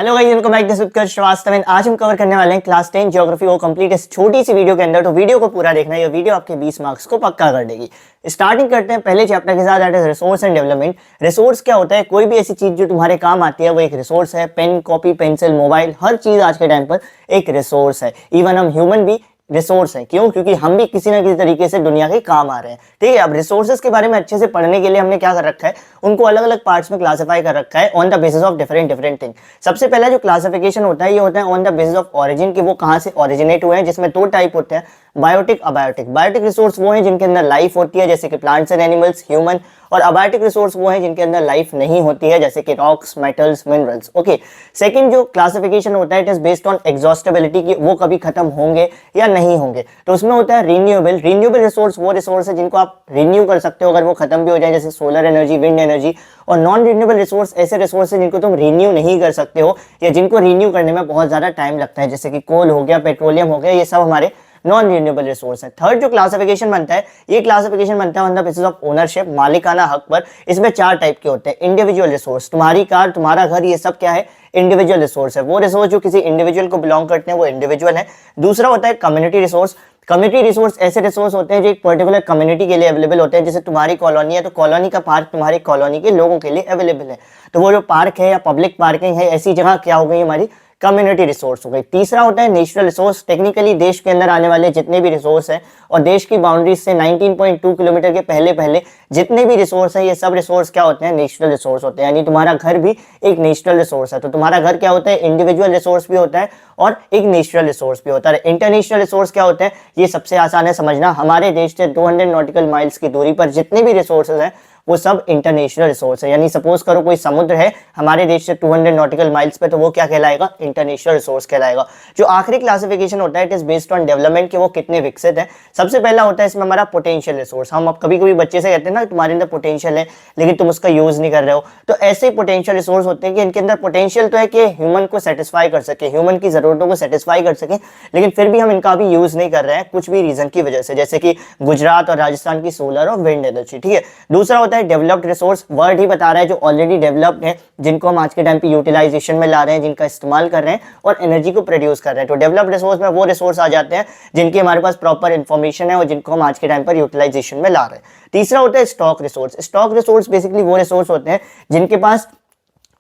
Hello guys, welcome back to Utkarsh Shrivastava. आज हम cover करने वाले हैं क्लास 10 ज्योग्राफी को कंप्लीट इस छोटी सी वीडियो के अंदर। तो वीडियो को पूरा देखना, ये वीडियो आपके 20 मार्क्स को पक्का कर देगी। स्टार्टिंग करते हैं पहले चैप्टर के साथ, that is resource and development. Resource क्या होता है? कोई भी ऐसी चीज जो तुम्हारे काम आती है वो एक रिसोर्स है। पेन, कॉपी, पेंसिल, मोबाइल, हर चीज आज के टाइम पर एक रिसोर्स है। इवन हम ह्यूमन भी रिसोर्स है। क्यों? क्योंकि हम भी किसी ना किसी तरीके से दुनिया के काम आ रहे हैं। ठीक है, अब रिसोर्सेज के बारे में अच्छे से पढ़ने के लिए हमने क्या कर रखा है, उनको अलग अलग पार्ट्स में क्लासिफाई कर रखा है on the basis of different thing. सबसे पहला जो क्लासिफिकेशन होता है ये होता है on the basis of origin, कि वो कहाँ से ओरिजिनेट हुए हैं, जिसमें दो टाइप होते हैं, बायोटिक, अबायोटिक। बायोटिक रिसोर्स वो है जिनके अंदर लाइफ होती है, जैसे कि प्लांट्स एंड एनिमल्स, ह्यूमन। और अबायोटिक रिसोर्स वो है जिनके अंदर लाइफ नहीं होती है, जैसे कि rocks, metals, minerals. Okay, second जो क्लासिफिकेशन होता है इट इज बेस्ड ऑन एग्जॉस्टेबिलिटी, कि वो कभी खत्म होंगे या नहीं होंगे। तो उसमें होता है रिन्यूएबल। रिन्यूएबल रिसोर्स वो रिसोर्स है जिनको आप रिन्यू कर सकते हो अगर वो खत्म भी हो जाए, जैसे सोलर एनर्जी, विंड एनर्जी। और नॉन रिन्यूएबल रिसोर्स ऐसे रिसोर्स है जिनको तुम रिन्यू नहीं कर सकते हो, या जिनको रिन्यू करने में बहुत ज्यादा टाइम लगता है, जैसे कि कोल हो गया, पेट्रोलियम हो गया, ये सब हमारे नॉन रिन्यूएबल रिसोर्स है। थर्ड जो क्लासिफिकेशन बनता है, ये क्लासिफिकेशन बनता है on the basis of ownership, मालिकाना हक पर। इसमें चार टाइप के होते हैं। इंडिविजुअल रिसोर्स, तुम्हारी कार, तुम्हारा घर, ये सब क्या है? इंडिविजुअल रिसोर्स है। वो रिसोर्स जो किसी इंडिविजुअल को बिलोंग करते हैं वो इंडिविजुअल है। दूसरा होता है कम्युनिटी रिसोर्स। कम्युनिटी रिसोर्स ऐसे रिसोर्स होते हैं जो एक पर्टिकुलर कम्युनिटी के लिए अवेलेबल होते हैं। जैसे तुम्हारी कॉलोनी है तो कॉलोनी का पार्क तुम्हारी कॉलोनी के लोगों के लिए अवेलेबल है, तो वो जो पार्क है या पब्लिक पार्किंग है, ऐसी जगह क्या हो गई हमारी कम्युनिटी रिसोर्स हो गई। तीसरा होता है नेचुरल रिसोर्स। टेक्निकली देश के अंदर आने वाले जितने भी रिसोर्स हैं और देश की बाउंड्रीज से 19.2 किलोमीटर के पहले पहले जितने भी रिसोर्स हैं, ये सब रिसोर्स क्या होते हैं? नेचुरल रिसोर्स होते हैं। यानी तुम्हारा घर भी एक नेचुरल रिसोर्स है। तो तुम्हारा घर क्या होता है? इंडिविजुअल रिसोर्स भी होता है और एक नेचुरल रिसोर्स भी होता है। इंटरनेशनल रिसोर्स क्या होते हैं? ये सबसे आसान है समझना। हमारे देश से 200 नॉटिकल माइल्स की दूरी पर जितने भी रिसोर्सेज हैं वो सब इंटरनेशनल रिसोर्स है। यानी सपोज करो कोई समुद्र है हमारे देश से 200 नॉटिकल माइल्स पे, तो वो क्या कहलाएगा? इंटरनेशनल रिसोर्स कहलाएगा। जो आखिरी क्लासिफिकेशन होता है it is based on development, कि वो कितने विकसित है। सबसे पहला होता है इसमें हमारा पोटेंशियल रिसोर्स। हम अब कभी कभी बच्चे से कहते हैं ना तुम्हारे अंदर पोटेंशियल है लेकिन तुम उसका यूज नहीं कर रहे हो, तो ऐसे ही पोटेंशियल रिसोर्स होते हैं कि इनके अंदर पोटेंशियल तो है कि ह्यूमन को सेटिस्फाई कर सके, ह्यूमन की जरूरतों को सेटिस्फाई कर सके, लेकिन फिर भी हम इनका अभी यूज नहीं कर रहे हैं कुछ भी रीजन की वजह से, जैसे कि गुजरात और राजस्थान की सोलर और विंड एनर्जी। ठीक है। दूसरा होता है डेवलप्ड रिसोर्स। वर्ड ही बता रहा है जो ऑलरेडी डेवलप्ड है, जिनको हम आज के टाइम पे यूटिलाइजेशन में ला रहे हैं, जिनका इस्तेमाल कर रहे हैं और एनर्जी को प्रोड्यूस कर रहे हैं। तो डेवलप्ड रिसोर्स में वो रिसोर्स आ जाते हैं जिनकी हमारे पास प्रॉपर इंफॉर्मेशन है और जिनको हम आज के टाइम पर यूटिलाइजेशन में ला रहे हैं। तीसरा होता है stock resource. Stock resource basically वो रिसोर्स होते हैं जिनके पास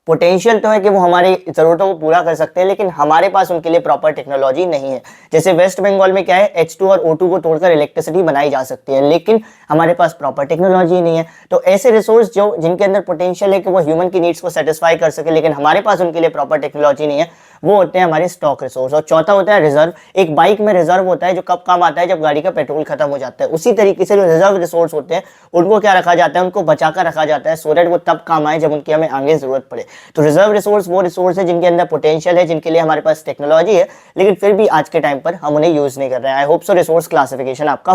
पोटेंशियल तो है कि वो हमारी जरूरतों को पूरा कर सकते हैं, लेकिन हमारे पास उनके लिए प्रॉपर टेक्नोलॉजी नहीं है। जैसे वेस्ट बंगाल में क्या है, H2 और O2 को तोड़कर इलेक्ट्रिसिटी बनाई जा सकती है, लेकिन हमारे पास प्रॉपर टेक्नोलॉजी नहीं है। तो ऐसे रिसोर्स जो जिनके अंदर पोटेंशियल है कि वो ह्यूमन की नीड्स को सेटिस्फाई कर सके, लेकिन हमारे पास उनके लिए प्रॉपर टेक्नोलॉजी नहीं है, वो होते हैं हमारे स्टॉक रिसोर्स। और चौथा होता है रिजर्व। एक बाइक में रिजर्व होता है जो कब काम आता है? जब गाड़ी का पेट्रोल खत्म हो जाता है। उसी तरीके से जो रिजर्व रिसोर्स होते हैं उनको क्या रखा जाता है? उनको बचाकर रखा जाता है, सो दैट वो तब काम आए जब उनकी हमें आगे जरूरत पड़े। तो रिजर्व रिसोर्स वो रिसोर्स है जिनके अंदर पोटेंशियल है, जिनके लिए हमारे पास टेक्नोलॉजी है, लेकिन फिर भी आज के टाइम पर हम उन्हें यूज नहीं कर रहे हैं। I hope so resource classification आपका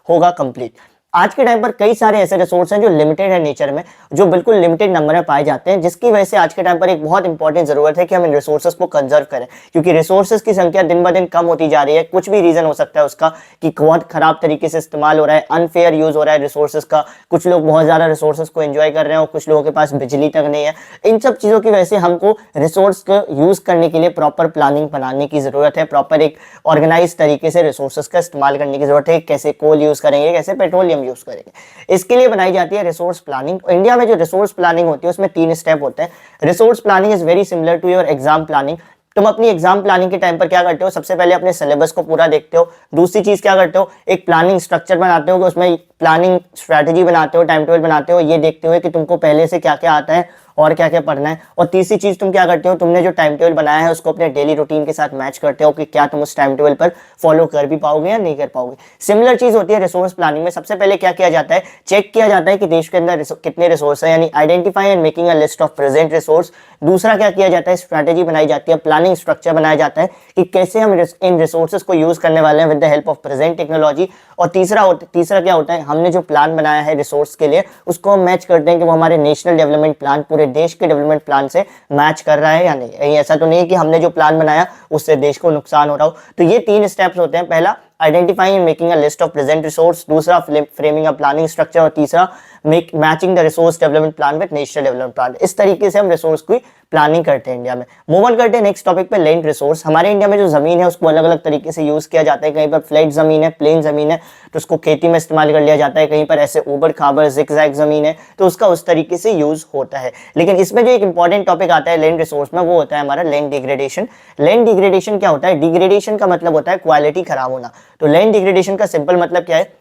होगा कंप्लीट। आज के टाइम पर कई सारे ऐसे रिसोर्स हैं जो लिमिटेड है नेचर में, जो बिल्कुल लिमिटेड नंबर में पाए जाते हैं, जिसकी वजह से आज के टाइम पर एक बहुत इंपॉर्टेंट जरूरत है कि हम इन रिसोर्सेज को कंजर्व करें, क्योंकि रिसोर्सेज की संख्या दिन ब दिन कम होती जा रही है। कुछ भी रीजन हो सकता है उसका, कि बहुत खराब तरीके से इस्तेमाल हो रहा है, अनफेयर यूज हो रहा है रिसोर्सेज का, कुछ लोग बहुत ज्यादा रिसोर्सेज को एंजॉय कर रहे हैं और कुछ लोगों के पास बिजली तक नहीं है। इन सब चीजों की वजह से हमको रिसोर्स को यूज करने के लिए प्रॉपर प्लानिंग बनाने की जरूरत है, प्रॉपर एक ऑर्गेनाइज तरीके से रिसोर्सेज का इस्तेमाल करने की जरूरत है। कैसे कोल यूज करेंगे, कैसे पेट्रोलियम यूज करेंगे, इसके लिए बनाई जाती है रिसोर्स प्लानिंग। इंडिया में जो रिसोर्स प्लानिंग होती है उसमें 3 स्टेप होते हैं। Resource planning is very similar to your exam planning. तुम अपनी एग्जाम प्लानिंग के टाइम पर क्या करते हो? सबसे पहले अपने सिलेबस को पूरा देखते हो। दूसरी चीज क्या करते हो? एक प्लानिंग स्ट्रक्चर बनाते हो कि उसमें प्लानिंग स्ट्रेटेजी बनाते हो, टाइम टेबल बनाते हो, ये देखते हुए कि तुमको पहले से क्या क्या आता है और क्या क्या पढ़ना है। और तीसरी चीज तुम क्या करते हो? तुमने जो टाइम टेबल बनाया है उसको अपने डेली रूटीन के साथ मैच करते हो कि क्या तुम उस टाइम टेबल पर फॉलो कर भी पाओगे या नहीं कर पाओगे। सिमिलर चीज होती है रिसोर्स प्लानिंग में। सबसे पहले क्या किया जाता है? चेक किया जाता है कि देश के अंदर कितने रिसोर्स है, यानी identify and making a list of present resource. दूसरा क्या किया जाता है? स्ट्रेटेजी बनाई जाती है, प्लानिंग स्ट्रक्चर बनाया जाता है कि कैसे हम इन रिसोर्सेज को यूज करने वाले हैं with the help of present technology. और तीसरा क्या होता है? हमने जो प्लान बनाया है रिसोर्स के लिए उसको हम मैच करते हैं कि वो हमारे नेशनल डेवलपमेंट प्लान, पूरे देश के डेवलपमेंट प्लान से मैच कर रहा है या नहीं। ऐसा तो नहीं है कि हमने जो प्लान बनाया उससे देश को नुकसान हो रहा हो। तो ये 3 स्टेप्स होते हैं। पहला identifying and making a list of present resource, दूसरा फ्रेमिंग अ प्लानिंग स्ट्रक्चर, और तीसरा matching the resource development plan with natural development plan. इस तरीके से हम रिसोर्स की प्लानिंग करते हैं इंडिया में। मूव ऑन करते हैं नेक्स्ट टॉपिक पे, लैंड रिसोर्स। हमारे इंडिया में जो जमीन है उसको अलग अलग तरीके से यूज किया जाता है। कहीं पर फ्लैट जमीन है, प्लेन जमीन है, तो उसको खेती में इस्तेमाल कर लिया जाता है। कहीं पर ऐसे ऊबड़ खाबड़ जिगजैग जमीन है तो उसका उस तरीके से यूज होता है। लेकिन इसमें जो एक इंपॉर्टेंट टॉपिक आता है लैंड रिसोर्स में, वो होता है हमारा लैंड डिग्रेडेशन। लैंड डिग्रेडेशन क्या होता है? डिग्रेडेशन का मतलब होता है क्वालिटी खराब होना। तो लैंड डिग्रेडेशन का सिंपल मतलब क्या है?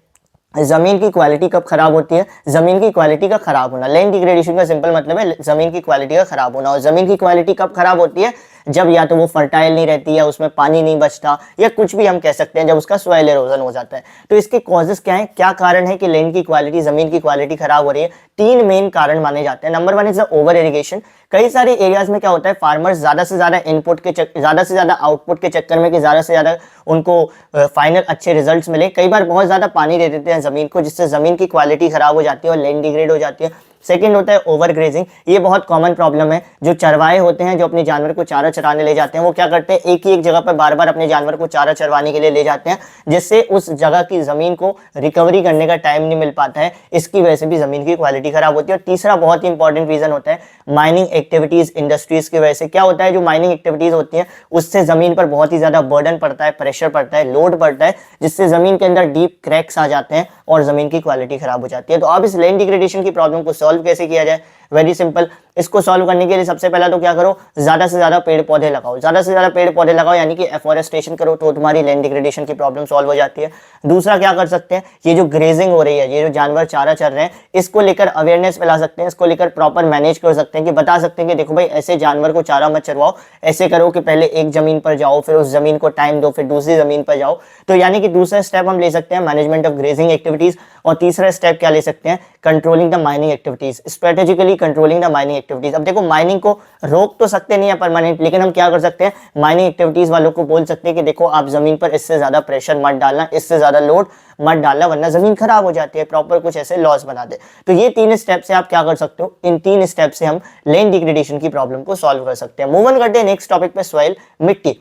जमीन की क्वालिटी कब खराब होती है? जमीन की क्वालिटी का खराब होना। लैंड डिग्रेडेशन का सिंपल मतलब है जमीन की क्वालिटी का खराब होना। और जमीन की क्वालिटी कब खराब होती है? जब या तो वो फर्टाइल नहीं रहती है, उसमें पानी नहीं बचता, या कुछ भी हम कह सकते हैं, जब उसका सॉइल एरोजन हो जाता है। तो इसके कॉजेस क्या है, क्या कारण है कि लैंड की क्वालिटी, जमीन की क्वालिटी खराब हो रही है? तीन मेन कारण माने जाते हैं। Number one is the over irrigation. कई सारे एरियाज में क्या होता है, फार्मर्स ज्यादा से ज्यादा इनपुट के ज्यादा से ज्यादा आउटपुट के चक्कर में कि ज्यादा से ज्यादा उनको फाइनल अच्छे रिजल्ट्स मिले, कई बार बहुत ज्यादा पानी दे देते हैं जमीन को, जिससे जमीन की क्वालिटी खराब हो जाती है और लैंड डिग्रेड हो जाती है। सेकंड होता है ओवर ग्रेजिंग। ये बहुत कॉमन प्रॉब्लम है। जो चरवाहे होते हैं, जो अपने जानवर को चारा चराने ले जाते हैं, वो क्या करते हैं, एक ही एक जगह पर बार बार अपने जानवर को चारा चरवाने के लिए ले जाते हैं, जिससे उस जगह की जमीन को रिकवरी करने का टाइम नहीं मिल पाता है। इसकी वजह से भी जमीन की क्वालिटी खराब होती है। और तीसरा बहुत ही इंपॉर्टेंट रीजन होता है माइनिंग एक्टिविटीज, इंडस्ट्रीज की वजह से। क्या होता है, जो माइनिंग एक्टिविटीज होती है उससे जमीन पर बहुत ही ज्यादा बर्डन पड़ता है, प्रेशर पड़ता है, लोड पड़ता है, जिससे जमीन के अंदर डीप क्रैक्स आ जाते हैं और जमीन की क्वालिटी खराब हो जाती है। तो अब इस लैंड डिग्रेडेशन की प्रॉब्लम को सॉल्व कैसे किया जाए? Very simple. इसको सॉल्व करने के लिए सबसे पहला तो क्या करो, ज्यादा से ज्यादा पेड़ पौधे लगाओ। ज्यादा से ज्यादा पेड़ पौधे लगाओ यानी कि एफोरेस्टेशन करो, तो तुम्हारी लैंड डिग्रेडेशन की प्रॉब्लम सॉल्व हो जाती है। दूसरा क्या कर सकते हैं, ये जो ग्रेजिंग हो रही है, ये जो जानवर चारा चर रहे हैं, इसको लेकर अवेयरनेस फैला सकते हैं, इसको लेकर प्रॉपर मैनेज कर सकते हैं कि बता सकते हैं कि देखो भाई ऐसे जानवर को चारा मत चरवाओ, ऐसे करो कि पहले एक जमीन पर जाओ, फिर उस जमीन को टाइम दो, फिर दूसरी जमीन पर जाओ। तो यानी कि दूसरा स्टेप हम ले सकते हैं मैनेजमेंट ऑफ ग्रेजिंग एक्टिविटीज। और तीसरा स्टेप क्या ले सकते हैं, controlling the mining activities, strategically controlling the mining activities. अब देखो माइनिंग को रोक तो सकते नहीं है परमानेंट, लेकिन हम क्या कर सकते हैं, माइनिंग एक्टिविटीज वालों को बोल सकते हैं कि देखो आप जमीन पर इससे ज्यादा प्रेशर मत डालना, इससे ज्यादा लोड मत डालना, वरना जमीन खराब हो जाती है। प्रॉपर कुछ ऐसे लॉस बना दे। तो ये तीन स्टेप से आप क्या कर सकते हो, इन तीन स्टेप से हम लैंड डिग्रेडेशन की प्रॉब्लम को सॉल्व कर सकते हैं। मूव ऑन करते हैं नेक्स्ट टॉपिक पे, सॉइल, मिट्टी।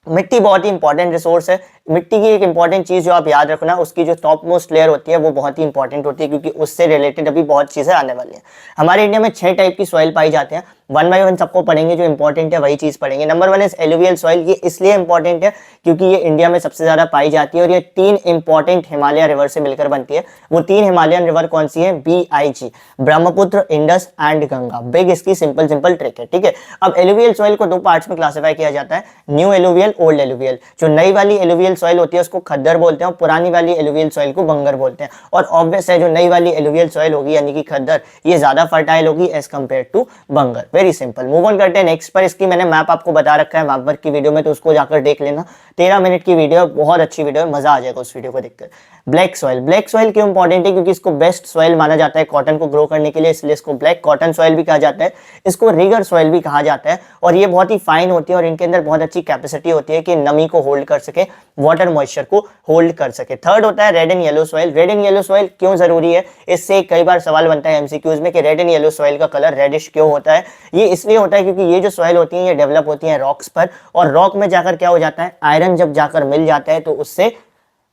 मिट्टी बहुत ही इंपॉर्टेंट रिसोर्स है। मिट्टी की एक इंपॉर्टेंट चीज जो आप याद रखना, उसकी जो टॉप मोस्ट लेयर होती है वो बहुत ही इंपॉर्टेंट होती है, क्योंकि उससे रिलेटेड अभी बहुत चीजें आने वाली हैं। हमारे इंडिया में 6 टाइप की सॉइल पाई जाते हैं। वन बाय वन सबको पढ़ेंगे, जो इंपॉर्टेंट है वही चीज पढ़ेंगे। Number one is alluvial soil. ये इसलिए इंपॉर्टेंट है क्योंकि ये इंडिया में सबसे ज्यादा पाई जाती है और ये 3 इंपॉर्टेंट हिमालय रिवर से मिलकर बनती है। वो 3 हिमालयन रिवर कौन सी है? BIG, Brahmaputra, Indus and Ganga. Big इसकी सिंपल ट्रिक है, ठीक है। अब एलुवियल सॉइल को 2 पार्ट्स में क्लासिफाई किया जाता है, न्यू एलुवियल, ओल्ड एलुवियल। जो नई वाली एलुवियल सॉइल होती है उसको खद्दर बोलते हैं, और पुरानी वाली एलुवियल सॉइल को बंगर बोलते हैं। और ऑब्वियस है जो नई वाली एलुवियल सॉइल होगी यानी कि खद्दर, ये ज्यादा फर्टाइल होगी as compare to bangar. Very simple. Move on करते हैं नेक्स्ट पर। इसकी मैंने मैप आपको बता रखा है मैप वर्क की वीडियो में, तो उसको जाकर देख लेना। 13 मिनट की वीडियो, बहुत अच्छी वीडियो है, मजा आ जाएगा उस वीडियो को देखकर। Black soil. ब्लैक सॉइल क्यों इंपॉर्टेंट है? क्योंकि इसको बेस्ट सॉइल माना जाता है कॉटन को ग्रो करने के लिए, इसलिए इसको ब्लैक कॉटन सॉइल भी कहा जाता है। इसको रिगर सॉइल भी कहा जाता है। और ये बहुत ही फाइन होती है और इनके अंदर बहुत अच्छी कैपेसिटी होती है कि नमी को होल्ड कर सके, वाटर मॉइस्चर को होल्ड कर सके। थर्ड होता है red and yellow soil. Red and yellow soil क्यों जरूरी है? इससे कई बार सवाल बनता है एमसीक्यूज में कि रेड एंड येलो सॉइल का कलर रेडिश क्यों होता है। ये इसलिए होता है क्योंकि ये जो सॉइल होती है ये डेवलप होती है रॉक्स पर, और रॉक में जाकर क्या हो जाता है, आयरन जब जाकर मिल जाता है तो उससे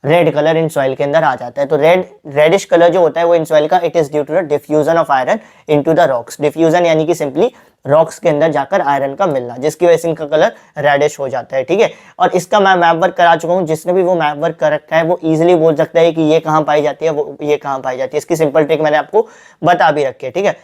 रेड कलर इन सॉइल के अंदर आ जाता है। तो रेडिश कलर जो होता है वो इन सॉइल का, it is due to the diffusion of iron into the rocks. Diffusion यानी कि सिंपली रॉक्स के अंदर जाकर आयरन का मिलना, जिसकी वजह से इनका कलर रेडिश हो जाता है, ठीक है। और इसका मैं मैप वर्क करा चुका हूँ, जिसने भी वो मैप वर्क कर रखा है वो इजीली बोल सकता है कि ये कहाँ पाई जाती है, वो ये कहाँ पाई जाती है। इसकी सिंपल ट्रिक मैंने आपको बता भी रखी है, ठीक है।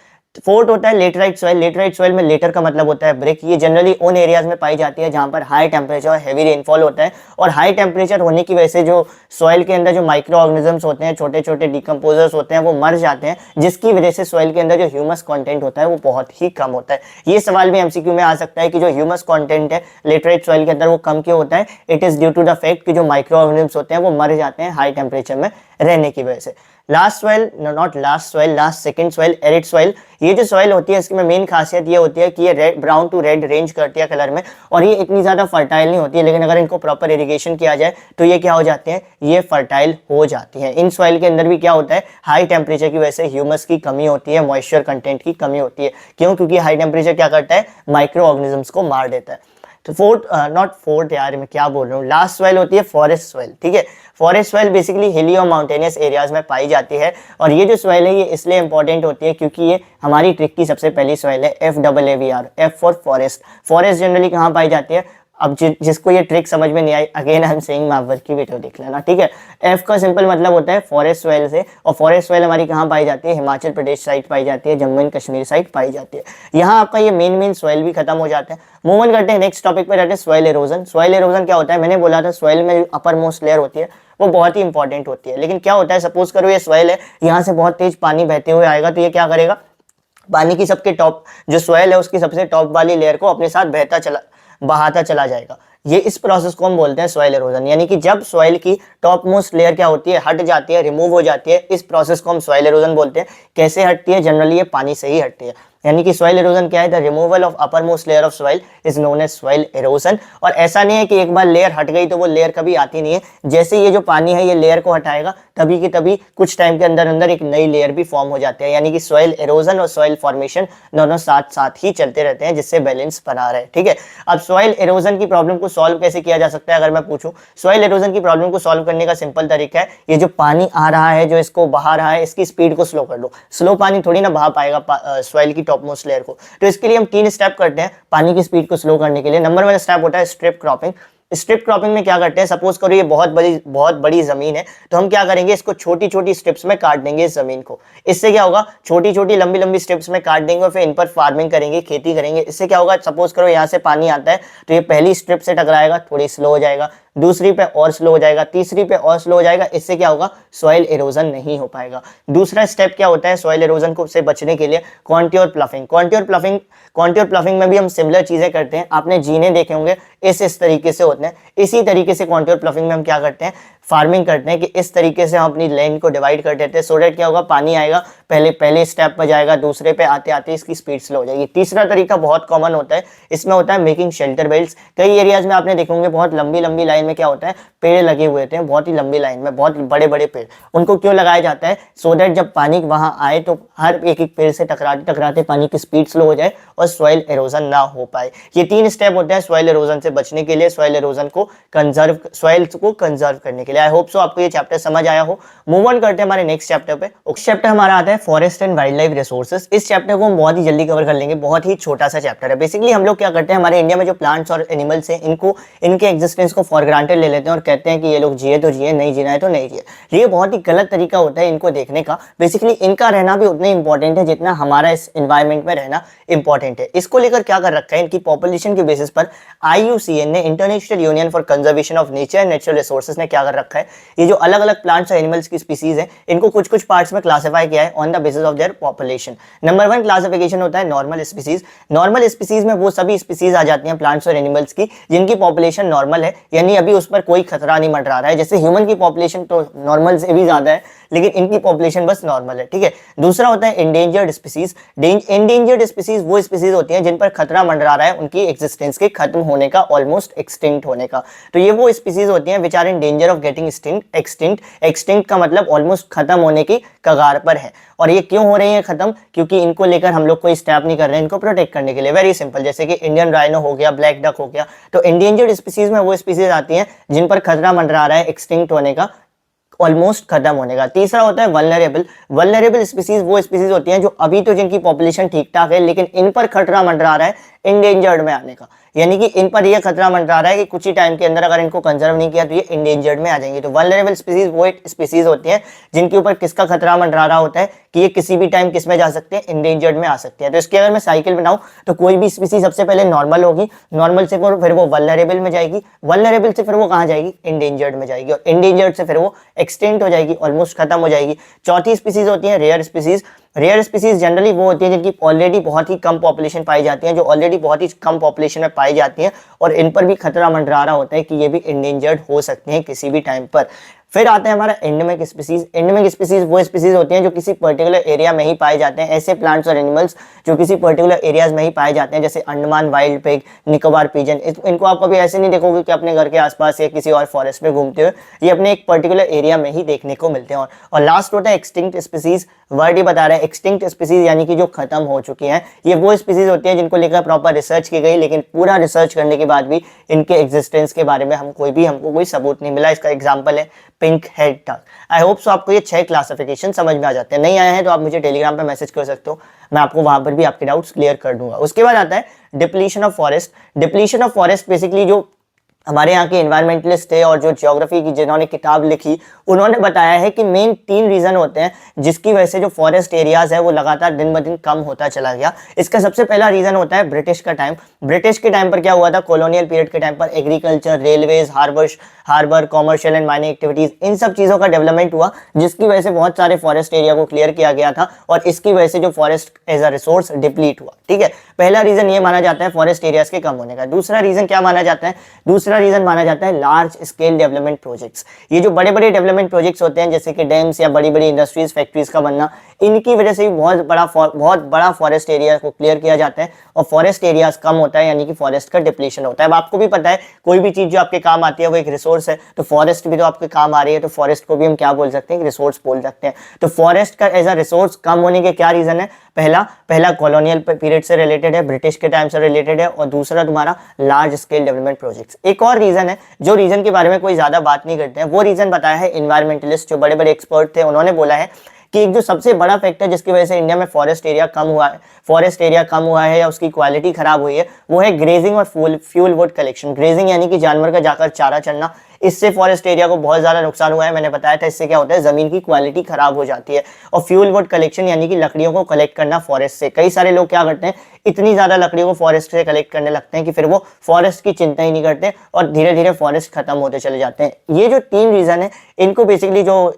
फोर्थ होता है लेटराइट सॉइल। लेटराइट सॉइल में लेटर का मतलब होता है ब्रिक। ये जनरली उन एरियाज में पाई जाती है जहां पर हाई टेम्परेचर और हेवी रेनफॉल होता है, और हाई टेम्परेचर होने की वजह से जो सॉइल के अंदर जो माइक्रो ऑर्गेनिजम्स होते हैं, छोटे छोटे डिकम्पोजर्स होते हैं, वो मर जाते हैं, जिसकी वजह से सॉइल के अंदर जो ह्यूमस कंटेंट होता है वो बहुत ही कम होता है। ये सवाल भी एमसीक्यू में आ सकता है कि जो ह्यूमस कंटेंट है लेटराइट सॉइल के अंदर वो कम क्यों होता है? It is due to the fact कि जो माइक्रो ऑर्गेनिजम्स होते हैं वो मर जाते हैं हाई टेम्परेचर में रहने की वजह से। Last soil, not last soil, last second soil, arid soil. ये जो सॉइल होती है इसकी में मेन खासियत ये होती है कि ये red, brown to red range करती है कलर में, और ये इतनी ज्यादा फर्टाइल नहीं होती है, लेकिन अगर इनको प्रॉपर इरिगेशन किया जाए तो ये क्या हो जाते हैं, ये फर्टाइल हो जाती है। इन सॉइल के अंदर भी क्या होता है, हाई टेम्परेचर की वजह से ह्यूमस की कमी होती है, मॉइस्चर कंटेंट की कमी होती है। क्यों? क्योंकि हाई टेम्परेचर क्या करता है, माइक्रो ऑर्गेनिजम्स को मार देता है। तो फोर्थ, नॉट फोर्थ यार, मैं क्या बोल रहा हूँ, लास्ट सॉइल होती है फॉरेस्ट सॉइल, ठीक है। फॉरेस्ट सॉइल बेसिकली हिली और माउंटेनियस एरियाज में पाई जाती है, और ये जो सॉइल है ये इसलिए इंपॉर्टेंट होती है क्योंकि ये हमारी ट्रिक की सबसे पहली सॉइल है, FAAVR, F for forest. Forest generally कहाँ पाई जाती है? अब जिसको ये ट्रिक समझ में नहीं आई, अगेन आई एम सेइंग महावर की वीडियो देख लेना, ठीक है। एफ का सिंपल मतलब होता है फॉरेस्ट सॉइल से, और फॉरेस्ट सॉइल हमारी कहाँ पाई जाती है? हिमाचल प्रदेश साइड पाई जाती है, जम्मू एंड कश्मीर साइड पाई जाती है। यहाँ आपका ये मेन सॉइल भी खत्म हो जाता है। मूव ऑन करते हैं नेक्स्ट टॉपिक पर जाते हैं, सॉइल एरोजन। सॉइल एरोजन क्या होता है? मैंने बोला था सॉइल में अपर मोस्ट लेयर होती है वो बहुत ही इंपॉर्टेंट होती है, लेकिन क्या होता है, सपोज करो ये सॉइल है, यहाँ से बहुत तेज पानी बहते हुए आएगा, तो ये क्या करेगा, पानी की सबके टॉप जो सॉइल है उसकी सबसे टॉप वाली लेयर को अपने साथ बहाता चला जाएगा। ये इस प्रोसेस को हम बोलते हैं सॉइल एरोजन, यानी कि जब सॉइल की टॉप मोस्ट लेयर क्या होती है, हट जाती है, रिमूव हो जाती है, इस प्रोसेस को हम सॉइल एरोजन बोलते हैं। कैसे हटती है? जनरली ये पानी से ही हटती है, यानी कि सॉइल एरोजन क्या है? The removal of upper most layer of soil is known as soil erosion. और ऐसा नहीं है कि एक बार लेयर हट गई तो वो लेयर कभी आती नहीं है, जैसे ये जो पानी है ये लेयर को हटाएगा तभी की तभी कुछ टाइम के अंदर अंदर एक नई लेयर भी फॉर्म हो जाती है, यानी कि सॉइल एरोजन और सॉइल फॉर्मेशन दोनों साथ साथ ही चलते रहते हैं, जिससे बैलेंस बना रहे, ठीक है। अब सॉइल एरोजन की प्रॉब्लम को सॉल्व कैसे किया जा सकता है? अगर मैं पूछूं सॉइल एरोजन की प्रॉब्लम को सॉल्व करने का सिंपल तरीका है, ये जो पानी आ रहा है, जो इसको बहा रहा है, इसकी स्पीड को स्लो कर दो। स्लो पानी थोड़ी ना बहा पाएगा सॉइल की टॉप मोस्ट लेयर को, तो इसके लिए हम 3 स्टेप करते हैं पानी की स्पीड को स्लो करने के लिए। नंबर 1 स्टेप होता है स्ट्रिप क्रॉपिंग। स्ट्रिप क्रॉपिंग में क्या करते हैं, सपोज करो ये बहुत बड़ी जमीन है, तो हम क्या करेंगे, इसको छोटी छोटी स्ट्रिप्स में काट देंगे इस जमीन को। इससे क्या होगा, छोटी छोटी लंबी लंबी स्ट्रिप्स में काट देंगे और फिर इन पर फार्मिंग करेंगे, खेती करेंगे। इससे क्या होगा, सपोज करो यहाँ से पानी आता है तो ये पहली स्ट्रिप से टकराएगा, थोड़ी स्लो हो जाएगा, दूसरी पे और स्लो हो जाएगा, तीसरी पे और स्लो हो जाएगा। इससे क्या होगा, सॉइल एरोजन नहीं हो पाएगा। दूसरा स्टेप क्या होता है सॉइल एरोजन को से बचने के लिए, कॉन्ट्योर प्लफिंग। कॉन्ट्योर प्लफिंग में भी हम सिमिलर चीजें करते हैं, आपने जीने देखे होंगे, इस तरीके से होते हैं। इसी तरीके से कॉन्ट्योर प्लफिंग में हम क्या करते हैं, फार्मिंग करते हैं कि इस तरीके से हम अपनी लैंड को डिवाइड कर देते हैं, सो दैट क्या होगा, पानी आएगा, पहले स्टेप पर जाएगा, दूसरे पे आते आते इसकी स्पीड स्लो हो जाएगी। तीसरा तरीका बहुत कॉमन होता है, इसमें होता है मेकिंग शेल्टर बेल्ट्स। कई एरियाज में आपने देखे होंगे बहुत लंबी लंबी लाइन में क्या होता है, पेड़ लगे हुए थे, बहुत ही लंबी लाइन में बहुत बड़े बड़े पेड़। उनको क्यों लगाया जाता है, सो दैट जब पानी वहां आए तो हर एक पेड़ से टकराते टकराते पानी की स्पीड स्लो हो जाए और सॉइल एरोजन ना हो पाए। ये 3 स्टेप होते हैं सॉइल एरोजन से बचने के लिए, सॉइल एरोजन को सॉइल को कंजर्व करने के लिए। आई होप सो आपको ये चैप्टर समझ आया हो। मूव ऑन करते हैं हमारे नेक्स्ट चैप्टर पे। चैप्टर हमारा आता है forest and wild life resources. इस चैप्टर को हम बहुत ही जल्दी कवर कर लेंगे, बहुत ही छोटा सा चैप्टर है। बेसिकली हम लोग क्या करते हैं, हमारे इंडिया में जो प्लांट्स और एनिमल्स हैं इनके एग्जिस्टेंस को फॉर ग्रांटेड ले लेते हैं और कहते हैं कि ये लोग जिए तो जिए, नहीं जीना है तो नहीं जिए। ये बहुत ही गलत तरीका होता है इनको देखने का। बेसिकली इनका रहना भी उतना इंपॉर्टेंट है जितना हमारा इस एनवायरमेंट में रहना इंपॉर्टेंट है। इसको लेकर क्या कर रखा है, इनकी पॉपुलेशन के बेसिस पर IUCN ने, international union for conservation of nature and natural resources ने क्या कर रखा है, ये जो अलग अलग प्लांट्स और एनिमल्स की स्पीसीज है इनको कुछ कुछ पार्ट्स में क्लासिफाई किया है on the basis of their population. Number 1 classification होता है नॉर्मल स्पीसीज। नॉर्मल स्पीसीज में वो सभी स्पीसीज आ जाती हैं प्लांट्स और एनिमल्स की जिनकी पॉपुलेशन नॉर्मल है, यानी अभी उस पर कोई खतरा नहीं मंडरा रहा है। जैसे ह्यूमन की पॉपुलेशन तो नॉर्मल से भी ज्यादा है, लेकिन इनकी पॉपुलेशन बस नॉर्मल है, ठीक है। दूसरा होता है इंडेंजर्ड स्पीसीज। इंडेंजर्ड स्पीसीज वो स्पीसीज होती हैं जिन पर खतरा मंडरा रहा है उनकी एक्जिस्टेंस के खत्म होने का, ऑलमोस्ट एक्सटिंक्ट होने का। तो ये वो स्पीसीज होती हैं which are in danger of getting extinct का मतलब ऑलमोस्ट खत्म होने की कगार पर है। और ये क्यों हो रही है खत्म, क्योंकि इनको लेकर हम लोग कोई स्टेप नहीं कर रहे हैं इनको प्रोटेक्ट करने के लिए। वेरी सिंपल, जैसे कि इंडियन राइनो हो गया, ब्लैक डक हो गया। तो इंडेंजर्ड स्पीसीज में वो स्पीसीज आती हैं जिन पर खतरा मंडरा रहा है एक्सटिंक्ट होने का, ऑलमोस्ट खत्म होने का। तीसरा होता है वल्नरेबल स्पीसीज वो स्पीसीज होती हैं जो अभी तो जिनकी पॉपुलेशन ठीक ठाक है लेकिन इन पर खतरा मंडरा रहा है इंडेंजर्ड में आने का, यानी कि इन पर यह खतरा मंडरा रहा है कि कुछ ही टाइम के अंदर अगर इनको कंजर्व नहीं किया तो ये इंडेंजर्ड में आ जाएंगे। तो वल्नरेबल स्पीसीज वो स्पीसीज होती हैं जिनके ऊपर किसका खतरा मंडरा रहा होता है कि ये किसी भी टाइम किस में जा सकते हैं, इंडेंजर्ड में आ सकते हैं। तो इसकी अगर मैं साइकिल बनाऊं तो कोई भी स्पीसीज सबसे पहले नॉर्मल होगी, नॉर्मल से फिर वो वल्नरेबल में जाएगी, वल्नरेबल से फिर वो कहाँ जाएगी, इंडेंजर्ड में जाएगी, और इंडेंजर्ड से फिर वो एक्सटिंक्ट हो जाएगी, ऑलमोस्ट खत्म हो जाएगी। चौथी स्पीसीज होती है rare species. Rare species generally वो होती है जिनकी ऑलरेडी बहुत ही कम पॉपुलेशन पाई जाती है, जो ऑलरेडी बहुत ही कम पॉपुलेशन में पाई जाती हैं और इन पर भी खतरा मंडरा रहा होता है कि ये भी इंडेंजर्ड हो सकते हैं किसी भी टाइम पर। फिर आते हैं हमारा एंडेमिक स्पीसीज। एंडेमिक स्पीसीज वो स्पीसीज होती हैं जो किसी पर्टिकुलर एरिया में ही पाए जाते हैं, ऐसे प्लांट्स और एनिमल्स जो किसी पर्टिकुलर एरियाज में ही पाए जाते हैं, जैसे Andaman wild pig, Nicobar pigeon. इनको आप कभी ऐसे नहीं देखोगे कि अपने घर के आसपास या किसी और फॉरेस्ट में घूमते हुए, ये अपने एक पर्टिकुलर एरिया में ही देखने को मिलते हैं। और लास्ट होता है एक्सटिंक्ट स्पीसीज। वर्ड ही बता रहा है एक्सटिंक्ट स्पीसीज यानी कि जो खत्म हो चुकी हैं। ये वो स्पीसीज होती है जिनको लेकर प्रॉपर रिसर्च की गई, लेकिन पूरा रिसर्च करने के बाद भी इनके एग्जिस्टेंस के बारे में हमको कोई सबूत नहीं मिला। इसका एग्जांपल है pink head duck. I hope so आपको ये 6 क्लासिफिकेशन समझ में आ जाते हैं। नहीं आए हैं तो आप मुझे टेलीग्राम पे मैसेज कर सकते हो, मैं आपको वहां पर भी आपके डाउट्स क्लियर कर दूंगा। उसके बाद आता है depletion of forest. Depletion of forest basically जो हमारे यहाँ के एनवायरमेंटलिस्ट थे और जो ज्योग्राफी की जिन्होंने किताब लिखी, उन्होंने बताया है कि मेन 3 रीजन होते हैं जिसकी वजह से जो फॉरेस्ट एरियाज है वो लगातार दिन ब दिन कम होता चला गया। इसका सबसे पहला रीजन होता है ब्रिटिश का टाइम। ब्रिटिश के टाइम पर क्या हुआ था, कॉलोनियल पीरियड के टाइम पर agriculture, railways, harbour, commercial and mining activities, इन सब चीजों का डेवलपमेंट हुआ, जिसकी वजह से बहुत सारे फॉरेस्ट एरिया को क्लियर किया गया था और इसकी वजह से जो forest as a resource deplete हुआ। ठीक है, पहला रीजन ये माना जाता है फॉरेस्ट एरियाज के कम होने का। दूसरा रीजन क्या माना जाता है, दूसरा रीजन माना जाता है लार्ज स्केल डेवलपमेंट प्रोजेक्ट्स। ये जो बड़े बड़े डेवलपमेंट प्रोजेक्ट्स होते हैं जैसे कि डैम्स या बड़ी बड़ी इंडस्ट्रीज, फैक्ट्रीज का बनना, इनकी वजह से भी बहुत बड़ा फॉरेस्ट एरिया को क्लियर किया जाता है और फॉरेस्ट एरियाज कम होता है, यानी कि फॉरेस्ट का डिप्लीशन होता है। अब आपको भी पता है कोई भी चीज जो आपके काम आती है वो एक रिसोर्स है, तो फॉरेस्ट भी तो आपके काम आ रही है, तो फॉरेस्ट को भी हम क्या बोल सकते हैं, रिसोर्स बोल सकते हैं। तो फॉरेस्ट का एज अ रिसोर्स कम होने के क्या रीजन है, पहला कॉलोनियल पीरियड से रिलेटेड है, ब्रिटिश के टाइम से रिलेटेड है, और दूसरा तुम्हारा लार्ज स्केल डेवलपमेंट प्रोजेक्ट्स। एक और रीजन है जो रीजन के बारे में कोई ज्यादा बात नहीं करते हैं, वो रीजन बताया है एनवायरमेंटलिस्ट, जो बड़े बड़े एक्सपर्ट थे, उन्होंने बोला है कि एक जो सबसे बड़ा फैक्टर जिसकी वजह से इंडिया में फॉरेस्ट एरिया कम हुआ है या उसकी क्वालिटी खराब हुई है, वो है ग्रेजिंग और फ्यूल वुड कलेक्शन। ग्रेजिंग यानी कि जानवर का जाकर चारा चलना, इससे फॉरेस्ट एरिया को बहुत ज्यादा नुकसान हुआ है। मैंने बताया था इससे क्या होता है, जमीन की क्वालिटी खराब हो जाती है। और फ्यूल वुड कलेक्शन यानी कि लकड़ियों को कलेक्ट करना फॉरेस्ट से। कई सारे लोग क्या करते हैं, इतनी ज्यादा लकड़ियों को फॉरेस्ट से कलेक्ट करने लगते हैं कि फिर वो फॉरेस्ट की चिंता ही नहीं करते और धीरे धीरे फॉरेस्ट खत्म होते चले जाते हैं। ये जो 3 रीजन है, इनको बेसिकली जो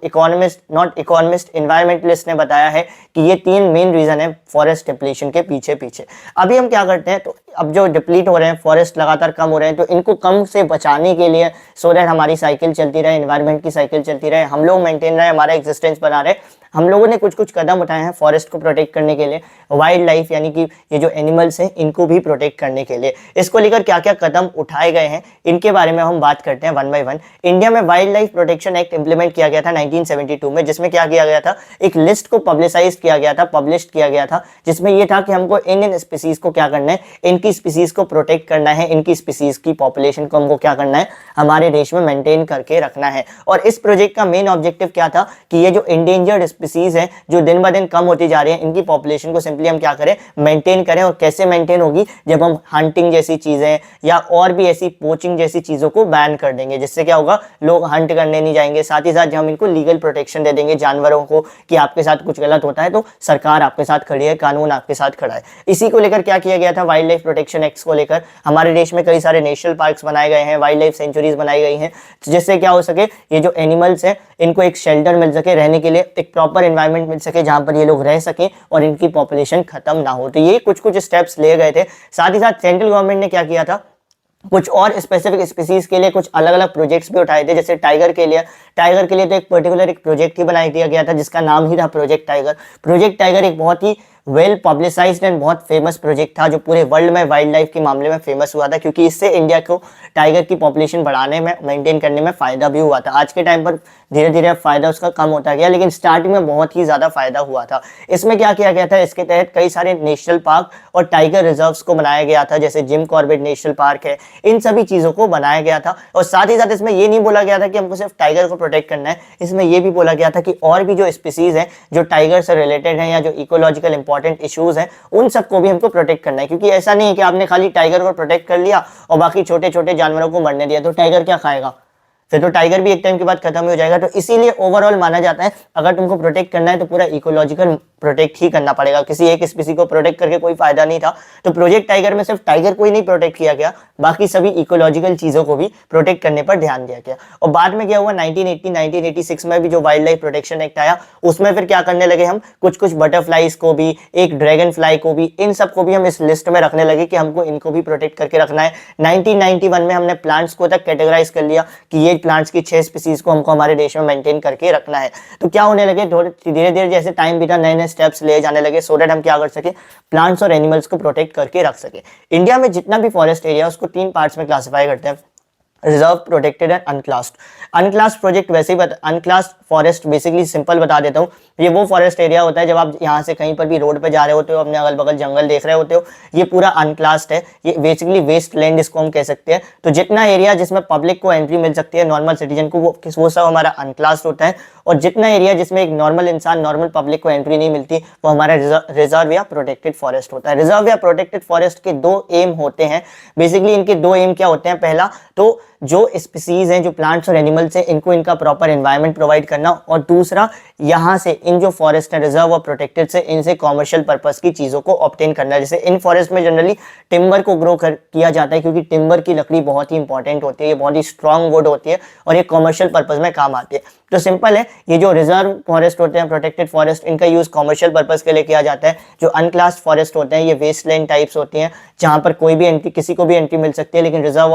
एनवायरमेंटलिस्ट ने बताया है कि ये 3 मेन रीजन है फॉरेस्ट डिप्लीशन के पीछे। अभी हम क्या करते हैं, तो अब जो डिप्लीट हो रहे हैं, फॉरेस्ट लगातार कम हो रहे हैं, तो इनको कम से बचाने के लिए, सो दैट हमारी साइकिल चलती रहे, एनवायरमेंट की साइकिल चलती रहे, हम लोग मेंटेन रहे, हमारा एग्जिस्टेंस बना रहे, हम लोगों ने कुछ कदम उठाए हैं फॉरेस्ट को प्रोटेक्ट करने के लिए, वाइल्ड लाइफ यानी कि ये जो एनिमल्स हैं इनको भी प्रोटेक्ट करने के लिए। इसको लेकर क्या क्या कदम उठाए गए हैं, इनके बारे में हम बात करते हैं वन बाय वन। इंडिया में wild life protection act implement किया गया था 1972 में, जिसमें क्या किया गया था, एक लिस्ट को पब्लिश किया गया था, जिसमें यह था कि हमको इन स्पीसीज को क्या करना है, इनकी स्पीसीज को प्रोटेक्ट करना है, इनकी स्पीसीज की पॉपुलेशन को हमको क्या करना है, हमारे देश में मेंटेन करके रखना है। और इस प्रोजेक्ट का मेन ऑब्जेक्टिव क्या था कि ये जो इंडेंजर्ड स्पीसीज है जो दिन ब दिन कम होती जा रही है, इनकी पॉपुलेशन को सिंपली हम क्या करें, मेंटेन करें। और कैसे मेंटेन होगी, जब हम हंटिंग जैसी चीजें या और भी ऐसी पोचिंग जैसी चीजों को बैन कर देंगे, जिससे क्या होगा, लोग हंट करने नहीं जाएंगे। साथ ही साथ जब हम इनको लीगल प्रोटेक्शन दे देंगे जानवरों को कि आपके साथ कुछ गलत होता है तो सरकार आपके साथ खड़ी है, कानून आपके साथ खड़ा है। इसी को लेकर क्या किया गया था, वाइल्ड लाइफ प्रोटेक्शन एक्ट को लेकर हमारे देश में कई सारे नेशनल पार्क्स बनाए गए हैं, वाइल्ड लाइफ सेंचुरीज बनाई गई हैं, जिससे क्या हो सके, ये जो एनिमल्स हैं इनको एक शेल्टर मिल सके, रहने के लिए एक प्रॉपर एनवायरनमेंट मिल सके जहां पर ये लोग रह सके और इनकी पॉपुलेशन खत्म ना हो। तो ये कुछ स्टेप्स लिए गए थे। साथ ही साथ सेंट्रल गवर्नमेंट ने क्या किया था, कुछ और स्पेसिफिक स्पीसीज के लिए कुछ अलग अलग प्रोजेक्ट्स भी उठाए थे। जैसे टाइगर के लिए तो एक पर्टिकुलर एक प्रोजेक्ट ही बनाई दिया गया था जिसका नाम ही था प्रोजेक्ट टाइगर। प्रोजेक्ट टाइगर एक बहुत ही वेल पब्लिसाइज्ड एंड बहुत फेमस प्रोजेक्ट था जो पूरे वर्ल्ड में वाइल्ड लाइफ के मामले में फेमस हुआ था, क्योंकि इससे इंडिया को टाइगर की पॉपुलेशन बढ़ाने में, मेंटेन करने में फायदा भी हुआ था। आज के टाइम पर धीरे धीरे फायदा उसका कम होता गया, लेकिन स्टार्टिंग में बहुत ही ज्यादा फायदा हुआ था। इसमें क्या किया गया था, इसके तहत कई सारे नेशनल पार्क और टाइगर रिजर्व्स को बनाया गया था, जैसे जिम कॉर्बेट नेशनल पार्क है, इन सभी चीजों को बनाया गया था। और साथ ही साथ इसमें यह नहीं बोला गया था कि हमको सिर्फ टाइगर को प्रोटेक्ट करना है, इसमें यह भी बोला गया था कि और भी जो स्पीसीज है जो टाइगर से रिलेटेड है या जो इकोलॉजिकल इंपॉर्टेंट इश्यूज हैं, उन सबको भी हमको प्रोटेक्ट करना है। क्योंकि ऐसा नहीं है कि आपने खाली टाइगर को प्रोटेक्ट कर लिया और बाकी छोटे छोटे जानवरों को मरने दिया, तो टाइगर क्या खाएगा, फिर तो टाइगर भी एक टाइम के बाद खत्म हो जाएगा। तो इसीलिए ओवरऑल माना जाता है अगर तुमको प्रोटेक्ट करना है तो पूरा इकोलॉजिकल प्रोटेक्ट ही करना पड़ेगा, किसी एक स्पीसी को प्रोटेक्ट करके कोई फायदा नहीं था। तो प्रोजेक्ट टाइगर में सिर्फ टाइगर को ही नहीं प्रोटेक्ट किया गया, बाकी सभी इकोलॉजिकल चीजों को भी प्रोटेक्ट करने पर ध्यान दिया गया। और बाद में क्या हुआ, 1986 में भी जो वाइल्ड लाइफ प्रोटेक्शन एक्ट आया, उसमें फिर क्या करने लगे हम, कुछ बटरफ्लाईज को भी, एक ड्रैगन फ्लाई को भी, इन सबको भी हम इस लिस्ट में रखने लगे कि हमको इनको भी प्रोटेक्ट करके रखना है। 1991 में हमने प्लांट्स को तक कैटेगराइज कर लिया कि ये स्नेक प्लांट्स की 6 स्पीसीज को हमको हमारे देश में मेंटेन करके रखना है। तो क्या होने लगे, थोड़े धीरे धीरे जैसे टाइम बीता नए नए स्टेप्स ले जाने लगे सो दैट हम क्या कर सके, प्लांट्स और एनिमल्स को प्रोटेक्ट करके रख सके। इंडिया में जितना भी फॉरेस्ट एरिया उसको 3 पार्ट्स में क्लासिफाई करते हैं, रिजर्व, प्रोटेक्टेड एंड अनक्लास्ड। अनक्लास्ड प्रोजेक्ट वैसे ही अनक्लास्ड फॉरेस्ट बेसिकली सिंपल बता देता हूँ, ये वो फॉरेस्ट एरिया होता है जब आप यहाँ से कहीं पर भी रोड पे जा रहे होते हो, अपने अगल बगल जंगल देख रहे होते हो, ये पूरा अनक्लास्ड है, ये बेसिकली वेस्ट लैंड इसको हम कह सकते हैं। तो जितना एरिया जिसमें पब्लिक को एंट्री मिल सकती है नॉर्मल सिटीजन को, वो सब हमारा अनक्लास्ड होता है। और जितना एरिया जिसमें एक नॉर्मल इंसान, नॉर्मल पब्लिक को एंट्री नहीं मिलती, वो हमारा रिजर्व या प्रोटेक्टेड फॉरेस्ट होता है। रिजर्व या प्रोटेक्टेड फॉरेस्ट के 2 एम होते हैं। बेसिकली इनके 2 एम क्या होते हैं, पहला तो जो स्पीसीज हैं, जो प्लांट्स और एनिमल्स हैं, इनको इनका प्रॉपर एनवायरनमेंट प्रोवाइड करना, और दूसरा यहाँ से इन जो फॉरेस्ट है रिजर्व और प्रोटेक्टेड से, इनसे कॉमर्शियल पर्पस की चीजों को ऑब्टेन करना। जैसे इन फॉरेस्ट में जनरली टिम्बर को ग्रो किया जाता है, क्योंकि टिम्बर की लकड़ी बहुत ही इंपॉर्टेंट होती है, ये बहुत ही स्ट्रॉन्ग वुड होती है और ये कॉमर्शियल पर्पज में काम आती है। तो सिंपल है, ये जो रिजर्व फॉरेस्ट होते हैं, प्रोटेक्टेड फॉरेस्ट, इनका यूज कॉमर्शियल पर्पस के लिए किया जाता है। जो अनक्लास्ड फॉरेस्ट होते हैं ये वेस्टलैंड टाइप्स होती हैं, जहां पर कोई भी एंट्री, किसी को भी एंट्री मिल सकती है, लेकिन रिजर्व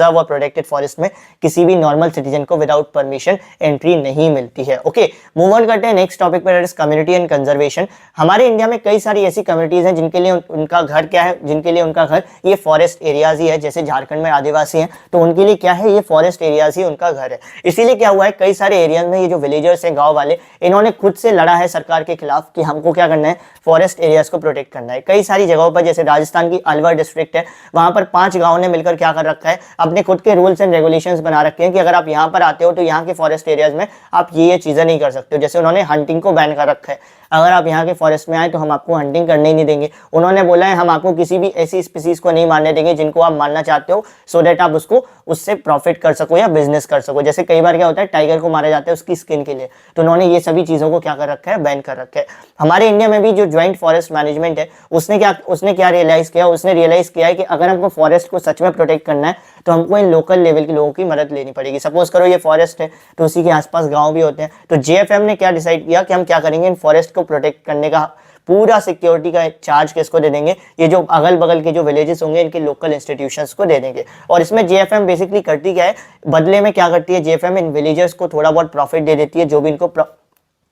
और प्रोटेक्टेड फॉरेस्ट में किसी भी नॉर्मल सिटीजन को विदाउट परमिशन एंट्री नहीं मिलती है। ओके, मूव ऑन करते हैं नेक्स्ट टॉपिक पर, कम्युनिटी एंड कंजर्वेशन। हमारे इंडिया में कई सारी ऐसी कम्युनिटीज हैं जिनके लिए उनका घर क्या है, जिनके लिए उनका घर ये फॉरेस्ट एरियाज ही है। जैसे झारखंड में आदिवासी हैं, तो उनके लिए क्या है, ये फॉरेस्ट एरियाज ही उनका घर है। इसीलिए क्या हुआ है, कई सारे एरियाज में ये जो विलेजर्स हैं, गांव वाले, इन्होंने खुद से लड़ा है सरकार के खिलाफ कि हमको क्या करना है, फॉरेस्ट एरियाज को प्रोटेक्ट करना है। कई सारी जगहों पर, जैसे राजस्थान की अलवर डिस्ट्रिक्ट है, वहां पर 5 गांवों ने मिलकर क्या कर रखा है, अपने खुद के रूल्स एंड रेगुलेशंस बना रखे हैं कि अगर आप यहाँ पर आते हो तो यहाँ के फॉरेस्ट एरियाज में आप ये चीजें नहीं कर सकते हो। जैसे उन्होंने हंटिंग को बैन कर रखा है, अगर आप यहाँ के फॉरेस्ट में आए तो हम आपको हंटिंग करने ही नहीं देंगे। उन्होंने बोला है हम आपको किसी भी ऐसी स्पीसीज को नहीं मारने देंगे जिनको आप मारना चाहते हो, सो दैट आप उसको उससे प्रॉफिट कर सको या बिजनेस कर सको। जैसे कई बार क्या होता है, टाइगर को मारा जाता है उसकी स्किन के लिए, तो उन्होंने ये सभी चीजों को क्या कर रखा है, बैन कर रखा है। हमारे इंडिया में भी जो ज्वाइंट फॉरेस्ट मैनेजमेंट है, उसने क्या रियलाइज किया, उसने रियलाइज किया है कि अगर हमको फॉरेस्ट को सच में प्रोटेक्ट करना है तो हमको इन लोकल लेवल के लोगों की मदद लेनी पड़ेगी। सपोज करो ये फॉरेस्ट है तो उसी के आसपास गांव भी होते हैं, तो जेएफएम ने क्या डिसाइड किया कि हम क्या करेंगे, इन फॉरेस्ट को प्रोटेक्ट करने का पूरा सिक्योरिटी का चार्ज किसको दे देंगे, ये जो अगल बगल के जो विलेजेस होंगे इनके लोकल इंस्टीट्यूशंस को दे देंगे। और इसमें जेएफएम बेसिकली करती क्या है, बदले में क्या करती है, जेएफएम इन विलेजर्स को थोड़ा बहुत प्रॉफिट दे देती है जो भी इनको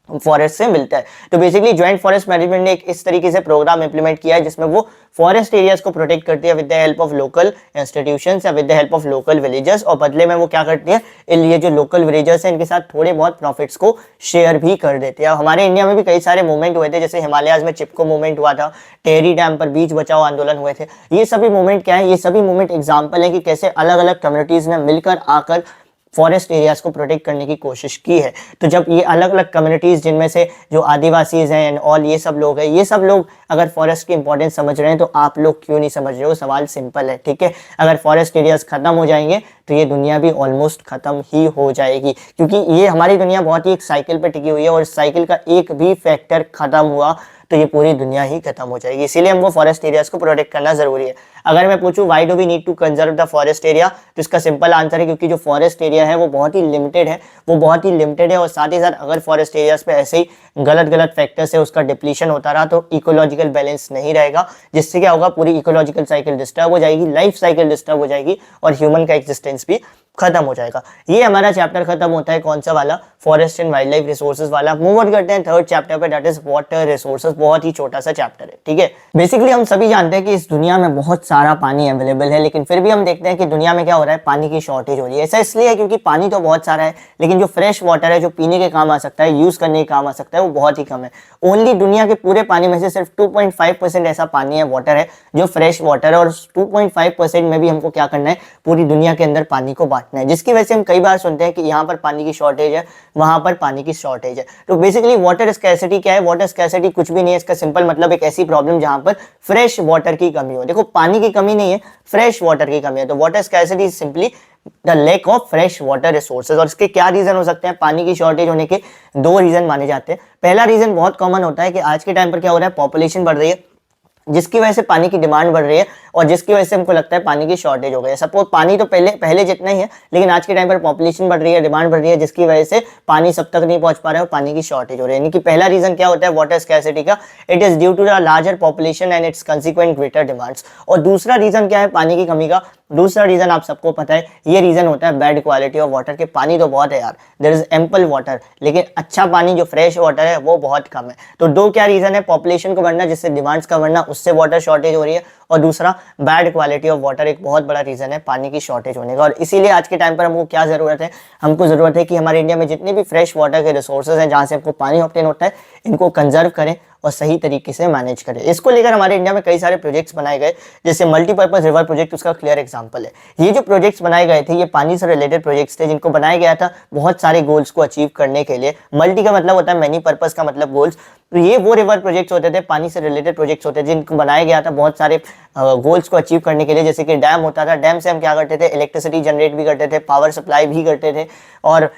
फॉरेस्ट से मिलता है। तो बेसिकली ज्वाइंट फॉरेस्ट मैनेजमेंट ने एक इस तरीके से प्रोग्राम इंप्लीमेंट किया है जिसमें वो फॉरेस्ट एरियाज को प्रोटेक्ट करती है with the help of local institutions या with the help of local villagers, और बदले में वो क्या करती है, ये जो लोकल विलेजर्स हैं इनके साथ थोड़े बहुत प्रॉफिट्स को शेयर भी कर देते हैं। हमारे इंडिया में भी कई सारे मूवमेंट हुए थे, जैसे हिमालयाज में चिपको मूवमेंट हुआ था, टेहरी डैम पर बीच बचाओ आंदोलन हुए थे। ये सभी मूवमेंट क्या है, ये सभी मूवमेंट एग्जाम्पल है कि कैसे अलग अलग कम्युनिटीज ने मिलकर आकर फॉरेस्ट एरियाज को प्रोटेक्ट करने की कोशिश की है। तो जब ये अलग अलग कम्युनिटीज, जिनमें से जो आदिवासीज हैं एंड ऑल ये सब लोग हैं, ये सब लोग अगर फॉरेस्ट की इंपॉर्टेंस समझ रहे हैं तो आप लोग क्यों नहीं समझ रहे हो, सवाल सिंपल है, ठीक है। अगर फॉरेस्ट एरियाज खत्म हो जाएंगे तो ये दुनिया भी ऑलमोस्ट खत्म ही हो जाएगी, क्योंकि ये हमारी दुनिया बहुत ही एक साइकिल पे टिकी हुई है और इस साइकिल का एक भी फैक्टर खत्म हुआ तो ये पूरी दुनिया ही खत्म हो जाएगी। इसीलिए हमको फॉरेस्ट एरियाज को प्रोटेक्ट करना जरूरी है। अगर मैं पूछूं why do we need to conserve the forest area, तो इसका सिंपल आंसर है क्योंकि जो फॉरेस्ट एरिया है वो बहुत ही लिमिटेड है, और साथ ही साथ अगर फॉरेस्ट एरियाज पे ऐसे ही गलत फैक्टर से उसका डिप्लीशन होता रहा तो इकोलॉजिकल बैलेंस नहीं रहेगा, जिससे क्या होगा, पूरी इकोलॉजिकल साइकिल डिस्टर्ब हो जाएगी, लाइफ साइकिल डिस्टर्ब हो जाएगी और ह्यूमन का एग्जिस्टेंस भी खत्म हो जाएगा। ये हमारा चैप्टर खत्म होता है, कौन सा वाला, forest and wild life resources वाला। मूव ऑन करते हैं थर्ड चैप्टर पे, दैट इज वाटर रिसोर्सेज। बहुत ही छोटा सा चैप्टर है, ठीक है। बेसिकली हम सभी जानते हैं कि इस दुनिया में बहुत सारा पानी अवेलेबल है, लेकिन फिर भी हम देखते हैं कि दुनिया में क्या हो रहा है, पानी की शॉर्टेज हो रही है। ऐसा इसलिए है क्योंकि पानी तो बहुत सारा है, लेकिन जो फ्रेश वाटर है, जो पीने के काम आ सकता है, यूज करने के काम आ सकता है, वो बहुत ही कम है। ओनली दुनिया के पूरे पानी में से सिर्फ 2.5% ऐसा पानी है, वाटर है, जो फ्रेश वाटर है, और 2.5% में भी हमको क्या करना है, पूरी दुनिया के अंदर पानी को बांटना है, जिसकी वजह से हम कई बार सुनते हैं कि यहाँ पर पानी की शॉर्टेज है, वहां पर पानी की शॉर्टेज है। तो बेसिकली वाटर स्कैर्सिटी क्या है, वाटर स्कैर्सिटी कुछ भी नहीं है, इसका सिंपल मतलब एक ऐसी प्रॉब्लम जहां पर फ्रेश वाटर की कमी हो। देखो पानी की कमी नहीं है, फ्रेश वाटर की कमी है। तो water scarcity is simply the lack of fresh water resources. और इसके क्या रीजन हो सकते हैं, पानी की शॉर्टेज होने के 2 रीजन माने जाते हैं। पहला रीजन बहुत कॉमन होता है कि आज के टाइम पर क्या हो रहा है, पॉपुलेशन बढ़ रही है, जिसकी वजह से पानी की डिमांड बढ़ रही है, और जिसकी वजह से हमको लगता है पानी की शॉर्टेज हो गई है। सपोज पानी तो पहले जितना ही है, लेकिन आज के टाइम पर पॉपुलेशन बढ़ रही है, डिमांड बढ़ रही है, जिसकी वजह से पानी सब तक नहीं पहुंच पा रहा है और पानी की शॉर्टेज हो रही है। यानी कि पहला रीजन क्या होता है वाटर स्कैर्सिटी का, it is due to the larger population and its consequent greater demands. और दूसरा रीजन क्या है पानी की कमी का, दूसरा रीजन आप सबको पता है, ये रीजन होता है बैड क्वालिटी ऑफ वाटर, के पानी तो बहुत है यार, देयर इज एम्पल वाटर, लेकिन अच्छा पानी जो फ्रेश वाटर है वो बहुत कम है। तो दो क्या रीजन है, पॉपुलेशन को बढ़ना जिससे डिमांड्स का बढ़ना, उससे वाटर शॉर्टेज हो रही है, और दूसरा बैड क्वालिटी ऑफ वाटर एक बहुत बड़ा रीजन है पानी की शॉर्टेज होने का। और इसीलिए आज के टाइम पर हमको क्या जरूरत है, हमको जरूरत है कि हमारे इंडिया में जितने भी फ्रेश वाटर के रिसोर्सेज हैं जहाँ से हमको पानी ऑब्टेन होता है, इनको कंजर्व करें और सही तरीके से मैनेज करें। इसको लेकर हमारे इंडिया में कई सारे प्रोजेक्ट्स बनाए गए, जैसे मल्टीपर्पज रिवर प्रोजेक्ट उसका क्लियर एग्जांपल है। ये जो प्रोजेक्ट्स बनाए गए थे ये पानी से रिलेटेड प्रोजेक्ट्स थे, जिनको बनाया गया था बहुत सारे गोल्स को अचीव करने के लिए। मल्टी का मतलब होता है मैनी, पर्पज का मतलब गोल्स। तो ये वो रिवर प्रोजेक्ट्स होते थे, पानी से रिलेटेड प्रोजेक्ट्स होते थे, जिनको बनाया गया था बहुत सारे गोल्स को अचीव करने के लिए। जैसे कि डैम होता था, डैम से हम क्या करते थे, इलेक्ट्रिसिटी जनरेट भी करते थे, पावर सप्लाई भी करते थे, और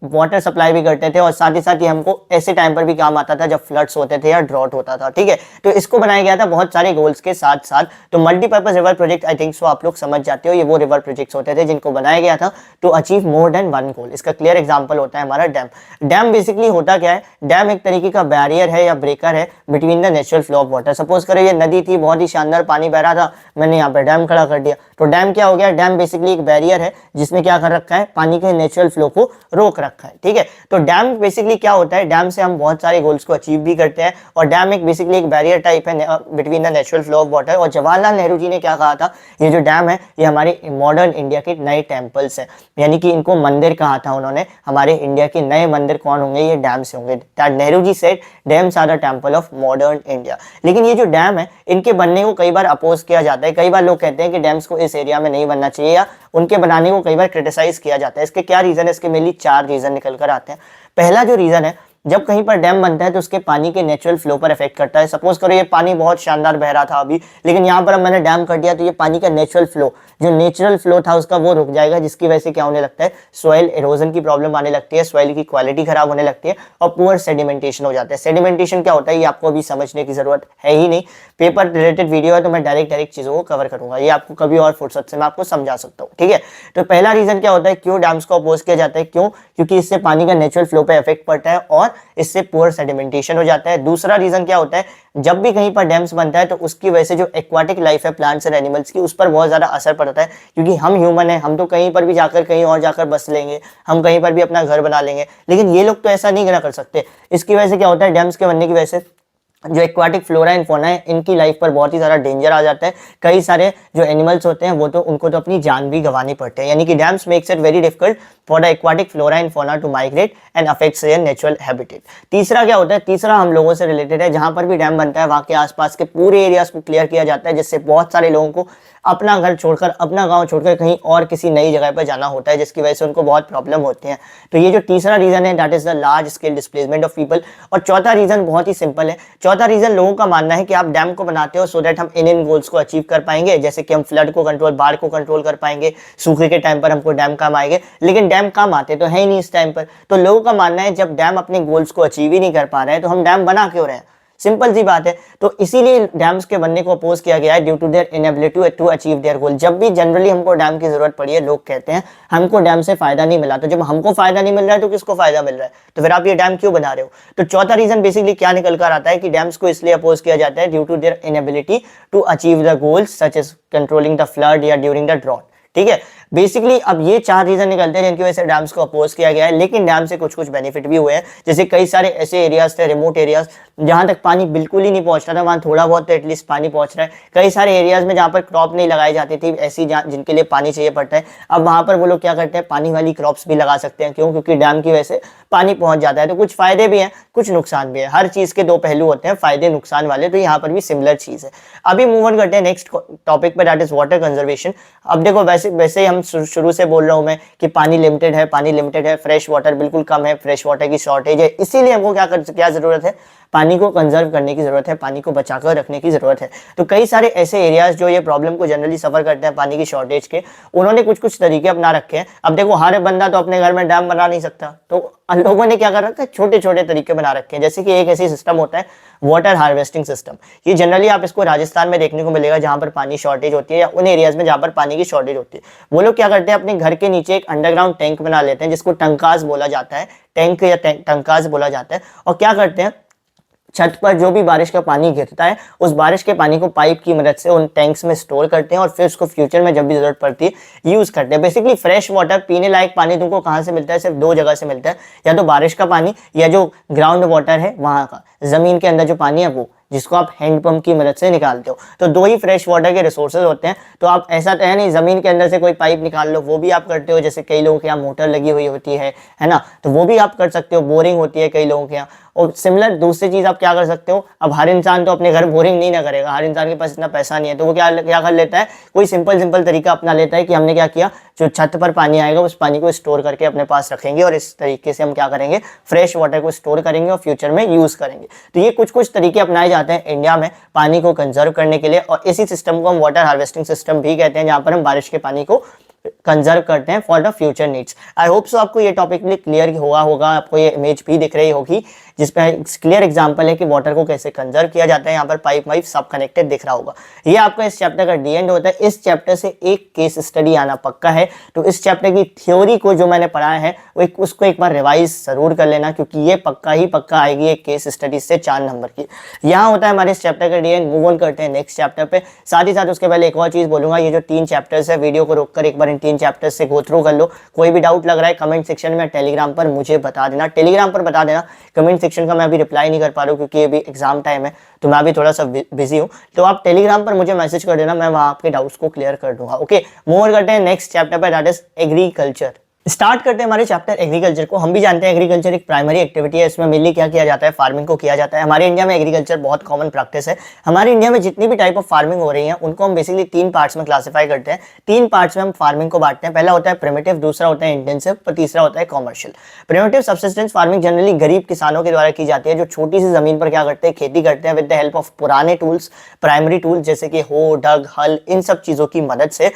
वाटर सप्लाई भी करते थे, और साथ ही हमको ऐसे टाइम पर भी काम आता था जब फ्लड्स होते थे या ड्रॉट होता था। ठीक है, तो इसको बनाया गया था बहुत सारे गोल्स के साथ साथ। तो multipurpose river project I think so आप लोग समझ जाते हो, ये वो रिवर प्रोजेक्ट्स होते थे जिनको बनाया गया था to achieve more than one goal. इसका क्लियर एग्जांपल होता है हमारा डैम। डैम बेसिकली होता क्या है, डैम एक तरीके का बैरियर है या ब्रेकर है between the natural flow of water. Suppose करो ये नदी थी, बहुत ही शानदार पानी बह रहा था, मैंने यहाँ पे डैम खड़ा कर दिया, तो डैम क्या हो गया, डैम बेसिकली एक बैरियर है जिसने क्या कर रखा है, पानी के नेचुरल फ्लो को रोक रखा है। ठीक है, तो डैम बेसिकली क्या होता है, डैम से हम बहुत सारे गोल्स को अचीव भी करते हैं, और डैम एक बेसिकली एक बैरियर टाइप है between the natural flow of water. और जवाहरलाल नेहरू जी ने क्या कहा था, ये जो डैम है ये हमारे मॉडर्न इंडिया के नए टेम्पल्स है, यानी कि इनको मंदिर कहा था उन्होंने। हमारे इंडिया के नए मंदिर कौन होंगे, ये डैम से होंगे। That Nehru ji said dams are the temple of modern India. लेकिन ये जो डैम है इनके बनने को कई बार अपोज किया जाता है, कई बार लोग कहते हैं कि डैम्स को इस एरिया में नहीं बनना चाहिए, या उनके बनाने को कई बार क्रिटिसाइज किया जाता है। इसके क्या रीजन है, इसके मेनली 4 रीजन निकल कर आते हैं। पहला जो रीजन है, जब कहीं पर डैम बनता है तो उसके पानी के नेचुरल फ्लो पर इफेक्ट करता है। सपोज करो ये पानी बहुत शानदार बह रहा था अभी, लेकिन यहाँ पर मैंने डैम कर दिया तो ये पानी का नेचुरल फ्लो, जो नेचुरल फ्लो था उसका वो रुक जाएगा, जिसकी वजह से क्या होने लगता है, सॉइल इरोजन की प्रॉब्लम आने लगती है, सॉइल की क्वालिटी खराब होने लगती है, और पुअर सेडिमेंटेशन हो जाता है। सेडिमेंटेशन क्या होता है ये आपको अभी समझने की जरूरत है ही नहीं, पेपर रिलेटेड वीडियो है तो मैं डायरेक्ट चीजों को कवर करूंगा, ये आपको कभी और फुर्सत से मैं आपको समझा सकता हूँ। ठीक है, तो पहला रीजन क्या होता है, क्यों डैम्स को अपोज किया जाता है, क्यों, क्योंकि इससे पानी का नेचुरल फ्लो पे इफेक्ट पड़ता है और इससे पुअर सेडिमेंटेशन हो जाता है। दूसरा रीजन क्या होता है, जब भी कहीं पर डैम्स बनता है तो उसकी वजह से जो एक्वाटिक लाइफ है प्लांट्स और एनिमल्स की, उस पर बहुत ज्यादा असर पड़ता है, क्योंकि हम ह्यूमन हैं, हम तो कहीं पर भी जाकर कहीं और जाकर बस लेंगे, हम कहीं पर भी अपना घर बना लेंगे, लेकिन ये लोग तो ऐसा नहीं कर सकते। इसकी वजह से क्या होता है, डैम्स के बनने की वजह से जो एक्वाटिक फ्लोरा एंड फौना है इनकी लाइफ पर बहुत ही सारा डेंजर आ जाता है। कई सारे जो एनिमल्स होते हैं वो तो उनको तो अपनी जान भी गंवानी पड़ती है, यानी कि dams makes it very difficult for the aquatic flora and fauna to migrate and affects their natural habitat. तीसरा क्या होता है, तीसरा हम लोगों से रिलेटेड है, जहां पर भी डैम बनता है वहां के आसपास के पूरे एरियाज को क्लियर किया जाता है, जिससे बहुत सारे लोगों को अपना घर छोड़कर, अपना गांव छोड़कर कहीं और किसी नई जगह पर जाना होता है, जिसकी वजह से उनको बहुत प्रॉब्लम होती है। तो ये जो तीसरा रीजन है that is the large scale displacement of people. और चौथा रीजन बहुत ही सिंपल है, चौथा रीजन लोगों का मानना है कि आप डैम को बनाते हो सो दैट हम इन गोल्स को अचीव कर पाएंगे, जैसे कि हम फ्लड को कंट्रोल, बाढ़ को कंट्रोल कर पाएंगे, सूखे के टाइम पर हमको डैम काम आएंगे, लेकिन डैम काम आते तो है ही नहीं इस टाइम पर। तो लोगों का मानना है जब डैम अपने गोल्स को अचीव ही नहीं कर पा रहे हैं तो हम डैम बना क्यों रहे हैं, सिंपल सी बात है। तो इसीलिए डैम्स के बनने को अपोज किया गया है due to their inability to achieve their goal. जब भी जनरली हमको डैम की जरूरत पड़ी है, लोग कहते हैं हमको डैम से फायदा नहीं मिला, तो जब हमको फायदा नहीं मिल रहा है तो किसको फायदा मिल रहा है, तो फिर आप ये डैम क्यों बना रहे हो। तो चौथा रीजन बेसिकली क्या निकल कर आता है कि डैम्स को इसलिए अपोज किया जाता है due to their inability to achieve the goals such as controlling the flood या ड्यूरिंग द ड्रॉट। ठीक है, बेसिकली अब ये 4 रीजन निकलते हैं जिनकी वजह से डैम्स को अपोज किया गया है, लेकिन डैम से कुछ बेनिफिट भी हुए हैं। जैसे कई सारे ऐसे एरियाज थे, रिमोट एरियाज, जहां तक पानी बिल्कुल ही नहीं पहुंच रहा था, वहां थोड़ा बहुत तो एटलीस्ट पानी पहुंच रहा है। कई सारे एरियाज में जहां पर क्रॉप नहीं लगाई जाती थी ऐसी, जिनके लिए पानी चाहिए पड़ता है, अब वहां पर वो लोग क्या करते हैं, पानी वाली क्रॉप्स भी लगा सकते हैं। क्यों, क्योंकि डैम की वजह से पानी पहुंच जाता है। तो कुछ फायदे भी हैं, कुछ नुकसान भी है, हर चीज के 2 पहलू होते हैं, फायदे नुकसान वाले, तो यहाँ पर भी सिमिलर चीज है। अभी मूव ऑन करते हैं नेक्स्ट टॉपिक पे, दैट इज वाटर कंजर्वेशन। अब देखो वैसे ही हम शुरू से बोल रहा हूं मैं कि पानी लिमिटेड है, फ्रेश वाटर बिल्कुल कम है, फ्रेश वाटर की शॉर्टेज है, इसीलिए हमको क्या जरूरत है, पानी को कंजर्व करने की जरूरत है, पानी को बचाकर रखने की जरूरत है। तो कई सारे ऐसे एरियाज जो ये प्रॉब्लम को जनरली सफर करते हैं पानी की शॉर्टेज के, उन्होंने कुछ कुछ तरीके अपना रखे हैं। अब देखो हर बंदा तो अपने घर में डैम बना नहीं सकता, तो लोगों ने क्या कर रखा है, छोटे छोटे तरीके बना रखे हैं। जैसे कि एक ऐसी सिस्टम होता है वाटर हार्वेस्टिंग सिस्टम। ये जनरली आप इसको राजस्थान में देखने को मिलेगा जहां पर पानी शॉर्टेज होती है, या उन एरियाज में जहां पर पानी की शॉर्टेज होती है। वो लोग क्या करते हैं, अपने घर के नीचे एक अंडरग्राउंड टैंक बना लेते हैं, जिसको टंकास बोला जाता है, टैंक या टंकास बोला जाता है। और क्या करते हैं, छत पर जो भी बारिश का पानी गिरता है, उस बारिश के पानी को पाइप की मदद से उन टैंक्स में स्टोर करते हैं और फिर उसको फ्यूचर में जब भी जरूरत पड़ती है यूज करते हैं। बेसिकली फ्रेश वाटर, पीने लायक पानी तुमको कहाँ से मिलता है, सिर्फ दो जगह से मिलता है, या तो बारिश का पानी या जो ग्राउंड वाटर है वहां का, जमीन के अंदर जो पानी है वो, जिसको आप हैंडपंप की मदद से निकालते हो। तो दो ही फ्रेश वाटर के रिसोर्सेज होते हैं। तो आप ऐसा तो है नहीं जमीन के अंदर से कोई पाइप निकाल लो, वो भी आप करते हो, जैसे कई लोगों के यहाँ मोटर लगी हुई होती है ना, तो वो भी आप कर सकते हो। बोरिंग होती है कई लोगों के यहाँ। और सिमिलर दूसरी चीज आप क्या कर सकते हो, अब हर इंसान तो अपने घर बोरिंग नहीं ना करेगा, हर इंसान के पास इतना पैसा नहीं है, तो वो क्या क्या कर लेता है, कोई सिंपल तरीका अपना लेता है कि हमने क्या किया, जो छत पर पानी आएगा उस पानी को स्टोर करके अपने पास रखेंगे, और इस तरीके से हम क्या करेंगे, फ्रेश वाटर को स्टोर करेंगे और फ्यूचर में यूज करेंगे। तो ये कुछ कुछ तरीके अपनाए जाते हैं इंडिया में पानी को कंजर्व करने के लिए, और इसी सिस्टम को हम वाटर हार्वेस्टिंग सिस्टम भी कहते हैं, जहां पर हम बारिश के पानी को कंजर्व करते हैं for the future needs. I hope so आपको ये टॉपिक भी क्लियर होगा, आपको ये इमेज भी दिख रही होगी जिसमें क्लियर एग्जांपल है कि वाटर को कैसे कंजर्व किया जाता है। यहाँ पर पाइप वाइप सब कनेक्टेड दिख रहा होगा। ये आपका इस चैप्टर का डी एंड होता है। इस चैप्टर से एक केस स्टडी आना पक्का है, तो इस चैप्टर की थ्योरी को जो मैंने पढ़ाया है उसको एक बार रिवाइज जरूर कर लेना, क्योंकि ये पक्का ही पक्का आएगी एक केस स्टडी से 4 नंबर की। यहाँ होता है हमारे इस चैप्टर का डी एंड। मूव ऑन करते हैं नेक्स्ट चैप्टर पे। साथ ही साथ उसके पहले एक और चीज बोलूंगा, ये जो 3 चैप्टर्स है, वीडियो को रोककर एक बार इन 3 चैप्टर्स से गो थ्रू कर लो। कोई भी डाउट लग रहा है कमेंट सेक्शन में, टेलीग्राम पर मुझे बता देना, टेलीग्राम पर बता देना। कमेंट सेक्शन का मैं अभी रिप्लाई नहीं कर पा रहा हूँ क्योंकि अभी एग्जाम टाइम है, तो मैं अभी थोड़ा सा बिजी हूँ। तो आप टेलीग्राम पर मुझे मैसेज कर देना, मैं वहां आपके डाउट्स को क्लियर कर दूंगा। ओके, मूव ऑन करते हैं नेक्स्ट चैप्टर पर, दैट इज एग्रीकल्चर। स्टार्ट करते हैं हमारे चैप्टर एग्रीकल्चर को। हम भी जानते हैं एग्रीकल्चर एक प्राइमरी एक्टिविटी है, इसमें मेनली क्या किया जाता है, फार्मिंग को किया जाता है। हमारे इंडिया में एग्रीकल्चर बहुत कॉमन प्रैक्टिस है। हमारे इंडिया में जितनी भी टाइप ऑफ फार्मिंग हो रही है उनको हम बेसिकली 3 पार्ट्स में क्लासिफाई करते हैं। 3 पार्ट्स में हम फार्मिंग को बांटते हैं। पहला होता है प्रिमिटिव, दूसरा होता है इंटेंसिव और तीसरा होता है commercial. Primitive subsistence farming generally गरीब किसानों के द्वारा की जाती है, जो छोटी सी जमीन पर क्या करते हैं, खेती करते हैं विद द हेल्प ऑफ पुराने टूल्स, प्राइमरी टूल्स जैसे कि हो, डग, हल, इन सब चीजों की मदद से।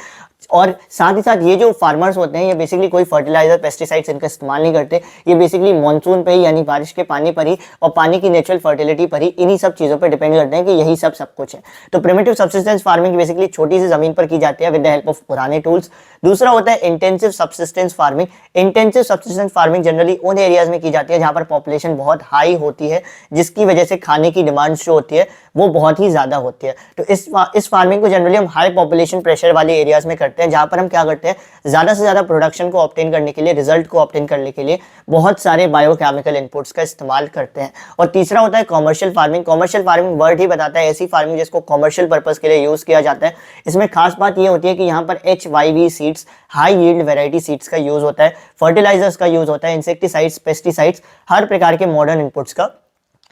और साथ ही साथ ये जो फार्मर्स होते हैं ये बेसिकली कोई फर्टिलाइजर, पेस्टिसाइड्स इनका इस्तेमाल नहीं करते। ये बेसिकली मॉनसून पे ही, यानी बारिश के पानी पर ही और पानी की नेचुरल फर्टिलिटी पर ही, इन्हीं सब चीजों पर डिपेंड करते हैं कि यही सब कुछ है। तो प्रिमिटिव सब्सिस्टेंस फार्मिंग बेसिकली छोटी सी जमीन पर की जाती है विद द हेल्प ऑफ पुराने टूल्स। दूसरा होता है intensive subsistence farming. Intensive subsistence farming generally उन एरियाज में की जाती है जहां पर पॉपुलेशन बहुत हाई होती है, जिसकी वजह से खाने की डिमांड जो होती है वो बहुत ही ज्यादा होती है। तो इस फार्मिंग को जनरली हम हाई पॉपुलेशन प्रेशर वाले एरियाज में करते हैं, जहां पर हम क्या करते हैं, ज्यादा से ज्यादा प्रोडक्शन को ऑब्टेन करने के लिए, रिजल्ट को ऑब्टेन करने के लिए बहुत सारे बायोकेमिकल इनपुट्स का इस्तेमाल करते हैं। और तीसरा होता है commercial farming. Commercial farming word ही बताता है ऐसी फार्मिंग जिसको कॉमर्शियल पर्पस के लिए यूज किया जाता है। इसमें खास बात ये होती है कि यहाँ पर HYV seeds, high yield variety seeds का यूज होता है, फर्टिलाइजर्स का यूज होता है, इंसेक्टिसाइड्स, पेस्टिसाइड्स, हर प्रकार के मॉडर्न इनपुट्स का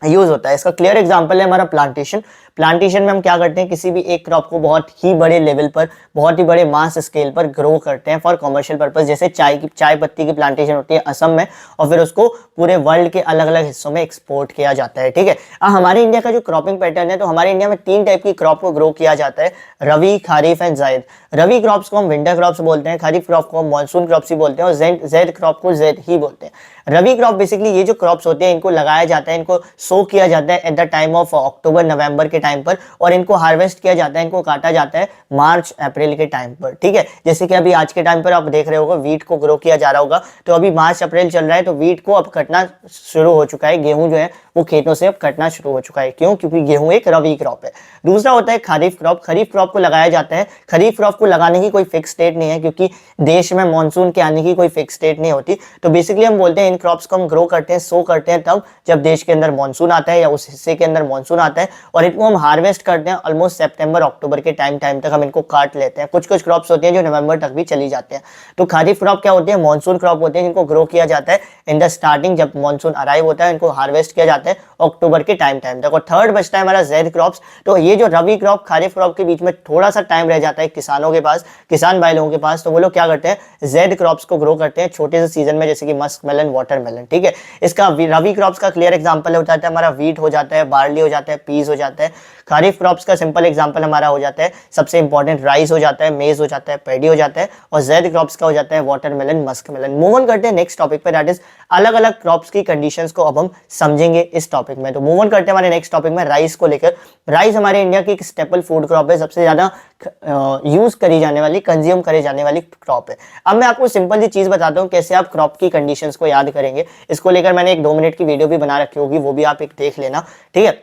यूज होता है। इसका क्लियर एग्जांपल है हमारा प्लांटेशन। प्लांटेशन में हम क्या करते हैं, किसी भी एक क्रॉप को बहुत ही बड़े लेवल पर, बहुत ही बड़े मास स्केल पर ग्रो करते हैं फॉर कमर्शियल पर्पस। जैसे चाय पत्ती की प्लांटेशन होती है असम में, और फिर उसको पूरे वर्ल्ड के अलग अलग हिस्सों में एक्सपोर्ट किया जाता है। ठीक है, हमारे इंडिया का जो क्रॉपिंग पैटर्न है, तो हमारे इंडिया में 3 टाइप की क्रॉप को ग्रो किया जाता है, रवि, खारिफ एंड जायद। रवि क्रॉप्स को हम विंटर क्रॉप्स बोलते हैं, खरीफ क्रॉप को हम मानसून क्रॉप्स ही बोलते हैं, और जैद क्रॉप को जैद ही बोलते हैं। रवि क्रॉप बेसिकली ये जो क्रॉप्स होते हैं इनको लगाया जाता है, इनको सो किया जाता है at the time of October November के टाइम पर, और इनको हार्वेस्ट किया जाता है, इनको काटा जाता है मार्च अप्रैल के टाइम पर। ठीक है, जैसे कि अभी आज के टाइम पर आप देख रहे होगा वीट को ग्रो किया जा रहा होगा, तो अभी मार्च अप्रैल चल रहा है, तो वीट को अब कटना शुरू हो चुका है, गेहूं जो है वो खेतों से अब कटना शुरू हो चुका है। क्यों? क्योंकि गेहूं एक रवि क्रॉप है। दूसरा होता है खरीफ क्रॉप। खरीफ क्रॉप को लगाया जाता है। खरीफ क्रॉप को लगाने की कोई फिक्स डेट नहीं है, क्योंकि देश में मानसून के आने की कोई फिक्स डेट नहीं होती। तो बेसिकली हम बोलते हैं इन क्रॉप्स को हम ग्रो करते हैं, सो करते हैं तब जब देश के अंदर मानसून आता है या उस हिस्से के अंदर मानसून आता है, और इनको हम हार्वेस्ट करते हैं ऑलमोस्ट सितंबर अक्टूबर के टाइम तक हम इनको काट लेते हैं। कुछ क्रॉप्स होती हैं जो नवंबर तक भी चली जाते हैं। तो खरीफ क्रॉप क्या होती है, मानसून क्रॉप होते हैं जिनको ग्रो किया जाता है इन द स्टार्टिंग, जब मानसून अराइव होता है इनको हार्वेस्ट किया जाता जाते हैं अक्टूबर के टाइम तक। और थर्ड बचता है हमारा जेड क्रॉप्स। तो ये जो रबी क्रॉप खरीफ क्रॉप के बीच में थोड़ा सा टाइम रह जाता है किसानों के पास, किसान भाई लोगों के पास, तो वो लोग क्या करते हैं, जेड क्रॉप्स को ग्रो करते हैं छोटे से सीजन में, जैसे कि मस्क मेलन, वाटरमेलन। ठीक है, इसका रबी क्रॉप्स का क्लियर एग्जांपल हो जाता है हमारा वीट हो जाता है, बार्ली हो जाता है, पीस हो जाता है। खरीफ क्रॉप्स का सिंपल एग्जांपल हमारा हो जाता है सबसे इंपॉर्टेंट राइस हो जाता है, मेज हो जाता है, पैडी हो जाता है। और जेड क्रॉप्स का हो जाता है watermelon, muskmelon. Move on करते हैं नेक्स्ट टॉपिक पे, दैट इज अलग अलग क्रॉप्स की कंडीशंस को अब हम समझेंगे इस टॉपिक में। तो मूव ऑन करते हैं हमारे नेक्स्ट टॉपिक में, राइस को लेकर। राइस हमारे इंडिया की एक स्टेपल फूड क्रॉप है, सबसे ज्यादा यूज करी जाने वाली, कंज्यूम करे जाने वाली क्रॉप है। अब मैं आपको सिंपल सी चीज बताता हूँ कैसे आप क्रॉप की कंडीशंस को याद करेंगे। इसको लेकर मैंने एक 2 मिनट की वीडियो भी बना रखी होगी, वो भी आप एक देख लेना। ठीक है,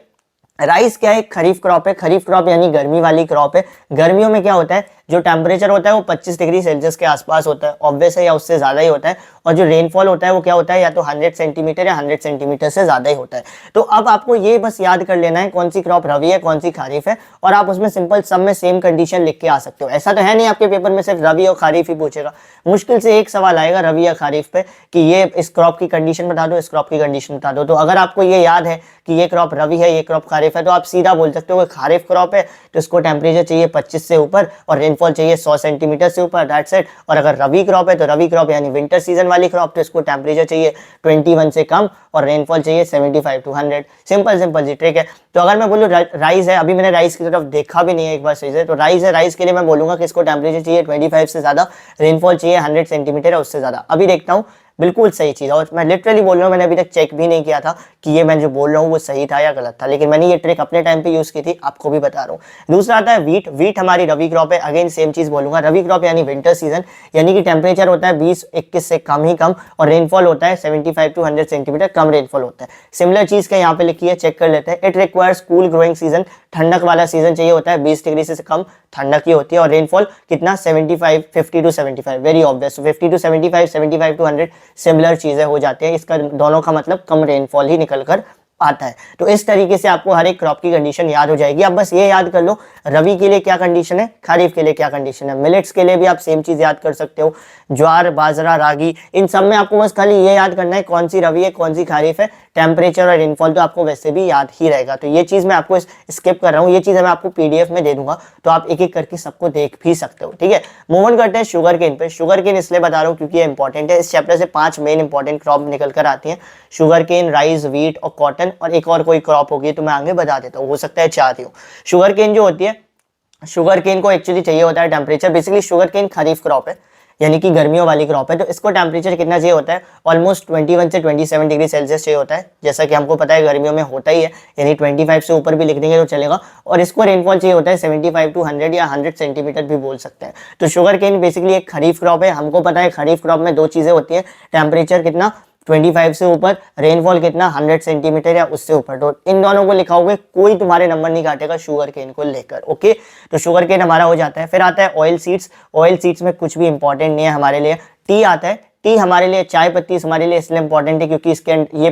राइस क्या है, खरीफ क्रॉप है। खरीफ क्रॉप यानी गर्मी वाली क्रॉप है। गर्मियों में क्या होता है, जो टेम्परेचर होता है वो 25 डिग्री सेल्सियस के आसपास होता है, ऑब्वियस है, या उससे ज्यादा ही होता है। और जो रेनफॉल होता है वो क्या होता है, या तो 100 सेंटीमीटर या 100 सेंटीमीटर से ज्यादा ही होता है। तो अब आपको ये बस याद कर लेना है कौन सी क्रॉप रबी है, कौन सी खरीफ है, और आप उसमें सिंपल सब में सेम कंडीशन लिख के आ सकते हो। ऐसा तो है नहीं आपके पेपर में सिर्फ रबी और खरीफ ही पूछेगा, मुश्किल से एक सवाल आएगा रबी या खरीफ पे कि ये इस क्रॉप की कंडीशन बता दो, इस क्रॉप की कंडीशन बता दो। तो अगर आपको ये याद है कि ये क्रॉप रबी है, ये क्रॉप खरीफ है, तो आप सीधा बोल सकते हो कि खरीफ क्रॉप है तो इसको टेम्परेचर चाहिए 25 से ऊपर और रेनफॉल चाहिए 100 सेंटीमीटर से ऊपर, दैट्स इट। और अगर रबी क्रॉप है तो रबी क्रॉप यानी विंटर सीजन वाली क्रॉप, तो इसको टेम्परेचर चाहिए 21 से कम और रेनफॉल चाहिए 75 टू 100। सिंपल सिंपल सी ट्रिक है। तो अगर मैं बोलूँ राइस है, अभी मैंने राइस की तरफ देखा भी नहीं है एक बार सही से, तो राइस है, राइस के लिए मैं बोलूंगा कि इसको टेम्परेचर चाहिए 25 से ज्यादा, रेनफॉल चाहिए 100 सेंटीमीटर या उससे ज्यादा। अभी देखता हूँ, बिल्कुल सही चीज। और मैं लिटरली बोल रहा हूँ, मैंने अभी तक चेक भी नहीं किया था कि ये मैं जो बोल रहा हूँ वो सही था या गलत था, लेकिन मैंने ये ट्रिक अपने टाइम पे यूज की थी, आपको भी बता रहा हूँ। दूसरा आता है वीट। वीट हमारी रबी क्रॉप है, अगेन सेम चीज बोलूंगा, रबी क्रॉप यानी विंटर सीजन, यानी कि टेम्परेचर होता है 20-21 से कम ही कम और रेनफॉल होता है 75 टू 100 सेंटीमीटर, कम रेनफॉल होता है। सिमिलर चीज का यहाँ पे लिखी है, चेक कर लेते हैं। It requires cool growing season, ठंडक वाला सीजन चाहिए होता है, 20 डिग्री से कम ठंडक ही होती है। और रेनफॉल कितना, 75, 50 to 75, very obvious, 50 to 75, 75 to 100 similar चीजें हो जाती है। इसका दोनों का मतलब कम रेनफॉल ही निकल कर आता है। तो इस तरीके से आपको हर एक क्रॉप की कंडीशन याद हो जाएगी। अब बस ये याद कर लो रबी के लिए क्या कंडीशन है, खरीफ के लिए क्या कंडीशन है। मिलेट्स के लिए भी आप सेम चीज याद कर सकते हो, ज्वार, बाजरा, रागी, इन सब में आपको बस खाली ये याद करना है कौन सी रबी है, कौन सी खरीफ है। टेम्परेचर और रेनफॉल तो आपको वैसे भी याद ही रहेगा। तो ये चीज मैं आपको स्किप कर रहा हूँ, ये चीज मैं आपको पीडीएफ में दे दूंगा, तो आप एक एक करके सबको देख भी सकते हो। ठीक है, मूव ऑन करते हैं शुगर केन पे। शुगर केन इसलिए बता रहा हूँ क्योंकि ये इंपॉर्टेंट है। इस चैप्टर से 5 मेन इंपॉर्टेंट क्रॉप निकल कर आती है, शुगर केन, राइस, व्हीट और कॉटन, और एक और कोई क्रॉप होगी तो मैं आगे बता देता हूँ, हो सकता है 4 ही हो। शुगर केन जो होती है, शुगर केन को एक्चुअली चाहिए होता है टेम्परेचर, बेसिकली शुगर केन खरीफ क्रॉप है यानी कि गर्मियों वाली क्रॉप है, तो इसको टेम्परेचर कितना चाहिए होता है, ऑलमोस्ट 21 से 27 डिग्री सेल्सियस चाहिए होता है, जैसा कि हमको पता है गर्मियों में होता ही है, यानी 25 से ऊपर भी लिख देंगे तो चलेगा। और इसको रेनफॉल चाहिए होता है 75 टू 100 या 100 सेंटीमीटर भी बोल सकते हैं। तो शुगर केन बेसिकली एक खरीफ क्रॉप है। हमको पता है खरीफ क्रॉप में 2 चीजें होती है, टेम्परेचर कितना 25 से ऊपर, रेनफॉल कितना 100 सेंटीमीटर या उससे ऊपर। तो इन दोनों को लिखाओगे, कोई तुम्हारे नंबर नहीं काटेगा शुगर केन को लेकर। ओके, तो शुगर केन हमारा हो जाता है। फिर आता है ऑयल सीड्स। ऑयल सीड्स में कुछ भी इंपॉर्टेंट नहीं है हमारे लिए। टी आता है। टी हमारे लिए, चाय पत्ती हमारे लिए इसलिए इंपॉर्टेंट है क्योंकि इसके ये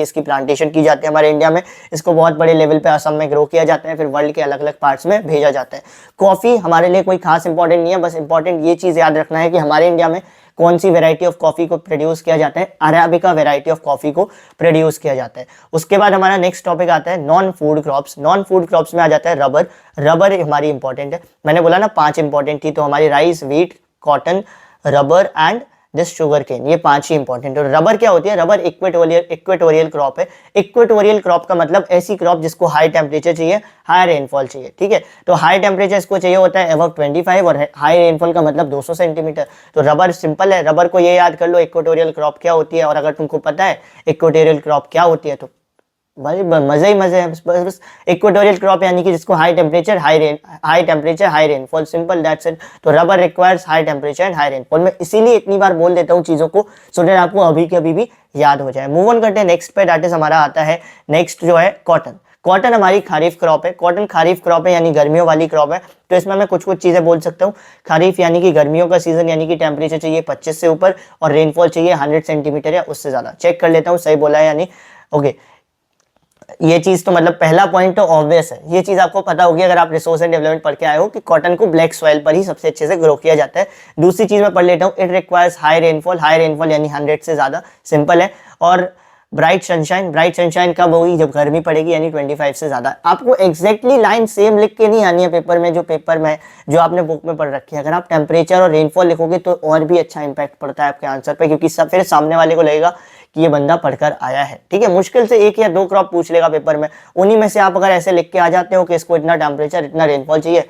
इसकी प्लांटेशन की जाती है हमारे इंडिया में। इसको बहुत बड़े लेवल पे असम में ग्रो किया जाता है, फिर वर्ल्ड के अलग अलग पार्ट्स में भेजा जाता है। कॉफी हमारे लिए कोई खास इंपॉर्टेंट नहीं है, बस इंपॉर्टेंट ये चीज याद रखना है कि हमारे इंडिया में कौन सी वैरायटी ऑफ कॉफी को प्रोड्यूस किया जाता है, अरेबिका वैरायटी ऑफ कॉफी को प्रोड्यूस किया जाता है। उसके बाद हमारा नेक्स्ट टॉपिक आता है non food crops. Non food crops में आ जाता है रबर। रबर हमारी इंपॉर्टेंट है, मैंने बोला ना 5 इंपॉर्टेंट थी, तो हमारी rice, wheat, cotton, rubber and this sugarcane, ये 5 ही इंपॉर्टेंट है। रबर क्या होती है, रबर इक्वेटोरियल क्रॉप है। इक्वेटोरियल क्रॉप का मतलब ऐसी क्रॉप जिसको हाई टेम्परेचर चाहिए, हाई रेनफॉल चाहिए। ठीक है, तो हाई टेम्परेचर इसको चाहिए होता है अबव 25 और हाई रेनफॉल का मतलब 200 सेंटीमीटर। तो रबर सिंपल है, रबर को ये याद कर लो इक्वेटोरियल क्रॉप क्या होती है। और अगर तुमको पता है इक्वेटोरियल क्रॉप क्या होती है तो भाई मजे ही मजे है। बस इक्वेटोरियल क्रॉप यानी कि जिसको high temperature high rainfall, simple that's it. तो rubber requires high temperature and high rainfall. मैं इसीलिए इतनी बार बोल देता हूँ चीजों को, सो दैट आपको अभी के अभी भी याद हो जाए। मूव ऑन करते हैं नेक्स्ट पे, दैट इज हमारा आता है नेक्स्ट जो है कॉटन। कॉटन हमारी खरीफ क्रॉप है। कॉटन खरीफ क्रॉप है यानी गर्मियों वाली क्रॉप है। तो इसमें मैं कुछ चीजें बोल सकता हूँ। खरीफ यानी कि गर्मियों का सीजन, यानी कि टेम्परेचर चाहिए 25 से ऊपर और रेनफॉल चाहिए 100 सेंटीमीटर या उससे ज्यादा। चेक कर लेता हूँ सही बोला है यानी। ओके, ये चीज तो मतलब पहला पॉइंट तो ऑब्वियस है, ये चीज आपको पता होगी अगर आप रिसोर्स एंड डेवलपमेंट पढ़ के आए हो कि कॉटन को ब्लैक सॉइल पर ही सबसे अच्छे से ग्रो किया जाता है। दूसरी चीज मैं पढ़ लेता हूँ, it requires high rainfall. High rainfall यानी 100 से ज्यादा, सिंपल है। और ब्राइट सनशाइन कब होगी, जब गर्मी पड़ेगी, यानी 25 से ज्यादा। आपको एग्जैक्टली लाइन सेम लिख के नहीं आनी है पेपर में, जो आपने बुक में पढ़ रखी है। अगर आप टेम्परेचर और रेनफॉल लिखोगे तो और भी अच्छा इंपैक्ट पड़ता है आपके आंसर पे, क्योंकि सब फिर सामने वाले को लगेगा कि ये बंदा पढ़कर आया है। ठीक है, मुश्किल से 1 या 2 क्रॉप पूछ लेगा पेपर में, उन्हीं में से आप अगर ऐसे लिख के आ जाते हो कि इसको इतना टेम्परेचर इतना रेनफॉल चाहिए,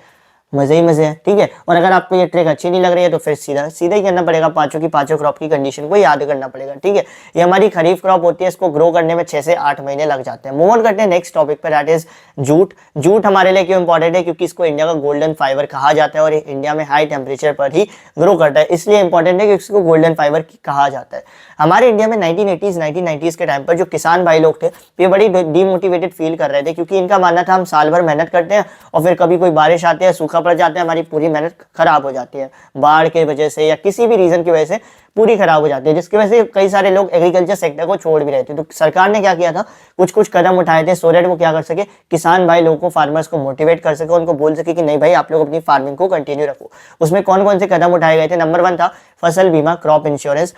मजे ही मजे हैं। ठीक है, और अगर आपको ये ट्रिक अच्छी नहीं लग रही है तो फिर सीधा ही करना पड़ेगा, पांचों की पांचों क्रॉप की कंडीशन को याद करना पड़ेगा। ठीक है, ये हमारी खरीफ क्रॉप होती है, इसको ग्रो करने में 6 से 8 महीने लग जाते हैं। मूव ऑन करते हैं नेक्स्ट टॉपिक पे, दैट इज जूट। जूट हमारे लिए क्यों इंपॉर्टेंट है, क्योंकि इसको इंडिया का गोल्डन फाइबर कहा जाता है और इंडिया में हाई टेम्परेचर पर ही ग्रो करता है, इसलिए इंपॉर्टेंट है कि इसको गोल्डन फाइबर कहा जाता है। हमारे इंडिया में 1980s के टाइम पर जो किसान भाई लोग थे, ये बड़ी डीमोटिवेटेड फील कर रहे थे, क्योंकि इनका मानना था हम साल भर मेहनत करते हैं और फिर कभी कोई बारिश आती है, सूखा पड़ जाता है, हमारी पूरी मेहनत खराब हो जाती है, बाढ़ के वजह से या किसी भी रीजन की वजह से पूरी खराब हो जाती है, जिसकी वजह से कई सारे लोग एग्रीकल्चर सेक्टर को छोड़ भी रहे थे। तो सरकार ने क्या किया था, कुछ कदम उठाए थे सो दैट वो क्या कर सके, किसान भाई लोगों को, फार्मर्स को मोटिवेट कर सके, उनको बोल सके कि नहीं भाई आप लोग अपनी फार्मिंग को कंटिन्यू रखो। उसमें कौन कौन से कदम उठाए गए थे, नंबर 1 था फसल बीमा, क्रॉप इंश्योरेंस।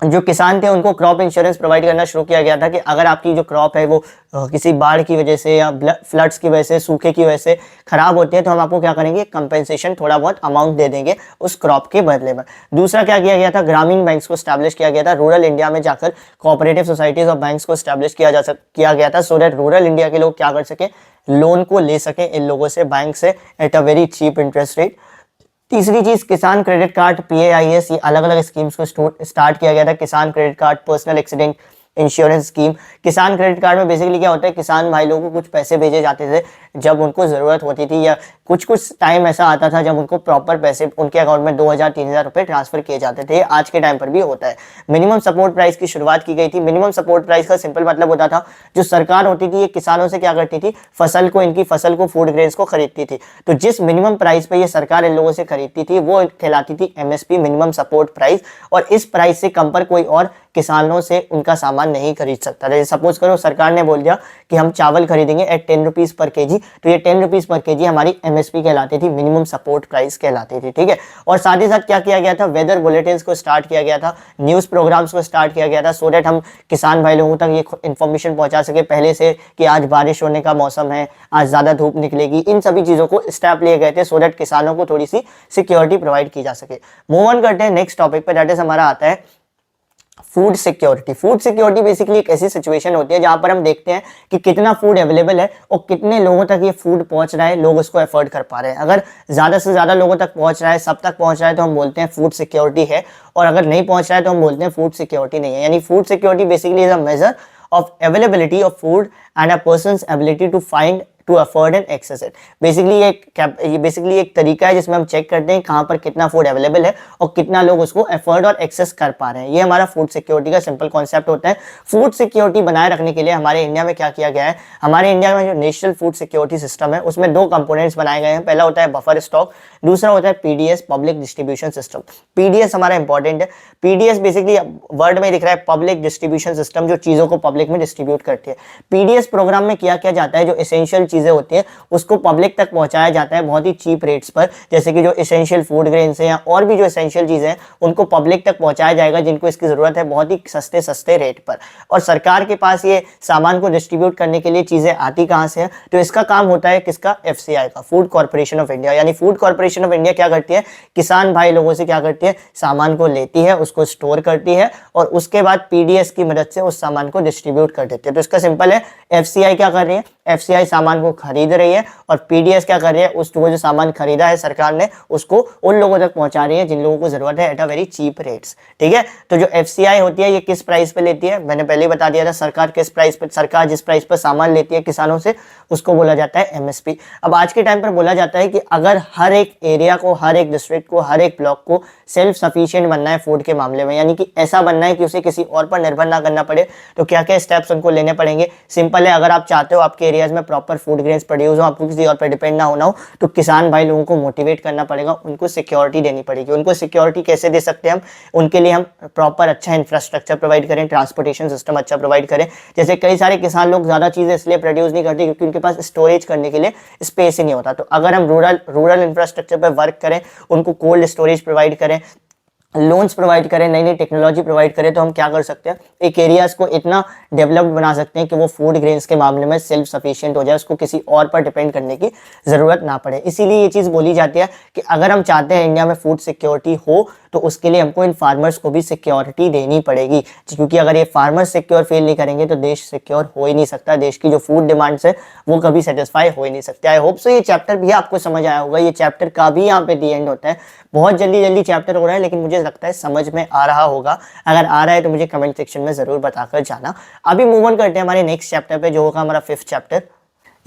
जो किसान थे उनको क्रॉप इंश्योरेंस प्रोवाइड करना शुरू किया गया था कि अगर आपकी जो क्रॉप है वो किसी बाढ़ की वजह से या फ्लड्स की वजह से, सूखे की वजह से खराब होती है, तो हम आपको क्या करेंगे, कंपेंसेशन थोड़ा बहुत अमाउंट दे देंगे उस क्रॉप के बदले में। दूसरा क्या किया गया था, ग्रामीण बैंक्स को स्टैब्लिश किया गया था, रूरल इंडिया में जाकर कोऑपरेटिव सोसाइटीज और बैंक्स को स्टैब्लिश किया गया था, सो दैट रूरल इंडिया के लोग क्या कर सके, लोन को ले सके इन लोगों से, बैंक से, at a very cheap interest rate. तीसरी चीज, किसान क्रेडिट कार्ड, PAIS, ये अलग अलग स्कीम्स को स्टार्ट किया गया था। किसान credit card, personal accident insurance scheme. किसान क्रेडिट कार्ड में बेसिकली क्या होता है, किसान भाई लोगों को कुछ पैसे भेजे जाते थे जब उनको जरूरत होती थी, या कुछ टाइम ऐसा आता था जब उनको प्रॉपर पैसे उनके अकाउंट में 2,000-3,000 रुपए ट्रांसफर किए जाते थे। आज के टाइम पर भी होता है। मिनिमम सपोर्ट प्राइस की शुरुआत की गई थी। मिनिमम सपोर्ट प्राइस का सिंपल मतलब होता था, जो सरकार होती थी ये किसानों से क्या करती थी, इनकी फसल को, फूड ग्रेन्स को खरीदती थी। तो जिस मिनिमम प्राइस पे ये सरकार इन लोगों से खरीदती थी वो कहलाती थी MSP, मिनिमम सपोर्ट प्राइस, और इस प्राइस से कम पर कोई और किसानों से उनका सामान नहीं खरीद सकता। जैसे सपोज करो सरकार ने बोल दिया कि हम चावल खरीदेंगे एट 10 रुपीज पर केजी, तो ये 10 रुपीज पर केजी हमारी MSP कहलाती थी, मिनिमम सपोर्ट प्राइस कहलाती थी। ठीक है, और साथ ही साथ क्या किया गया था, वेदर बुलेटिन को स्टार्ट किया गया था, न्यूज प्रोग्राम्स को स्टार्ट किया गया था, सो दैट हम किसान भाई लोगों तक ये इन्फॉर्मेशन पहुंचा सके पहले से कि आज बारिश होने का मौसम है, आज ज्यादा धूप निकलेगी। इन सभी चीजों को स्टेप लिए गए थे सो दैट किसानों को थोड़ी सी सिक्योरिटी प्रोवाइड की जा सके। मूव ऑन करते हैं नेक्स्ट टॉपिक पे, दैट इज हमारा आता है food security. Food security basically एक ऐसी सिचुएशन होती है जहां पर हम देखते हैं कि कितना फूड अवेलेबल है और कितने लोगों तक ये फूड पहुंच रहा है, लोग उसको अफोर्ड कर पा रहे हैं। अगर ज्यादा से ज्यादा लोगों तक पहुंच रहा है, सब तक पहुंच रहा है, तो हम बोलते हैं फूड सिक्योरिटी है, और अगर नहीं पहुंच रहा है तो हम बोलते हैं फूड सिक्योरिटी नहीं है। यानी food security basically is a major of availability of food and a person's ability to find, to afford and access it. Basically एक तरीका है जिसमें हम चेक करते हैं कहां पर कितना फूड अवेलेबल है और कितना लोग उसको अफोर्ड और एक्सेस कर पा रहे हैं। ये हमारा फूड सिक्योरिटी का सिंपल कॉन्सेप्ट होता है। फूड सिक्योरिटी बनाए रखने के लिए हमारे इंडिया में क्या किया गया है, हमारे इंडिया में जो नेशनल फूड सिक्योरिटी सिस्टम है उसमें 2 कंपोनेंट्स बनाए गए हैं। पहला होता है बफर स्टॉक, दूसरा होता है PDS, public distribution system. PDS हमारा इंपॉर्टेंट है। PDS बेसिकली वर्ड में दिख रहा है पब्लिक डिस्ट्रीब्यूशन सिस्टम, जो चीजों को पब्लिक में डिस्ट्रीब्यूट करती है। PDS प्रोग्राम में क्या किया जाता है, जो एसेंशियल चीजें होती है उसको पब्लिक तक पहुंचाया जाता है बहुत ही चीप रेट्स पर, जैसे कि जो एसेंशियल फूड ग्रेन्स है या और भी जो एसेंशियल चीजें हैं उनको पब्लिक तक पहुंचाया जाएगा जिनको इसकी जरूरत है, बहुत ही सस्ते रेट पर। और सरकार के पास ये सामान को डिस्ट्रीब्यूट करने के लिए चीजें आती कहां से है, तो इसका काम होता है किसका, FCI का, फूड कॉर्पोरेशन ऑफ इंडिया। यानी फूड कॉर्पोरेशन ऑफ इंडिया क्या करती है, किसान भाई लोगों से क्या करती है, सामान को लेती है, उसको स्टोर करती है और उसके बाद PDS की मदद से उस सामान को डिस्ट्रीब्यूट कर देती है। तो इसका सिंपल है, FCI क्या कर रही है, FCI सामान को खरीद रही है और PDS क्या कर रही है, उसको जो सामान खरीदा है सरकार ने उसको उन लोगों तक पहुंचा रही है जिन लोगों को जरूरत है, at a very cheap rates. ठीक है, तो जो FCI होती है ये किस प्राइस पे लेती है, मैंने पहले बता दिया था, सरकार जिस प्राइस पर सामान लेती है किसानों से उसको बोला जाता है MSP। अब आज के टाइम पर बोला जाता है कि अगर हर एक एरिया को, हर एक डिस्ट्रिक्ट को, हर एक ब्लॉक को सेल्फ सफिशिएंट बनना है फूड के मामले में, यानी कि ऐसा बनना है कि उसे किसी और पर निर्भर ना करना पड़े, तो क्या क्या स्टेप्स उनको लेने पड़ेंगे। सिंपल है, अगर आप चाहते हो आपके एरियाज में प्रॉपर फूड ग्रेन्स प्रोड्यूस हो, आपको किसी और पर डिपेंड ना होना हो, तो किसान भाई लोगों को मोटिवेट करना पड़ेगा, उनको सिक्योरिटी देनी पड़ेगी। उनको सिक्योरिटी कैसे दे सकते हैं हम, उनके लिए हम प्रॉपर अच्छा इंफ्रास्ट्रक्चर प्रोवाइड करें, ट्रांसपोर्टेशन सिस्टम अच्छा प्रोवाइड करें। जैसे कई सारे किसान लोग ज्यादा चीजें इसलिए प्रोड्यूस नहीं करते क्योंकि उनके पास स्टोरेज करने के लिए स्पेस ही नहीं होता। तो अगर हम रूरल इंफ्रास्ट्रक्चर पर वर्क करें, उनको कोल्ड स्टोरेज प्रोवाइड करें, लोन्स प्रोवाइड करें, नई नई टेक्नोलॉजी प्रोवाइड करें, तो हम क्या कर सकते हैं, एक एरियाज को इतना डेवलप्ड बना सकते हैं कि वो फूड ग्रेन्स के मामले में सेल्फ सफिशिएंट हो जाए, उसको किसी और पर डिपेंड करने की ज़रूरत ना पड़े। इसीलिए ये चीज़ बोली जाती है कि अगर हम चाहते हैं इंडिया में फूड सिक्योरिटी हो, तो उसके लिए हमको इन फार्मर्स को भी सिक्योरिटी देनी पड़ेगी, क्योंकि अगर ये फार्मर्स सिक्योर फील नहीं करेंगे तो देश सिक्योर हो ही नहीं सकता। देश की जो फूड डिमांड्स है वो कभी सेटिस्फाई हो ही नहीं सकते। आई होप सो ये चैप्टर भी आपको समझ आया होगा। ये चैप्टर का भी यहाँ पे दी एंड होता है। बहुत जल्दी जल्दी चैप्टर हो रहा है, लेकिन मुझे लगता है समझ में आ रहा होगा। अगर आ रहा है तो मुझे कमेंट सेक्शन में जरूर बताकर जाना। अभी मूव ऑन करते हैं हमारे नेक्स्ट चैप्टर पे, जो होगा हमारा 5th चैप्टर।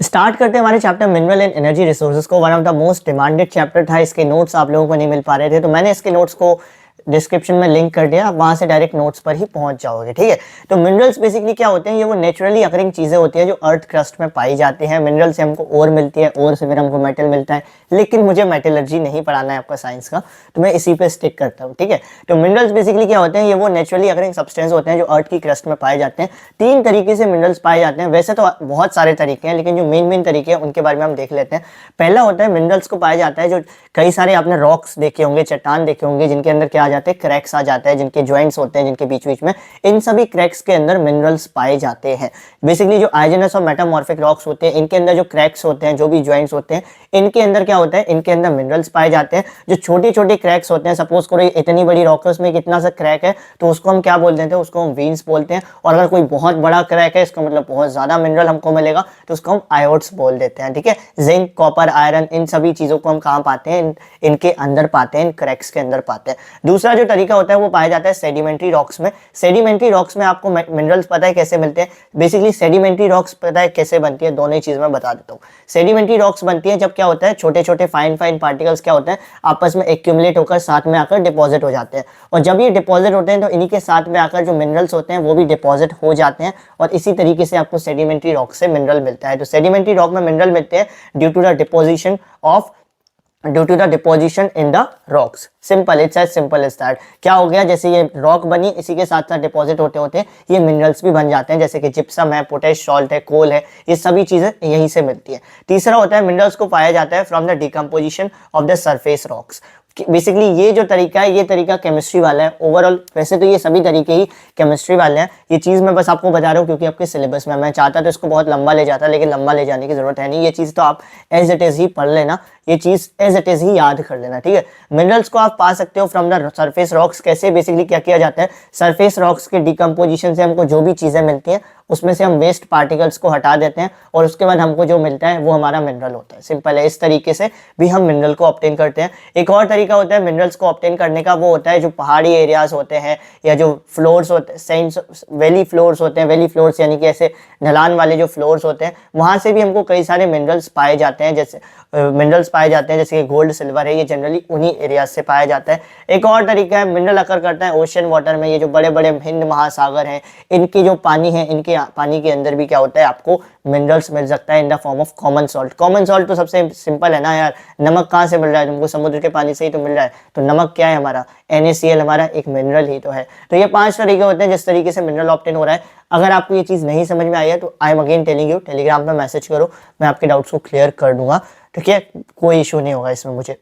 स्टार्ट करते हैं हमारे chapter mineral and energy resources को। One of the most demanded chapter था। इसके नोट्स आप लोगों को नहीं मिल पा रहे थे, तो मैंने इसके नोट्स को डिस्क्रिप्शन में लिंक कर दिया, आप वहां से डायरेक्ट नोट्स पर ही पहुंच जाओगे, ठीक है। तो मिनरल्स बेसिकली क्या होते हैं, ये वो नेचुरली अकरिंग चीजें होती हैं जो अर्थ क्रस्ट में पाई जाती हैं। मिनरल से हमको ओर मिलती है, ओर से फिर हमको मेटल मिलता है, लेकिन मुझे मेटलर्जी नहीं पढ़ाना है आपका साइंस का, तो मैं इसी पे स्टिक करता हूँ, ठीक है। तो मिनरल्स बेसिकली क्या होते हैं, ये वो नेचुरली अकरिंग सब्सटेंस होते हैं जो अर्थ की क्रस्ट में पाए जाते हैं। 3 तरीके से मिनरल्स पाए जाते हैं। वैसे तो बहुत सारे तरीके हैं, लेकिन जो मेन तरीके हैं उनके बारे में हम देख लेते हैं। पहला होता है, मिनरल्स को पाया जाता है जो कई सारे आपने रॉक्स देखे होंगे, चट्टान देखे होंगे, जिनके अंदर क्या आ जाते हैं, क्रैक्स आ जाते हैं, जिनके ज्वाइंट्स होते हैं, जिनके बीच बीच में, इन सभी क्रैक्स के अंदर मिनरल्स पाए जाते हैं। बेसिकली जो आइजनस और मेटामॉर्फिक रॉक्स होते हैं, इनके अंदर जो क्रैक्स होते हैं, जो भी ज्वाइंट्स होते हैं, इनके अंदर क्या होता है, इनके अंदर मिनरल्स पाए जाते हैं। जो छोटे छोटे क्रैक्स होते हैं, सपोज करो इतनी बड़ी रॉक्स में कितना सा क्रैक है, तो उसको हम क्या बोलते हैं, उसको हम वेन्स बोलते हैं। और अगर कोई बहुत बड़ा क्रैक है, इसका मतलब बहुत ज्यादा मिनरल हमको मिलेगा, तो उसको हम आयोड्स बोल देते हैं, ठीक है। जिंक, कॉपर, आयरन, इन सभी चीजों को हम कहाँ पाते हैं, इनके अंदर पाते हैं, इन क्रैक्स के अंदर पाते हैं। दूसरा जो तरीका होता है वो पाया जाता है सेडिमेंट्री रॉक्स में। सेडिमेंट्री रॉक्स में आपको मिनरल्स पता है कैसे मिलते हैं। बेसिकली सेडिमेंट्री रॉक्स पता है कैसे बनती है, दोनों ही चीज में बता देता हूँ। सेडिमेंट्री रॉक्स बनती है जब क्या होता है, छोटे छोटे फाइन फाइन पार्टिकल्स क्या होते हैं, आपस में एक्यूमुलेट होकर साथ में आकर डिपॉजिट हो जाते हैं। और जब ये डिपॉजिट होते हैं तो इन्हीं के साथ में आकर जो मिनरल्स होते हैं वो भी डिपॉजिट हो जाते हैं, और इसी तरीके से आपको सेडिमेंट्री रॉक से मिनरल मिलता है। तो सेडिमेंट्री रॉक में मिनरल मिलते हैं due to the deposition in the rocks. Simple, it's as simple as that. क्या हो गया, जैसे ये रॉक बनी, इसी के साथ साथ डिपॉजिट होते होते ये मिनरल्स भी बन जाते हैं, जैसे कि जिप्सम है, पोटेश सॉल्ट है, कोल है, ये सभी चीजें यहीं से मिलती है। तीसरा होता है, मिनरल्स को पाया जाता है from the decomposition of the surface rocks. Basically ये जो तरीका है, ये तरीका केमिस्ट्री वाला है ओवरऑल। वैसे तो ये सभी तरीके ही केमिस्ट्री वाले हैं, ये चीज़ मैं बस आपको बता रहा हूँ क्योंकि आपके सिलेबस में, मैं चाहता तो इसको बहुत लंबा ले जाता, लेकिन लंबा ले जाने की जरूरत है नहीं। ये चीज़ तो आप एज इट इज़ ही पढ़ लेना, ये चीज़ एज इट इज़ ही याद कर लेना, ठीक है। मिनरल्स को आप पा सकते हो फ्रॉम द सरफेस रॉक्स। कैसे, बेसिकली क्या किया जाता है, सरफेस रॉक्स के डिकम्पोजिशन से हमको जो भी चीज़ें मिलती हैं उसमें से हम वेस्ट पार्टिकल्स को हटा देते हैं, और उसके बाद हमको जो मिलता है वो हमारा मिनरल होता है। सिंपल है, इस तरीके से भी हम मिनरल को ऑब्टेन करते हैं। एक और तरीका होता है मिनरल्स को ऑब्टेन करने का, वो होता है जो पहाड़ी एरियाज होते हैं या जो फ्लोर्स होते हैं, वैली फ्लोर्स होते हैं, वैली फ्लोर्स यानी कि ऐसे ढलान वाले जो फ्लोर्स होते हैं, वहां से भी हमको कई सारे मिनरल्स पाए जाते हैं। जैसे जैसे कि गोल्ड, सिल्वर है, ये जनरली उन्हीं एरियाज से पाया जाता है। एक और तरीका है, मिनरल अकर करता है ओशन वाटर में। ये जो बड़े बड़े हिंद महासागर हैं, इनके जो पानी है, इनके पानी के अंदर भी क्या होता है, आपको मिनरल्स मिल सकता है in the form of common salt. Common salt तो सबसे सिंपल है ना यार, नमक कहाँ से मिल रहा है तुमको, समुद्र के पानी से ही तो मिल रहा है। तो नमक क्या है हमारा, NaCl, हमारा एक मिनरल ही तो है। तो ये 5 तरीके होते हैं जिस तरीके से मिनरल ऑब्टेन हो रहा है। अगर आपको ये चीज़ नहीं समझ में आई है तो I am again telling you, Telegram पे मैसेज करो, मैं आपके डाउट्स को क्लियर कर दूंगा, ठीक है। कोई इशू नहीं होगा इसमें मुझे।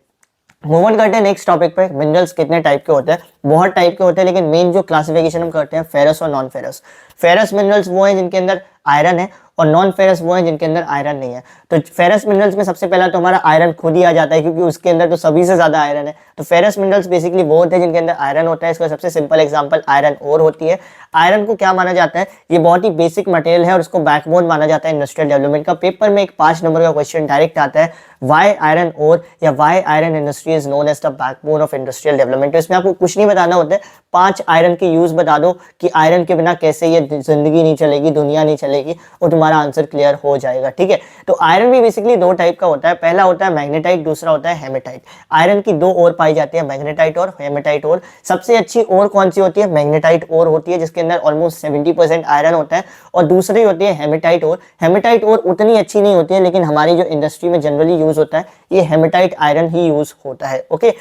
मूव ऑन करते हैं नेक्स्ट टॉपिक पे। मिनरल्स कितने टाइप के होते हैं, बहुत टाइप के होते हैं, लेकिन मेन जो क्लासिफिकेशन हम करते हैं फेरस और नॉन फेरस। फेरस मिनरल्स वो हैं जिनके अंदर आयरन है, और नॉन फेरस वो हैं जिनके अंदर आयरन नहीं है। तो फेरस मिनरल्स में सबसे पहला तो हमारा आयरन खुद ही आ जाता है, क्योंकि उसके अंदर तो सभी से ज्यादा आयरन है। तो फेरस मिनरल्स बेसिकली वो होते हैं जिनके अंदर आयरन होता है। इसका सबसे सिंपल एग्जांपल आयरन ओर होती है। आयरन को क्या माना जाता है, ये बहुत ही बेसिक मटेरियल है और इसको बैकबोन माना जाता है इंडस्ट्रियल डेवलपमेंट का। पेपर में एक 5 नंबर का क्वेश्चन डायरेक्ट आता है, वाई आयरन ओर या why iron industry is known as the backbone of industrial development. तो इसमें आपको कुछ नहीं बताना होता है, 5 आयरन के यूज बता दो कि आयरन के बिना कैसे ये जिंदगी नहीं चलेगी, दुनिया नहीं चलेगी, और तुम्हारा आंसर क्लियर हो जाएगा, ठीक है। तो आयरन भी बेसिकली 2 टाइप का होता है। पहला होता है मैग्नेटाइट, दूसरा होता है हेमेटाइट। आयरन की 2 ओर पाई जाती है, मैग्नेटाइट और हेमेटाइट ओर। सबसे अच्छी ओर कौन सी होती है, मैग्नेटाइट ओर होती है, जिसके अंदर ऑलमोस्ट 70% आयरन होता है। और दूसरी होती है हेमेटाइट ओर। हेमेटाइट ओर उतनी अच्छी नहीं होती है, लेकिन हमारी जो इंडस्ट्री में जनरली यूज होता है ये हेमेटाइट आयरन ही यूज होता है, ओके।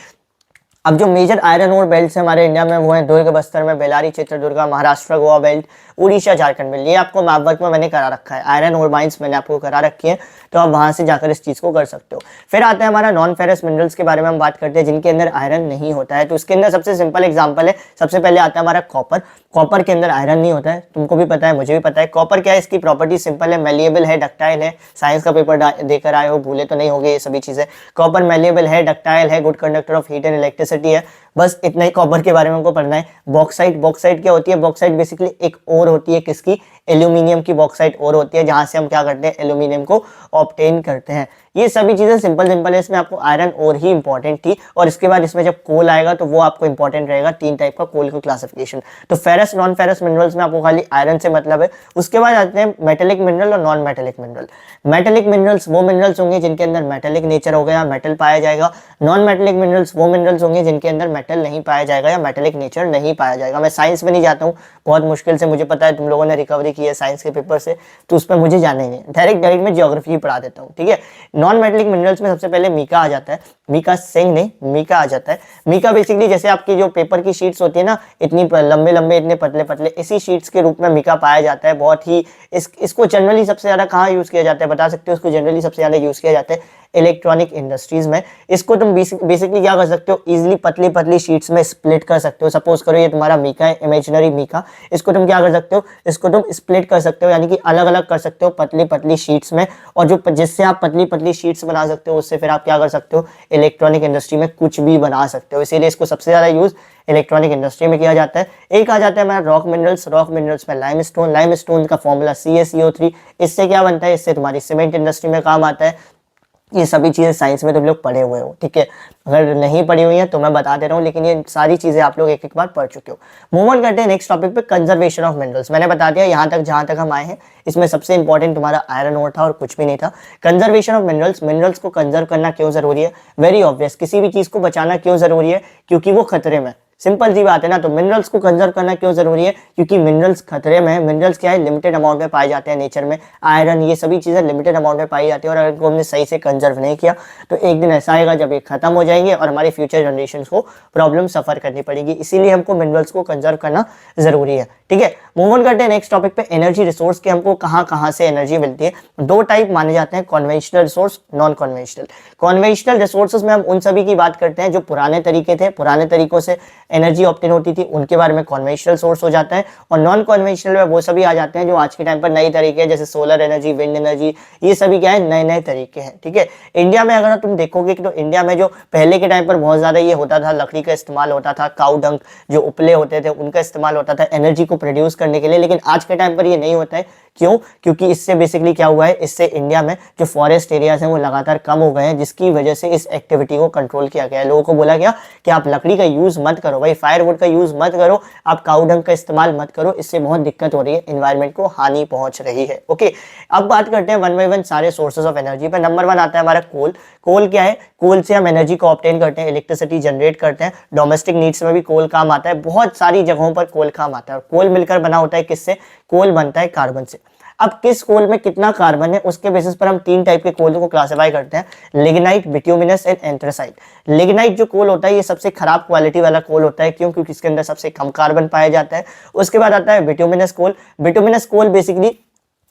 अब जो मेजर आयरन ओर बेल्ट है हमारे इंडिया में वो है दुर्ग, बस्तर में बेलारी, चित्रदुर्गा, महाराष्ट्र गोवा बेल्ट, उड़ीसा झारखंड में, ये आपको मैप वर्क में मैंने करा रखा है, आयरन और माइंस मैंने आपको करा रखी है, तो आप वहां से जाकर इस चीज को कर सकते हो। फिर आता है हमारा नॉन फेरस मिनरल्स के बारे में हम बात करते हैं जिनके अंदर आयरन नहीं होता है। तो उसके अंदर सबसे सिंपल एग्जांपल है, सबसे पहले आता है हमारा कॉपर। कॉपर के अंदर आयरन नहीं होता है, तुमको भी पता है, मुझे भी पता है। कॉपर क्या है, इसकी प्रॉपर्टी सिंपल है, मेलिएबल है, डक्टाइल है। साइंस का पेपर देकर आए हो, भूले तो नहीं होगे ये सभी चीजें। कॉपर मेलिएबल है, डक्टाइल है, good conductor of heat and electricity है। बस इतना ही कॉपर के बारे में हमको पढ़ना है। बॉक्साइट, बॉक्साइट क्या होती है, बॉक्साइट बेसिकली एक और होती है, किसकी, एल्यूमिनियम की बॉक्साइट और होती है, जहां से हम क्या करते हैं, एल्यूमिनियम को ऑब्टेन करते हैं। ये सभी चीजें सिंपल सिंपल है, इसमें आपको आयरन और ही इंपॉर्टेंट थी। और इसके बाद इसमें जब कोल आएगा तो वो आपको इंपॉर्टेंट रहेगा, 3 टाइप का कोल का क्लासिफिकेशन। तो फेरस नॉन फेरस मिनरल्स में आपको खाली आयरन से मतलब है। उसके बाद आते हैं मेटेलिक मिनरल और non metallic mineral. Metallic minerals वो मिनरल्स होंगे जिनके अंदर मेटेलिक नेचर हो गया, मेटल पाया जाएगा। नॉन मेटेलिक मिनरल्स वो मिनरल्स होंगे जिनके अंदर मेटल नहीं पाया जाएगा या मेटेलिक नेचर नहीं पाया जाएगा। मैं साइंस में नहीं जाता हूँ, बहुत मुश्किल से, मुझे पता है तुम लोगों ने रिकवरी की है साइंस के पेपर से, तो उस पर मुझे जाने नहीं, डायरेक्ट में ज्योग्राफी ही पढ़ा देता हूँ, ठीक है। नॉन मेटेलिक मिनरल्स में सबसे पहले मीका आ जाता है, मीका सिंह नहीं, मीका आ जाता है। मीका बेसिकली जैसे आपकी जो पेपर की शीट्स होती है ना, इतनी लंबे लंबे, इतने पतले पतले, इसी शीट्स के रूप में मीका पाया जाता है। बहुत ही इसको जनरली सबसे ज्यादा कहाँ यूज किया जाता है बता सकते हो? इसको जनरली सबसे ज्यादा यूज किया जाता है इलेक्ट्रॉनिक इंडस्ट्रीज में। इसको तुम बेसिकली क्या कर सकते हो, इजिली पतली पतली शीट्स में स्प्लिट कर सकते हो। सपोज करो ये तुम्हारा मीका है, इमेजिनरी मीका, इसको तुम क्या कर सकते हो, इसको तुम स्प्लिट कर सकते हो, यानी कि अलग अलग कर सकते हो पतली पतली शीट्स में। और जो जिससे आप पतली पतली शीट्स बना सकते हो, उससे फिर आप क्या कर सकते हो, इलेक्ट्रॉनिक इंडस्ट्री में कुछ भी बना सकते हो। इसीलिए इसको सबसे ज्यादा यूज इलेक्ट्रॉनिक इंडस्ट्री में किया जाता है। एक आ जाता है हमारा रॉक मिनरल्स। रॉक मिनरल्स में लाइमस्टोन, लाइमस्टोन का फॉर्मूला CaCO3। इससे क्या बनता है, इससे तुम्हारी सीमेंट इंडस्ट्री में काम आता है। ये सभी चीजें साइंस में तुम लोग पढ़े हुए हो, ठीक है। अगर नहीं पढ़ी हुई है तो मैं बता दे रहा हूँ, लेकिन ये सारी चीजें आप लोग एक एक बार पढ़ चुके हो। मूव ऑन करते हैं नेक्स्ट टॉपिक पे, कंजर्वेशन ऑफ मिनरल्स। मैंने बता दिया यहाँ तक, जहां तक हम आए हैं इसमें सबसे इंपॉर्टेंट तुम्हारा आयरन ओर था और कुछ भी नहीं था। कंजर्वेशन ऑफ मिनरल्स, मिनरल्स को कंजर्व करना क्यों जरूरी है? वेरी ऑब्वियस, किसी भी चीज को बचाना क्यों जरूरी है? क्योंकि वो खतरे में, सिंपल सी बात है ना। तो मिनरल्स को कंजर्व करना क्यों जरूरी है? क्योंकि मिनरल्स खतरे में है। मिनरल्स क्या है, लिमिटेड अमाउंट में पाए जाते हैं नेचर में। आयरन, ये सभी चीजें लिमिटेड अमाउंट में पाई जाती है, और अगर इनको हमने सही से कंजर्व नहीं किया तो एक दिन ऐसा आएगा जब ये खत्म हो जाएंगे और हमारी फ्यूचर जनरेशन को प्रॉब्लम सफर करनी पड़ेगी। इसीलिए हमको मिनरल्स को कंजर्व करना जरूरी है, ठीक है। मूव ऑन करते हैं नेक्स्ट टॉपिक पे, एनर्जी रिसोर्स के हमको कहाँ कहाँ से एनर्जी मिलती है। 2 टाइप माने जाते हैं, conventional resource, non conventional. Conventional resources में हम उन सभी की बात करते हैं जो पुराने तरीके थे, पुराने तरीकों से एनर्जी ऑब्टेन होती थी, उनके बारे में कॉन्वेंशनल सोर्स हो जाता है। और नॉन कॉन्वेंशनल में वो सभी आ जाते हैं जो आज के टाइम पर नई तरीके हैं, जैसे सोलर एनर्जी, विंड एनर्जी, ये सभी क्या है, नए नए तरीके हैं, ठीक है। इंडिया में अगर तुम देखोगे तो इंडिया में जो पहले के टाइम पर बहुत ज्यादा ये होता था, लकड़ी का इस्तेमाल होता था, काऊ डंग जो उपले होते थे उनका इस्तेमाल होता था एनर्जी को प्रोड्यूस करने के लिए। लेकिन आज के टाइम पर ये नहीं होता है, क्यों? क्योंकि इससे बेसिकली क्या हुआ है, इससे इंडिया में जो फॉरेस्ट एरियाज हैं वो लगातार कम हो गए हैं, जिसकी वजह से इस एक्टिविटी को कंट्रोल किया गया है। लोगों को बोला गया कि आप लकड़ी का यूज मत करो भाई, फायरवुड का यूज मत करो, आप काऊ डंग का इस्तेमाल मत करो, इससे बहुत दिक्कत हो रही है, एनवायरमेंट को हानि पहुंच रही है। ओके, अब बात करते हैं वन बाय वन सारे सोर्सेज ऑफ एनर्जी पर। नंबर 1 आता है हमारा कोल। कोल क्या है? कोल से हम एनर्जी को ऑब्टेन करते हैं, इलेक्ट्रिसिटी जनरेट करते हैं। डोमेस्टिक नीड्स में भी कोल काम आता है, बहुत सारी जगहों पर कोल काम आता है। और कोल मिलकर बना होता है किससे? कोल बनता है कार्बन से। अब किस कोल में कितना कार्बन है उसके बेसिस पर हम 3 टाइप के कोल को क्लासिफाई करते हैं, lignite, bituminous and anthracite. Lignite जो कोल होता है ये सबसे खराब क्वालिटी वाला कोल होता है, क्यों? क्योंकि इसके अंदर सबसे कम कार्बन पाया जाता है। उसके बाद आता है बिट्यूमिनस कोल। बिट्यूमिनस कोल बेसिकली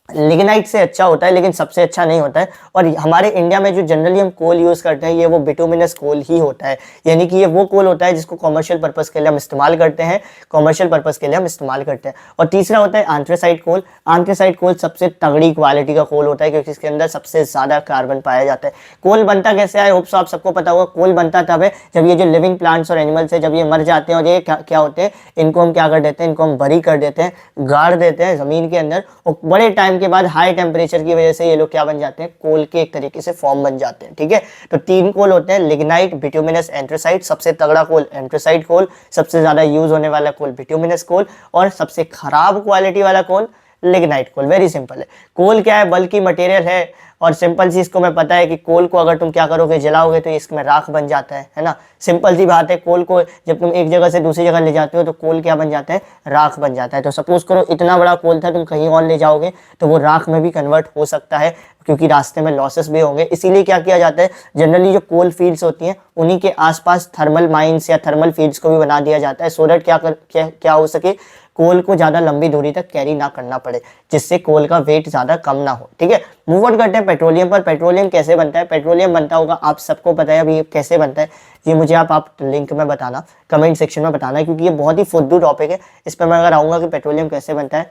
लिग्नाइट से अच्छा होता है, लेकिन सबसे अच्छा नहीं होता है। और हमारे इंडिया में जो जनरली हम कोल यूज करते हैं ये वो बिटुमिनस कोल ही होता है, यानी कि ये वो कोल होता है जिसको कमर्शियल पर्पस के लिए हम इस्तेमाल करते हैं, कमर्शियल पर्पस के लिए हम इस्तेमाल करते हैं। और तीसरा होता है एंथ्रासाइट कोल। एंथ्रासाइट कोल सबसे तगड़ी क्वालिटी का कोल होता है, क्योंकि इसके अंदर सबसे ज्यादा कार्बन पाया जाता है। कोल बनता कैसे है? होप सो आप सबको पता होगा। कोल बनता तब है जब ये जो लिविंग प्लांट्स और एनिमल्स है जब ये मर जाते हैं, और ये क्या होते हैं, इनको हम क्या कर देते हैं, इनको हम बरी कर देते हैं, गाड़ देते हैं जमीन के अंदर, और बड़े टाइम के बाद हाई टेम्परेचर की वजह से ये लोग क्या बन जाते हैं, कोल के एक तरीके से फॉर्म बन जाते हैं। ठीक है, तो 3 कोल होते हैं, लिग्नाइट, बिट्यूमिनस, एंथ्रासाइट। सबसे तगड़ा कोल एंथ्रासाइट कोल, सबसे ज्यादा यूज होने वाला कोल बिट्यूमिनस कोल, और सबसे खराब क्वालिटी वाला कोल लिग्नाइट कोल। वेरी सिंपल है। कोल क्या है? बल्कि मटेरियल है, और सिंपल सी इसको मैं पता है कि कोल को अगर तुम क्या करोगे, जलाओगे तो इसमें राख बन जाता है ना। सिंपल सी बात है, कोल को जब तुम एक जगह से दूसरी जगह ले जाते हो तो कोल क्या बन जाता है, राख बन जाता है। तो सपोज करो इतना बड़ा कोल था, तुम कहीं और ले जाओगे तो वो राख में भी कन्वर्ट हो सकता है, क्योंकि रास्ते में लॉसेस भी होंगे। इसीलिए क्या किया जाता है, जनरली जो कोल फील्ड्स होती हैं उन्हीं के आसपास थर्मल माइंस या थर्मल फील्ड्स को भी बना दिया जाता है, सो दैट क्या हो सके, कोल को ज़्यादा लंबी दूरी तक कैरी ना करना पड़े, जिससे कोल का वेट ज़्यादा कम ना हो। ठीक है, मूव ऑन करते हैं पेट्रोलियम पर। पेट्रोलियम कैसे बनता है? पेट्रोलियम बनता होगा, आप सबको पता है। अभी ये कैसे बनता है ये मुझे आप लिंक में बताना, कमेंट सेक्शन में बताना, क्योंकि ये बहुत ही फुद्दू टॉपिक है। इस पर मैं अगर आऊँगा कि पेट्रोलियम कैसे बनता है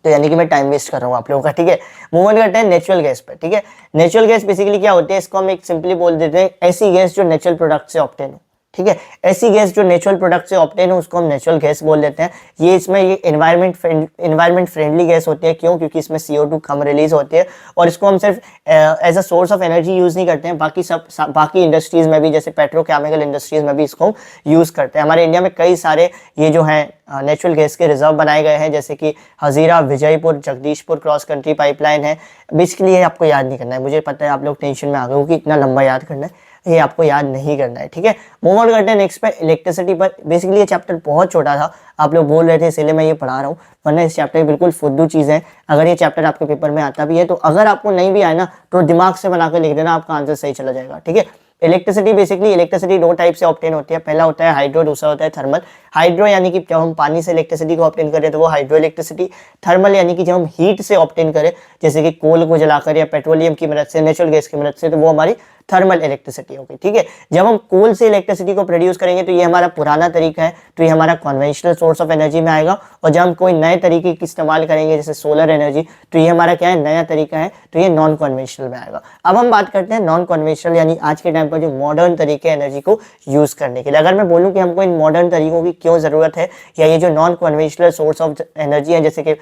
तो यानी कि मैं टाइम वेस्ट कर रहा हूँ आप लोगों का। ठीक है, मूव ऑन करते हैं नेचुरल गैस पे। ठीक है, नेचुरल गैस बेसिकली क्या होती है, इसको हम एक सिंपली बोल देते हैं ऐसी गैस जो नेचुरल प्रोडक्ट से ऑब्टेन हो। ठीक है, ऐसी गैस जो नेचुरल प्रोडक्ट से ऑब्टेन हो उसको हम नेचुरल गैस बोल देते हैं। ये इसमें ये एनवायरमेंट फ्रेंडली गैस होती है। क्यों? क्योंकि इसमें CO2 कम रिलीज होती है, और इसको हम सिर्फ as a source of energy use नहीं करते हैं, बाकी इंडस्ट्रीज में भी, जैसे पेट्रोकेमिकल इंडस्ट्रीज में भी इसको यूज करते हैं। हमारे इंडिया में कई सारे ये जो है नेचुरल गैस के रिजर्व बनाए गए हैं, जैसे कि Hazira, Vijaypur, Jagdishpur cross country pipeline है। बेसिकली ये आपको याद नहीं करना है, मुझे पता है आप लोग टेंशन में आ गए हो कि इतना लंबा याद करना है, ये आपको याद नहीं करना है। ठीक है, मूव ऑन करते हैं नेक्स्ट पे, इलेक्ट्रिसिटी पर। बेसिकली ये चैप्टर बहुत छोटा था, आप लोग बोल रहे थे इसलिए मैं ये पढ़ा रहा हूँ, वरना इस चैप्टर बिल्कुल फुद्दू चीज़ है। अगर ये चैप्टर आपके पेपर में आता भी है तो अगर आपको नहीं भी आए ना तो दिमाग से बना के लिख देना, आपका आंसर सही चला जाएगा। ठीक है, इलेक्ट्रिसिटी बेसिकली इलेक्ट्रिसिटी दो टाइप से ऑब्टेन होती है। पहला होता है हाइड्रो, दूसरा होता है थर्मल। हाइड्रो यानी कि जब हम पानी से इलेक्ट्रिसिटी को ऑब्टेन करें तो वो हाइड्रो इलेक्ट्रिसिटी। थर्मल यानी कि जब हम हीट से ऑब्टेन करें, जैसे कि कोल को जलाकर या पेट्रोलियम की मदद से, नेचुरल गैस की मदद से, तो वो हमारी थर्मल इलेक्ट्रिसिटी होगी। ठीक है, जब हम कोल से इलेक्ट्रिसिटी को प्रोड्यूस करेंगे तो ये हमारा पुराना तरीका है, तो ये हमारा कन्वेंशनल सोर्स ऑफ एनर्जी में आएगा। और जब हम कोई नए तरीके की इस्तेमाल करेंगे जैसे सोलर एनर्जी, तो ये हमारा क्या है, नया तरीका है, तो ये नॉन कन्वेंशनल में आएगा। अब हम बात करते हैं नॉन कन्वेंशनल यानी आज के टाइम पर जो मॉडर्न तरीके एनर्जी को यूज करने के लिए। अगर मैं बोलूँ कि हमको इन मॉडर्न तरीकों की क्यों जरूरत है, या ये जो non conventional source of energy है जैसे कि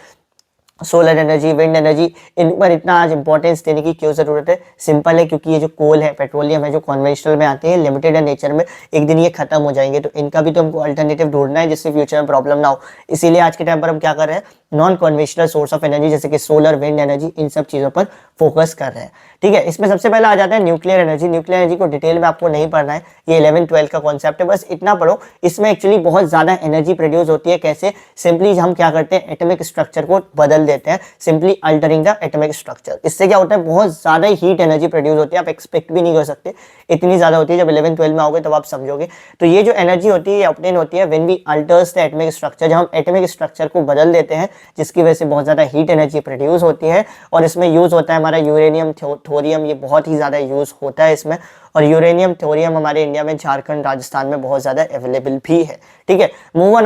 सोलर एनर्जी, विंड एनर्जी, इन पर इतना आज इंपॉर्टेंस देने की क्यों जरूरत है? सिंपल है, क्योंकि ये जो कोल है, पेट्रोलियम है, जो कन्वेंशनल में आते हैं, लिमिटेड है नेचर में, एक दिन ये खत्म हो जाएंगे, तो इनका भी तो हमको अल्टरनेटिव ढूंढना है जिससे फ्यूचर में प्रॉब्लम ना हो। इसीलिए आज के टाइम पर हम क्या कर रहे हैं, non conventional source of energy जैसे कि सोलर, विंड एनर्जी, इन सब चीजों पर फोकस कर रहे हैं। ठीक है, इसमें सबसे पहला आ जाता है न्यूक्लियर एनर्जी। न्यूक्लियर एनर्जी को डिटेल में आपको नहीं पढ़ना है, ये 11th-12th का कॉन्सेप्ट है, बस इतना पढ़ो। इसमें एक्चुअली बहुत ज्यादा एनर्जी प्रोड्यूस होती है। कैसे? सिंपली हम क्या करते हैं, एटॉमिक स्ट्रक्चर को बदल देते हैं, simply altering the atomic structure. इससे क्या होता है, बहुत ज्यादा हीट एनर्जी प्रोड्यूस होती है, आप एक्सपेक्ट भी नहीं कर सकते इतनी ज्यादा होती है। जब 11th-12th में आओगे तब आप समझोगे। तो ये जो एनर्जी होती है ये ऑब्टेन होती है when we alters the atomic structure, जब हम एटॉमिक स्ट्रक्चर को बदल देते हैं, जिसकी वजह से बहुत ज्यादा हीट एनर्जी प्रोड्यूस होती है। और इसमें यूज होता है हमारा यूरेनियम, थोरियम, ये बहुत ही ज्यादा यूज होता है इसमें। और यूरेनियम, थोरियम हमारे इंडिया में, झारखंड, राजस्थान में बहुत ज्यादा अवेलेबल भी है। ठीक है, मूव ऑन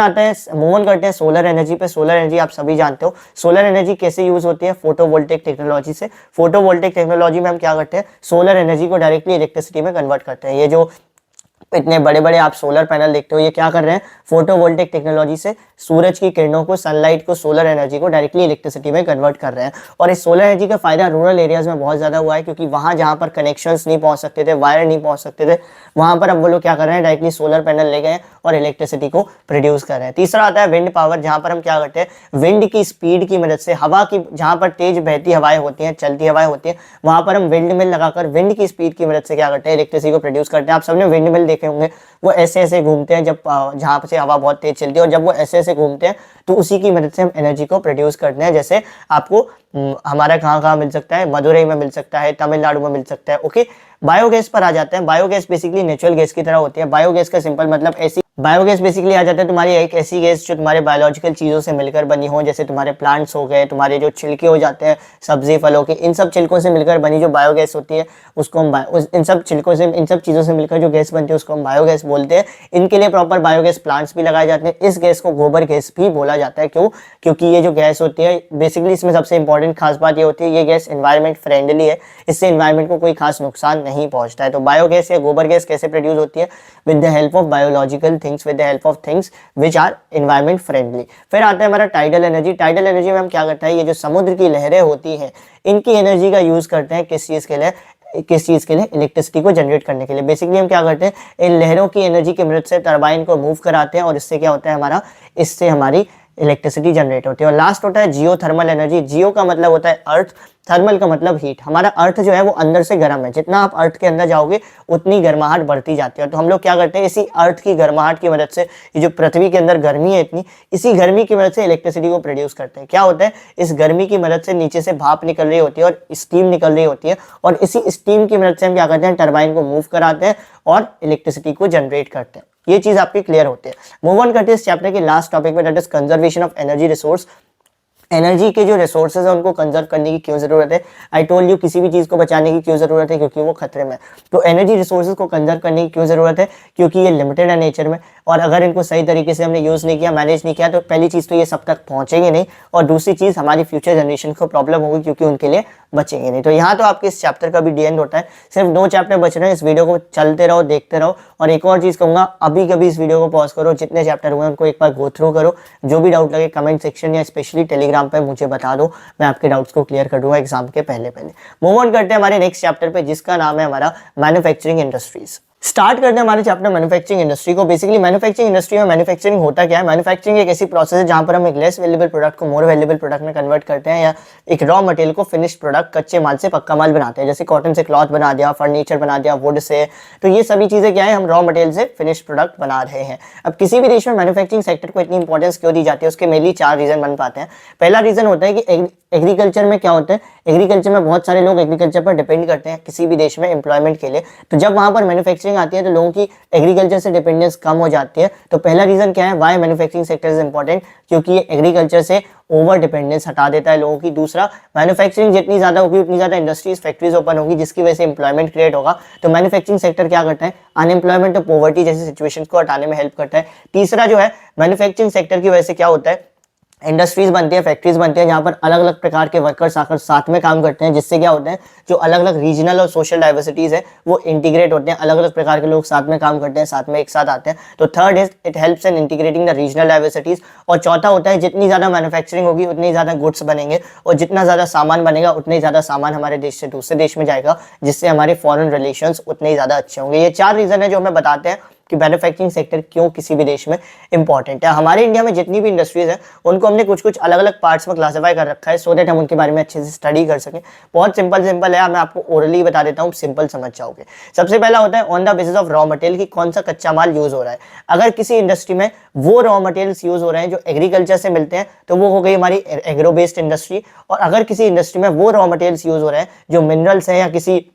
करते हैं सोलर एनर्जी पे। सोलर एनर्जी आप सभी जानते हो, सोलर एनर्जी कैसे यूज होती है, फोटोवोल्टेक टेक्नोलॉजी से। फोटोवोल्टेक टेक्नोलॉजी में हम क्या करते हैं, सोलर एनर्जी को डायरेक्टली इलेक्ट्रिसिटी में कन्वर्ट करते हैं। ये जो इतने बड़े बड़े आप सोलर पैनल देखते हो, ये क्या कर रहे हैं, फोटोवोल्टेक टेक्नोलॉजी से सूरज की किरणों को, सनलाइट को, सोलर एनर्जी को डायरेक्टली इलेक्ट्रिसिटी में कन्वर्ट कर रहे हैं। और इस सोलर एनर्जी का फायदा रूरल एरियाज में बहुत ज्यादा हुआ है, क्योंकि वहां जहां पर कनेक्शंस नहीं पहुंच सकते थे, वायर नहीं पहुंच सकते थे, वहां पर अब वो लोग क्या कर रहे हैं, डायरेक्टली सोलर पैनल ले गए और इलेक्ट्रिसिटी को प्रोड्यूस कर रहे हैं। तीसरा आता है विंड पावर, जहां पर हम क्या करते हैं, विंड की स्पीड की मदद से, हवा की, जहां पर तेज बहती हवाएं होती हैं, चलती हवाएं होती हैं, वहां पर हम विंड मिल लगाकर विंड की स्पीड की मदद से क्या करते हैं, इलेक्ट्रिसिटी को प्रोड्यूस करते हैं। आप सबने विंड मिल देखे होंगे, वो ऐसे ऐसे घूमते हैं, जब जहां से हवा बहुत तेज चलती है, और जब वो ऐसे ऐसे घूमते हैं तो उसी की मदद से हम एनर्जी को प्रोड्यूस करते हैं। जैसे आपको हमारा कहाँ कहाँ मिल सकता है, मदुरई में मिल सकता है, तमिलनाडु में मिल सकता है। ओके, बायोगैस पर आ जाते हैं। बायोगैस बेसिकली नेचुरल गैस की तरह होती है। बायोगैस का सिंपल मतलब ऐसी, बायोगैस बेसिकली आ जाता है तुम्हारी एक ऐसी गैस जो तुम्हारे बायोलॉजिकल चीज़ों से मिलकर बनी हो, जैसे तुम्हारे प्लांट्स हो गए, तुम्हारे जो छिलके हो जाते हैं सब्जी फलों के, इन सब छिलकों से मिलकर बनी जो बायोगैस होती है उसको हम इन सब छिलकों से, इन सब चीज़ों से मिलकर जो गैस बनती है उसको हम बायोगैस बोलते हैं। इनके लिए प्रॉपर बायोगैस प्लांट्स भी लगाए जाते हैं। इस गैस को गोबर गैस भी बोला जाता है। क्यों? क्योंकि ये जो गैस होती है बेसिकली, इसमें सबसे इंपॉर्टेंट खास बात ये होती है, ये गैस एनवायरमेंट फ्रेंडली है, इससे एनवायरमेंट को कोई खास नुकसान नहीं पहुंचता है। तो बायोगैस या गोबर गैस कैसे प्रोड्यूस होती है, with the help of biological things, with the help of things which are environment friendly. फिर आता है हमारा टाइडल एनर्जी। टाइडल एनर्जी में हम क्या करते हैं, ये जो समुद्र की लहरें होती हैं इनकी एनर्जी का यूज करते हैं किस चीज के लिए, इलेक्ट्रिसिटी को जनरेट करने के लिए। बेसिकली हम क्या करते हैं, इन लहरों की एनर्जी की मदद से टरबाइन को मूव कराते हैं, और इससे क्या होता है हमारा, इससे हमारी इलेक्ट्रिसिटी जनरेट होती है। और लास्ट होता है जियो थर्मल एनर्जी। जियो का मतलब होता है अर्थ, थर्मल का मतलब हीट। हमारा अर्थ जो है वो अंदर से गर्म है, जितना आप अर्थ के अंदर जाओगे उतनी गर्माहट बढ़ती जाती है। तो हम लोग क्या करते हैं, इसी अर्थ की गर्माहट की मदद से, ये जो पृथ्वी के अंदर गर्मी है इतनी, इसी गर्मी की मदद से इलेक्ट्रिसिटी को प्रोड्यूस करते हैं। क्या होता है, इस गर्मी की मदद से नीचे से भाप निकल रही होती है और स्टीम निकल रही होती है, और इसी स्टीम की मदद से हम क्या करते हैं, टरबाइन को मूव कराते हैं और इलेक्ट्रिसिटी को जनरेट करते हैं। ये चीज आपकी क्लियर होती है। मूव ऑन करते हैं इस चैप्टर के लास्ट टॉपिक में, that is conservation of energy resource. Energy के जो रिसोर्सेज है उनको कंजर्व करने की क्यों जरूरत है। आई टोल्ड यू किसी भी चीज को बचाने की क्यों जरूरत है, क्योंकि वो खतरे में। तो एनर्जी रिसोर्सेज को कंजर्व करने की क्यों जरूरत है, क्योंकि ये लिमिटेड है नेचर में, और अगर इनको सही तरीके से हमने यूज नहीं किया, मैनेज नहीं किया, तो पहली चीज तो ये सब तक पहुंचेंगे नहीं, और दूसरी चीज हमारी फ्यूचर जनरेशन को प्रॉब्लम होगी, क्योंकि उनके लिए बचेंगे नहीं। तो यहाँ तो आपके इस चैप्टर का भी डी एंड होता है, सिर्फ 2 चैप्टर बच रहे हैं। इस वीडियो को चलते रहो, देखते रहो। और एक और चीज कहूंगा, अभी कभी इस वीडियो को पॉज करो, जितने चैप्टर हुए उनको एक बार गो थ्रू करो, जो भी डाउट लगे कमेंट सेक्शन या स्पेशली टेलीग्राम पे मुझे बता दो, मैं आपके डाउट्स को क्लियर कर दूंगा एग्जाम के पहले। मूव ऑन करते हैं हमारे नेक्स्ट चैप्टर पे, जिसका नाम है हमारा मैन्युफैक्चरिंग इंडस्ट्रीज। स्टार्ट करते हैं हमारे चैप्टर मैन्युफैक्चरिंग इंडस्ट्री को। बेसिकली मैन्युफैक्चरिंग इंडस्ट्री में मैन्युफैक्चरिंग होता क्या है। मैन्युफैक्चरिंग एक ऐसी प्रोसेस है जहां पर हम एक लेस वैल्यूएबल प्रोडक्ट को मोर वैल्यूएबल प्रोडक्ट में कन्वर्ट करते हैं, या एक रॉ मटेरियल को फिनिश्ड प्रोडक्ट, कच्चे माल से पक्का माल बनाते हैं। जैसे कॉटन से क्लॉथ बना दिया, फर्नीचर बना दिया वुड से, तो ये सभी चीजें क्या है, हम रॉ मटेरियल से फिनिश्ड प्रोडक्ट बना रहे हैं। अब किसी भी देश में मैन्युफैक्चरिंग सेक्टर को इतनी इंपॉर्टेंस क्यों दी जाती है, उसके मेनली 4 रीजन बन पाते हैं। पहला रीजन होता है कि एग्रीकल्चर में क्या होता है, एग्रीकल्चर में बहुत सारे लोग एग्रीकल्चर पर डिपेंड करते हैं किसी भी देश में एम्प्लॉयमेंट के लिए। तो जब वहां पर मैन्युफैक्चरिंग आती है तो लोगों की एग्रीकल्चर से डिपेंडेंस कम हो जाती है। तो पहला रीजन क्या है, why manufacturing sector is important, क्योंकि ये एग्रीकल्चर से ओवर डिपेंडेंस हटा देता है लोगों की। दूसरा, मैन्युफैक्चरिंग जितनी ज्यादा होगी उतनी ज्यादा इंडस्ट्रीज फैक्ट्रीज ओपन होगी, जिसकी वजह से एम्प्लॉयमेंट क्रिएट होगा। तो मैन्युफैक्चरिंग सेक्टर क्या करता है, अनएम्प्लॉयमेंट और पॉवर्टी जैसी सिचुएशंस को हटाने में हेल्प करता है। तीसरा जो है, मैन्युफैक्चरिंग सेक्टर की वजह से क्या होता है, इंडस्ट्रीज बनती है, फैक्ट्रीज बनती है, जहां पर अलग अलग प्रकार के वर्कर्स आकर साथ में काम करते हैं, जिससे क्या होता है, जो अलग अलग रीजनल और सोशल डाइवर्सिटीज है वो इंटीग्रेट होते हैं। अलग अलग प्रकार के लोग साथ में काम करते हैं, साथ में एक साथ आते हैं। तो third is it helps in integrating the regional diversities. और चौथा होता है, जितनी ज्यादा मैन्युफैक्चरिंग होगी उतनी ज्यादा गुड्स बनेंगे, और जितना ज्यादा सामान बनेगा उतना ही ज्यादा सामान हमारे देश से दूसरे देश में जाएगा, जिससे हमारे फॉरेन रिलेशंस उतने ही ज्यादा अच्छे होंगे। ये 4 रीजन है जो हमें बताते हैं कि मैन्युफैक्चरिंग सेक्टर क्यों किसी भी देश में इंपॉर्टेंट है। हमारे इंडिया में जितनी भी इंडस्ट्रीज है उनको हमने कुछ कुछ अलग अलग पार्ट्स में क्लासिफाई कर रखा है, सो दैट हम उनके बारे में अच्छे से स्टडी कर सकें। बहुत सिंपल है, मैं आपको ओरली बता देता हूँ, सिंपल समझ जाओगे। सबसे पहला होता है on the basis of raw material, की कौन सा कच्चा माल यूज हो रहा है। अगर किसी इंडस्ट्री में वो रॉ मटेरियल्स यूज हो रहे हैं जो एग्रीकल्चर से मिलते हैं, तो वो हो गई हमारी एग्रो बेस्ड इंडस्ट्री। और अगर किसी इंडस्ट्री में वो रॉ मटेरियल्स यूज हो रहे हैं जो मिनरल्स हैं या किसी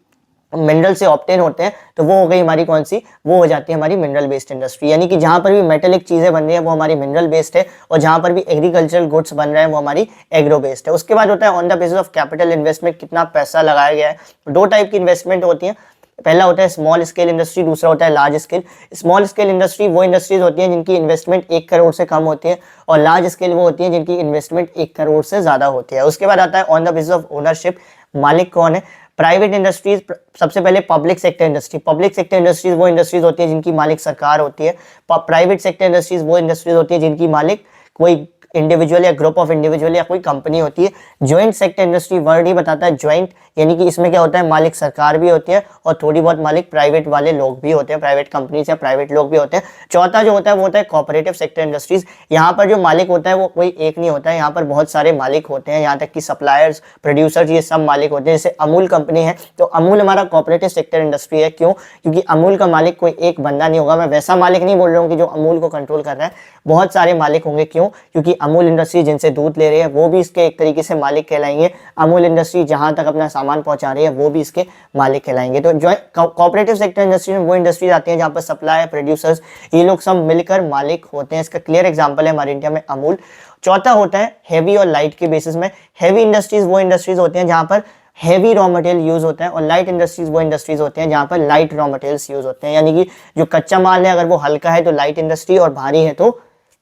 मिनरल से ऑब्टेन होते हैं, तो वो हो गई हमारी कौन सी, वो हो जाती है हमारी मिनरल बेस्ड इंडस्ट्री। यानी कि जहां पर भी मेटेलिक चीजें बन रही है वो हमारी मिनरल बेस्ड है, और जहां पर भी एग्रीकल्चरल गुड्स बन रहे हैं वो हमारी एग्रो बेस्ड है। उसके बाद होता है on the basis of capital investment, कितना पैसा लगाया गया है। 2 टाइप की इन्वेस्टमेंट होती है, पहला होता है स्मॉल स्केल इंडस्ट्री, दूसरा होता है large scale. Small scale industry वो इंडस्ट्रीज होती हैं जिनकी इन्वेस्टमेंट 1 करोड़ से कम होती है, और लार्ज स्केल वो होती है जिनकी इन्वेस्टमेंट 1 करोड़ से ज्यादा होती है। उसके बाद आता है on the basis of ownership, मालिक कौन है। प्राइवेट इंडस्ट्रीज, सबसे पहले public sector industry. Public sector industries वो इंडस्ट्रीज होती है जिनकी मालिक सरकार होती है। प्राइवेट सेक्टर इंडस्ट्रीज वो इंडस्ट्रीज होती है जिनकी मालिक कोई इंडिविजुअल या ग्रुप ऑफ इंडिविजुअल या कोई कंपनी होती है। ज्वाइंट सेक्टर इंडस्ट्री वर्ड ही बताता है ज्वाइंट, यानी कि इसमें क्या होता है, मालिक सरकार भी होती है और थोड़ी बहुत मालिक प्राइवेट वाले लोग भी होते हैं, प्राइवेट कंपनीज या प्राइवेट लोग भी होते हैं। चौथा जो होता है वो होता है कोऑपरेटिव सेक्टर इंडस्ट्रीज। यहाँ पर जो मालिक होता है वो कोई एक नहीं होता है, यहाँ पर बहुत सारे मालिक होते हैं, यहाँ तक कि सप्लायर्स, प्रोड्यूसर्स, ये सब मालिक होते हैं। जैसे अमूल कंपनी है, तो अमूल हमारा कोऑपरेटिव सेक्टर इंडस्ट्री है। क्यों? क्योंकि अमूल का मालिक कोई एक बंदा नहीं होगा। मैं वैसा मालिक नहीं बोल रहा हूँ कि जो अमूल को कंट्रोल कर रहा है, बहुत सारे मालिक होंगे। क्यों? क्योंकि अमूल इंडस्ट्री जिनसे दूध ले रहे हैं वो भी इसके एक तरीके से मालिक कहलाएंगे। अमूल इंडस्ट्री जहां तक अपना सामान पहुंचा रही है वो भी इसके मालिक कहलाएंगे। तो जो कोऑपरेटिव सेक्टर इंडस्ट्री में वो इंडस्ट्रीज आती है जहां पर सप्लायर, प्रोड्यूसर्स, ये लोग सब मिलकर मालिक होते हैं। इसका क्लियर एग्जांपल है हमारे इंडिया में अमूल। चौथा होता है हैवी और लाइट के बेसिस में। हैवी इंडस्ट्रीज वो इंडस्ट्रीज होती हैं जहां पर हैवी रॉ मटेरियल यूज होता है, और लाइट इंडस्ट्रीज वो इंडस्ट्रीज होते हैं जहां पर लाइट रॉ मटेरियल्स यूज होते हैं। यानी कि जो कच्चा माल है अगर वो हल्का है तो लाइट इंडस्ट्री, और भारी है तो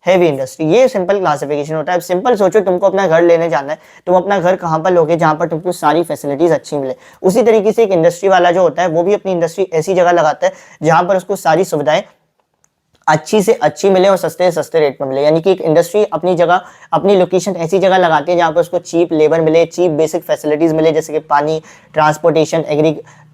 हैवी इंडस्ट्री। ये सिंपल क्लासिफिकेशन होता है। अब सिंपल सोचो, तुमको अपना घर लेने जाना है, तुम अपना घर कहाँ पर लोगे जहां पर तुमको सारी फैसिलिटीज अच्छी मिले। उसी तरीके से एक इंडस्ट्री वाला जो होता है वो भी अपनी इंडस्ट्री ऐसी जगह लगाता है जहां पर उसको सारी सुविधाएं अच्छी से अच्छी मिले और सस्ते से सस्ते रेट में मिले। यानी कि एक इंडस्ट्री अपनी जगह, अपनी लोकेशन ऐसी जगह लगाती है जहां पर उसको चीप लेबर मिले, चीप बेसिक फैसिलिटीज मिले, जैसे कि पानी, ट्रांसपोर्टेशन,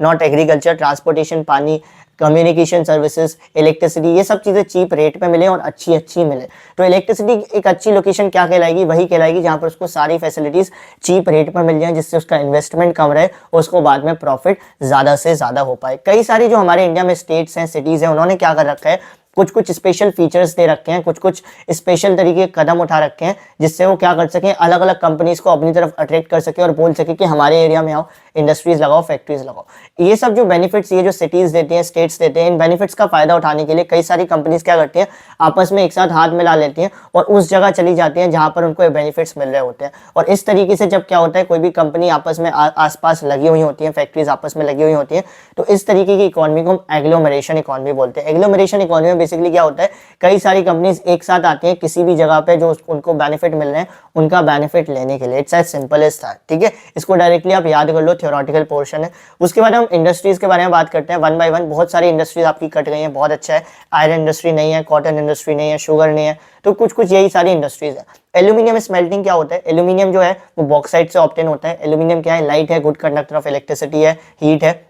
नॉट एग्रीकल्चर, ट्रांसपोर्टेशन, पानी, कम्युनिकेशन सर्विसेज, इलेक्ट्रिसिटी, ये सब चीजें चीप रेट पे मिले और अच्छी मिले। तो इलेक्ट्रिसिटी एक अच्छी लोकेशन क्या कहलाएगी? वही कहलाएगी जहां पर उसको सारी फैसिलिटीज चीप रेट पर मिल जाए, जिससे उसका इन्वेस्टमेंट कम रहे और उसको बाद में प्रॉफिट ज्यादा से ज्यादा हो पाए। कई सारी जो हमारे इंडिया में स्टेट्स हैं, सिटीज हैं, उन्होंने क्या कर रखा है, कुछ कुछ स्पेशल फीचर्स दे रखे हैं, कुछ कुछ स्पेशल तरीके के कदम उठा रखे हैं जिससे वो क्या कर सकें, अलग अलग कंपनीज को अपनी तरफ अट्रैक्ट कर सके और बोल सके कि हमारे एरिया में आओ, इंडस्ट्रीज लगाओ, फैक्ट्रीज लगाओ। ये सब जो बेनिफिट्स ये जो सिटीज देती हैं, स्टेट्स देते हैं, इन बेनिफिट्स का फायदा उठाने के लिए कई सारी कंपनीज क्या करती हैं, आपस में एक साथ हाथ मिला लेती हैं और उस जगह चली जाती हैं जहां पर उनको ये बेनिफिट्स मिल रहे होते हैं। और इस तरीके से जब क्या होता है, कोई भी कंपनी आपस में आसपास लगी हुई होती है, फैक्ट्रीज आपस में लगी हुई होती है, तो इस तरीके की इकोनॉमी को हम एग्लोमरेशन इकोनॉमी बोलते हैं। एग्लोमरेशन इकोनॉमी में बेसिकली क्या होता है, कई सारी कंपनीज एक साथ आती हैं किसी भी जगह पे जो उनको बेनिफिट मिल रहे हैं उनका बेनिफिट लेने के लिए। It's as simple as that, ठीक है। इसको डायरेक्टली आप याद कर लो, थ्योरेटिकल पोर्शन है। उसके बाद हम इंडस्ट्रीज के बारे में बात करते हैं वन बाय वन। बहुत सारी इंडस्ट्रीज आपकी कट गई हैं, बहुत अच्छा है। आयरन इंडस्ट्री नहीं है, कॉटन इंडस्ट्री नहीं है, शुगर नहीं है, तो कुछ कुछ यही सारी इंडस्ट्रीज है। एल्यूमिनियम स्मेल्टिंग क्या होता है, एल्यूमिनियम जो है वो बॉक्साइट से ऑब्टेन होता है। एल्यूमिनियम क्या है, लाइट है, गुड कंडक्टर ऑफ इलेक्ट्रिसिटी है, हीट है,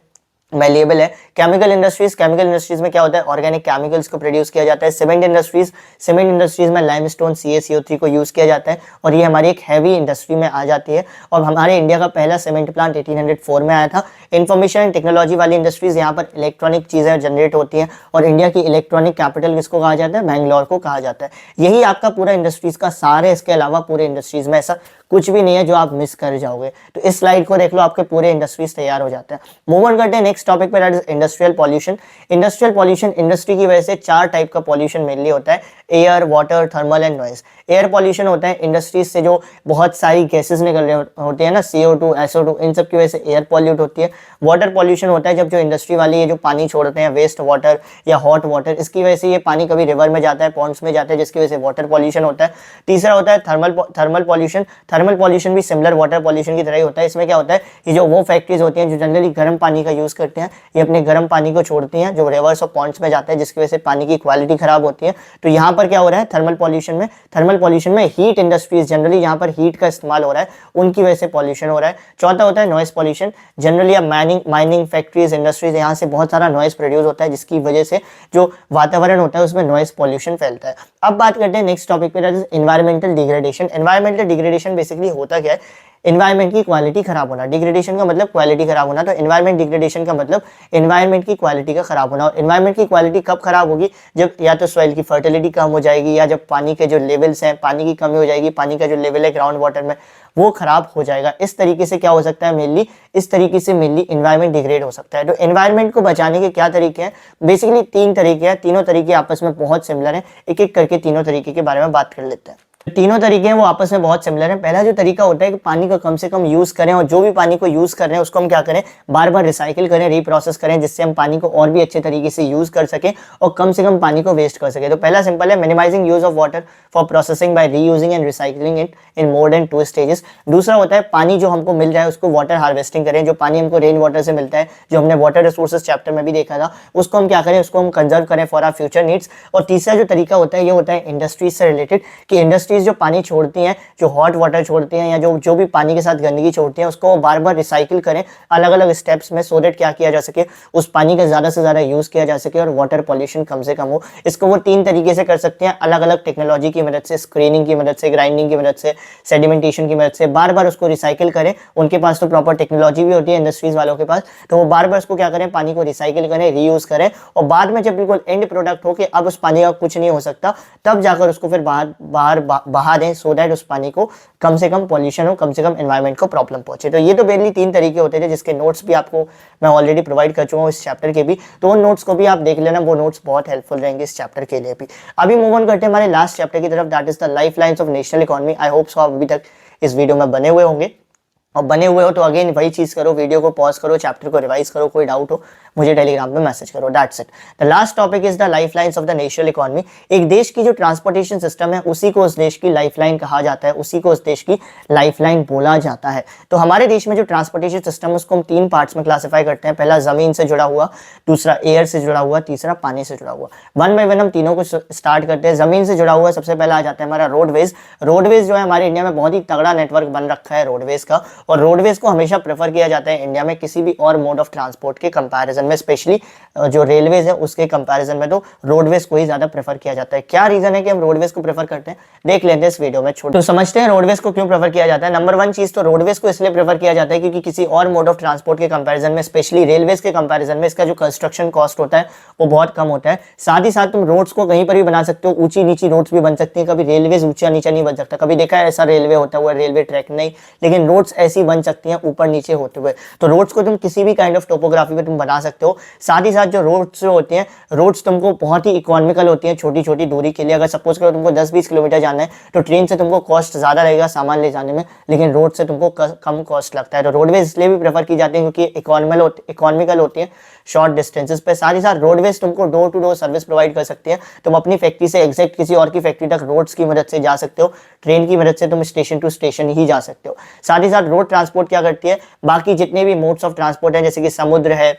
मैलिएबल है। केमिकल इंडस्ट्रीज में क्या होता है, ऑर्गेनिक केमिकल्स को प्रोड्यूस किया जाता है। सीमेंट इंडस्ट्रीज में लाइमस्टोन CaCO3 को यूज किया जाता है और ये हमारी एक हैवी इंडस्ट्री में आ जाती है। और हमारे इंडिया का पहला सीमेंट प्लांट 1804 में आया था। इंफॉर्मेशन एंड टेक्नोलॉजी वाली इंडस्ट्रीज, यहाँ पर इलेक्ट्रॉनिक चीजें जनरेट होती हैं और इंडिया की इलेक्ट्रॉनिक कैपिटल किसको कहा जाता है, बैंगलोर को कहा जाता है। यही आपका पूरा इंडस्ट्रीज का सार है। इसके अलावा पूरे इंडस्ट्रीज में ऐसा कुछ भी नहीं है जो आप मिस कर जाओगे। तो इस स्लाइड को देख लो, आपके पूरे इंडस्ट्रीज तैयार हो जाते हैं। मूव ऑन करते हैं नेक्स्ट टॉपिक पे, that is industrial pollution. Industrial pollution, industry की वजह से 4 टाइप का पॉल्यूशन मेनली होता है, air, water, thermal and noise. Air pollution होता है इंडस्ट्रीज से जो बहुत सारी गैसेस निकल रहे होते हैं ना, CO2, SO2, इन सब की वजह से एयर पॉल्यूट होती है। वाटर पॉल्यूशन होता है जब जो इंडस्ट्री वाली ये जो पानी छोड़ते हैं, वेस्ट वाटर या हॉट वाटर, इसकी वजह से ये पानी कभी रिवर में जाता है, पॉन्ड्स में जाता है, जिसकी वजह से वाटर पॉल्यूशन होता है। तीसरा होता है थर्मल पॉल्यूशन। थर्मल पॉल्यूशन भी सिमिलर वाटर पॉल्यूशन की तरह ही होता है। इसमें क्या होता है, ये जो वो फैक्ट्रीज होती हैं जो जनरली गर्म पानी का यूज करते हैं, ये अपने गर्म पानी को छोड़ती हैं जो रिवर्स और पॉन्ड्स में जाता है, जिसकी वजह से पानी की क्वालिटी खराब होती है। तो यहाँ पर क्या हो रहा है, थर्मल पॉल्यूशन में हीट इंडस्ट्रीज, जनरली यहाँ पर हीट का इस्तेमाल हो रहा है, उनकी वजह से पॉल्यूशन हो रहा है। चौथा होता है नॉइस पॉल्यूशन। जनरली अब माइनिंग फैक्ट्रीज, इंडस्ट्रीज, यहाँ से बहुत सारा नॉइस प्रोड्यूस होता है, जिसकी वजह से जो वातावरण होता है उसमें नॉइस पॉल्यूशन फैलता है। अब बात करते हैं नेक्स्ट टॉपिक पे, that is environmental degradation. Environmental degradation basically होता क्या है, एनवायरमेंट की क्वालिटी खराब होना। डिग्रेडेशन का मतलब क्वालिटी खराब होना, तो एनवायरमेंट डिग्रेडेशन का मतलब एनवायरमेंट की क्वालिटी का खराब होना। और एनवायरमेंट की क्वालिटी कब खराब होगी, जब या तो सॉइल की फर्टिलिटी कम हो जाएगी, या जब पानी के जो लेवल्स हैं, पानी की कमी हो जाएगी, पानी का जो लेवल है ग्राउंड वाटर में वो खराब हो जाएगा। इस तरीके से क्या हो सकता है, मेनली एनवायरमेंट डिग्रेड हो सकता है। तो एनवायरमेंट को बचाने के क्या तरीके हैं, बेसिकली 3 तरीके हैं। तीनों तरीके आपस में बहुत सिमिलर हैं। एक एक करके तीनों तरीके के बारे में बात कर लेते हैं। तीनों तरीके हैं वो आपस में बहुत सिमिलर हैं। पहला जो तरीका होता है कि पानी का कम से कम यूज करें, और जो भी पानी को यूज कर रहे हैं उसको हम क्या करें, बार बार रिसाइकिल करें, रीप्रोसेस करें, जिससे हम पानी को और भी अच्छे तरीके से यूज कर सकें और कम से कम पानी को वेस्ट कर सकें। तो पहला सिंपल है, minimising use of water for processing by reusing and recycling it in more than 2 stages. दूसरा होता है पानी जो हमको मिल रहा है उसको वाटर हार्वेस्टिंग करें। जो पानी हमको रेन वाटर से मिलता है, जो हमने वाटर रिसोर्सेज चैप्टर में भी देखा था, उसको हम क्या करें, उसको हम कंजर्व करें फॉर आवर फ्यूचर नीड्स। और तीसरा जो तरीका होता है ये होता है इंडस्ट्रीज से रिलेटेड, कि इंडस्ट्रीज जो पानी छोड़ती हैं, जो हॉट वाटर छोड़ती हैं, या जो भी पानी के साथ गंदगी छोड़ती हैं, उसको बार बार रिसाइकिल करें अलग अलग स्टेप्स में, सो दैट क्या किया जा सके, उस पानी का ज्यादा से ज्यादा यूज किया जा सके और वाटर पॉल्यूशन कम से कम हो। इसको वो 3 तरीके से कर सकते हैं, अलग अलग टेक्नोलॉजी की मदद से, स्क्रीनिंग की मदद से, ग्राइंडिंग की मदद से, सेडिमेंटेशन की मदद से, बार बार उसको रिसाइकिल करें। उनके पास तो प्रॉपर टेक्नोलॉजी भी होती है इंडस्ट्रीज वालों के पास, तो वो बार बार उसको क्या करें, पानी को रिसाइकिल करें, रीयूज करें, और बाद में जब बिल्कुल एंड प्रोडक्ट हो कि अब उस पानी का कुछ नहीं हो सकता, तब जाकर उसको फिर बाहर बहा दें, सो दैट उस पानी को कम से कम पॉल्यूशन हो, कम से कम एनवायरनमेंट को प्रॉब्लम पहुंचे। तो ये तो मेनली 3 तरीके होते थे, जिसके नोट्स भी आपको मैं ऑलरेडी प्रोवाइड कर चुका हूँ इस चैप्टर के भी, तो उन नोट्स को भी आप देख लेना, वो नोट्स बहुत हेल्पफुल रहेंगे इस चैप्टर के लिए भी। अभी मूव ऑन करते हैं हमारे लास्ट चैप्टर की तरफ, that is the life lines of national economy. I hope so आप अभी तक इस वीडियो में बने हुए होंगे, और बने हुए हो तो अगेन वही चीज करो, वीडियो को पॉज करो, चैप्टर को रिवाइज करो, कोई डाउट हो मुझे टेलीग्राम पे मैसेज करो, that's it. The last topic is the lifelines of the national economy. एक देश की जो ट्रांसपोर्टेशन सिस्टम है उसी को उस देश की लाइफलाइन कहा जाता है, उसी को उस देश की लाइफलाइन बोला जाता है। तो हमारे देश में जो ट्रांसपोर्टेशन सिस्टम है उसको हम 3 पार्ट्स में क्लासिफाई करते हैं। पहला जमीन से जुड़ा हुआ, दूसरा एयर से जुड़ा हुआ, तीसरा पानी से जुड़ा हुआ। वन बाय वन हम तीनों को स्टार्ट करते हैं। जमीन से जुड़ा हुआ सबसे पहला आ जाता है हमारा रोडवेज। रोडवेज जो है हमारे इंडिया में बहुत ही तगड़ा नेटवर्क बन रखा है रोडवेज का, और रोडवेज को हमेशा प्रेफर किया जाता है इंडिया में किसी भी और मोड ऑफ ट्रांसपोर्ट के कंपैरिजन में, स्पेशली जो रेलवेज है उसके कंपैरिजन में तो रोडवेज को ही ज्यादा प्रेफर किया जाता है। क्या रीजन है कि हम रोडवेज को प्रेफर करते हैं, देख लेते हैं इस वीडियो में। तो समझते हैं रोडवेज को क्यों प्रेफर किया जाता है। नंबर 1 चीज तो रोडवेज को इसलिए प्रेफर किया जाता है क्योंकि किसी और मोड ऑफ ट्रांसपोर्ट के कंपैरिजन में, स्पेशली रेलवेज के कंपैरिजन में, इसका जो कंस्ट्रक्शन कॉस्ट होता है वो बहुत कम होता है। साथ ही साथ तुम रोड्स को कहीं पर भी बना सकते हो, ऊंची नीची रोड्स भी बन सकती हैं। कभी रेलवेज ऊंचा नीचा नहीं बन सकता, कभी देखा है ऐसा रेलवे होता हुआ रेलवे ट्रैक नहीं, लेकिन रोड्स ऐसी बन सकती हैं ऊपर नीचे होते हुए। तो रोड्स को तुम किसी भी काइंड ऑफ टोपोग्राफी में तुम बना सकते हो। साथ ही साथ जो रोड्स जो होती हैं, रोड्स तुमको बहुत ही इकोनॉमिकल होती हैं छोटी छोटी दूरी के लिए। अगर सपोज करो तुमको 10-20 किलोमीटर जाना है तो ट्रेन से तुमको कॉस्ट ज्यादा लगेगा सामान ले जाने में, लेकिन रोड से तुमको कम कॉस्ट लगता है। तो रोडवेज इसलिए भी प्रेफर की जाती है क्योंकि इकोनॉमिकल होती है शॉर्ट डिस्टेंसेस पे। साथ ही साथ रोडवेज तुमको door to door service provide कर सकती है। तुम अपनी फैक्ट्री से एग्जैक्ट किसी और की फैक्ट्री तक रोड्स की मदद से जा सकते हो, ट्रेन की मदद से तुम स्टेशन टू स्टेशन ही जा सकते हो। साथ ही साथ रोड ट्रांसपोर्ट क्या करती है, बाकी जितने भी मोड्स ऑफ ट्रांसपोर्ट है जैसे कि समुद्र है,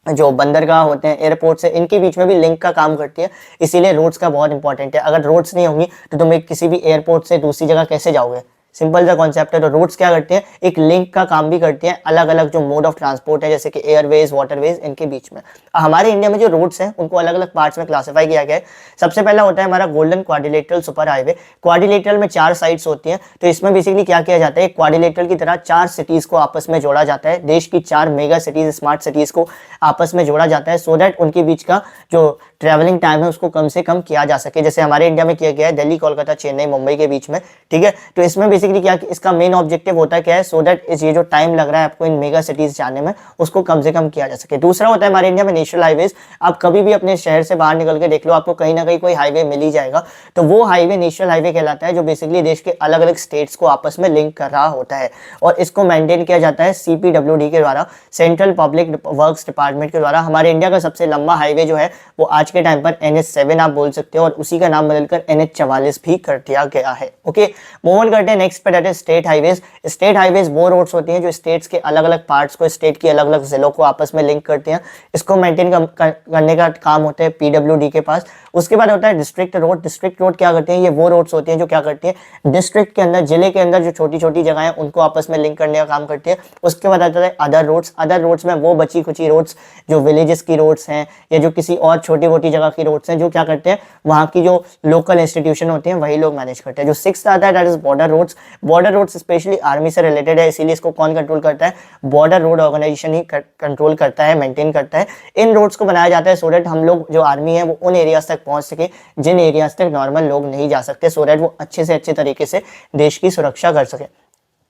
जो बंदरगाह होते हैं, एयरपोर्ट से, इनके बीच में भी लिंक का काम करती है। इसीलिए रोड्स का बहुत इंपॉर्टेंट है। अगर रोड्स नहीं होंगी तो तुम एक किसी भी एयरपोर्ट से दूसरी जगह कैसे जाओगे, सिंपल सा कॉन्सेप्ट है। तो रोड्स क्या करते हैं, एक लिंक का काम भी करती हैं अलग अलग जो मोड ऑफ ट्रांसपोर्ट है जैसे कि एयरवेज, वाटरवेज, इनके बीच में। हमारे इंडिया में जो रोड्स हैं उनको अलग अलग पार्ट्स में क्लासिफाई किया गया है। सबसे पहला होता है हमारा golden quadrilateral super highway. Quadrilateral में 4 साइड्स होती हैं। तो इसमें बेसिकली क्या किया जाता है, क्वाड्रिलेटरल की तरह 4 सिटीज को आपस में जोड़ा जाता है। देश की 4 मेगा सिटीज, स्मार्ट सिटीज को आपस में जोड़ा जाता है सो दैट उनके बीच का जो ट्रैवलिंग टाइम है उसको कम से कम किया जा सके। जैसे हमारे इंडिया में किया गया है दिल्ली, कोलकाता, चेन्नई, मुंबई के बीच में, ठीक है। तो इसमें बेसिकली क्या, इसका मेन ऑब्जेक्टिव होता है क्या है, सो दैट ये जो टाइम लग रहा है आपको इन मेगा सिटीज जाने में उसको कम से कम किया जा सके। दूसरा होता है हमारे इंडिया में नेशनल हाईवेज। आप कभी भी अपने शहर से बाहर निकल के देख लो, आपको कहीं ना कहीं कोई हाईवे मिल ही जाएगा। तो वो हाईवे नेशनल हाईवे कहलाता है, जो बेसिकली देश के अलग अलग स्टेट्स को आपस में लिंक कर रहा होता है। और इसको मेंटेन किया जाता है CPWD के द्वारा, सेंट्रल पब्लिक वर्क्स डिपार्टमेंट के द्वारा। हमारे इंडिया का सबसे लंबा हाईवे जो है वो आज के टाइम पर NH7 आप बोल सकते हो, और उसी का नाम बदलकर NH44 भी कर दिया गया है। ओके, मूव ऑन करते हैं नेक्स्ट पे, that is state highways. State highways वो रोड्स होती हैं जो स्टेट्स के अलग अलग पार्ट्स को, स्टेट की अलग अलग जिलों को आपस में लिंक करते हैं। इसको मेंटेन करने का काम होता है PWD के पास। उसके बाद होता है डिस्ट्रिक्ट रोड। डिस्ट्रिक्ट रोड क्या करते हैं, ये वो रोड्स होती हैं जो क्या करती हैं, डिस्ट्रिक्ट के अंदर, जिले के अंदर जो छोटी छोटी जगह है उनको आपस में लिंक करने का काम करती है। उसके बाद आता है अदर रोड्स। अदर रोड्स में वो बची खुची रोड्स जो विलेजेस की रोड्स हैं या जो किसी और छोटी मोटी जगह की रोड्स हैं, जो क्या करते हैं, वहाँ की जो लोकल इंस्टीट्यूशन होते हैं वही लोग मैनेज करते हैं। जो 6th आता है that is border roads. Border roads specially army से रिलेटेड है, इसीलिए इसको कौन कंट्रोल करता है, बॉर्डर रोड ऑर्गेनाइजेशन ही कंट्रोल करता है, मेंटेन करता है। इन रोड्स को बनाया जाता है सो दैट हम लोग जो आर्मी है वो उन एरियाज तक पहुंच सके जिन एरियाज तक नॉर्मल लोग नहीं जा सकते, सो दैट वो अच्छे से अच्छे तरीके से देश की सुरक्षा कर सके।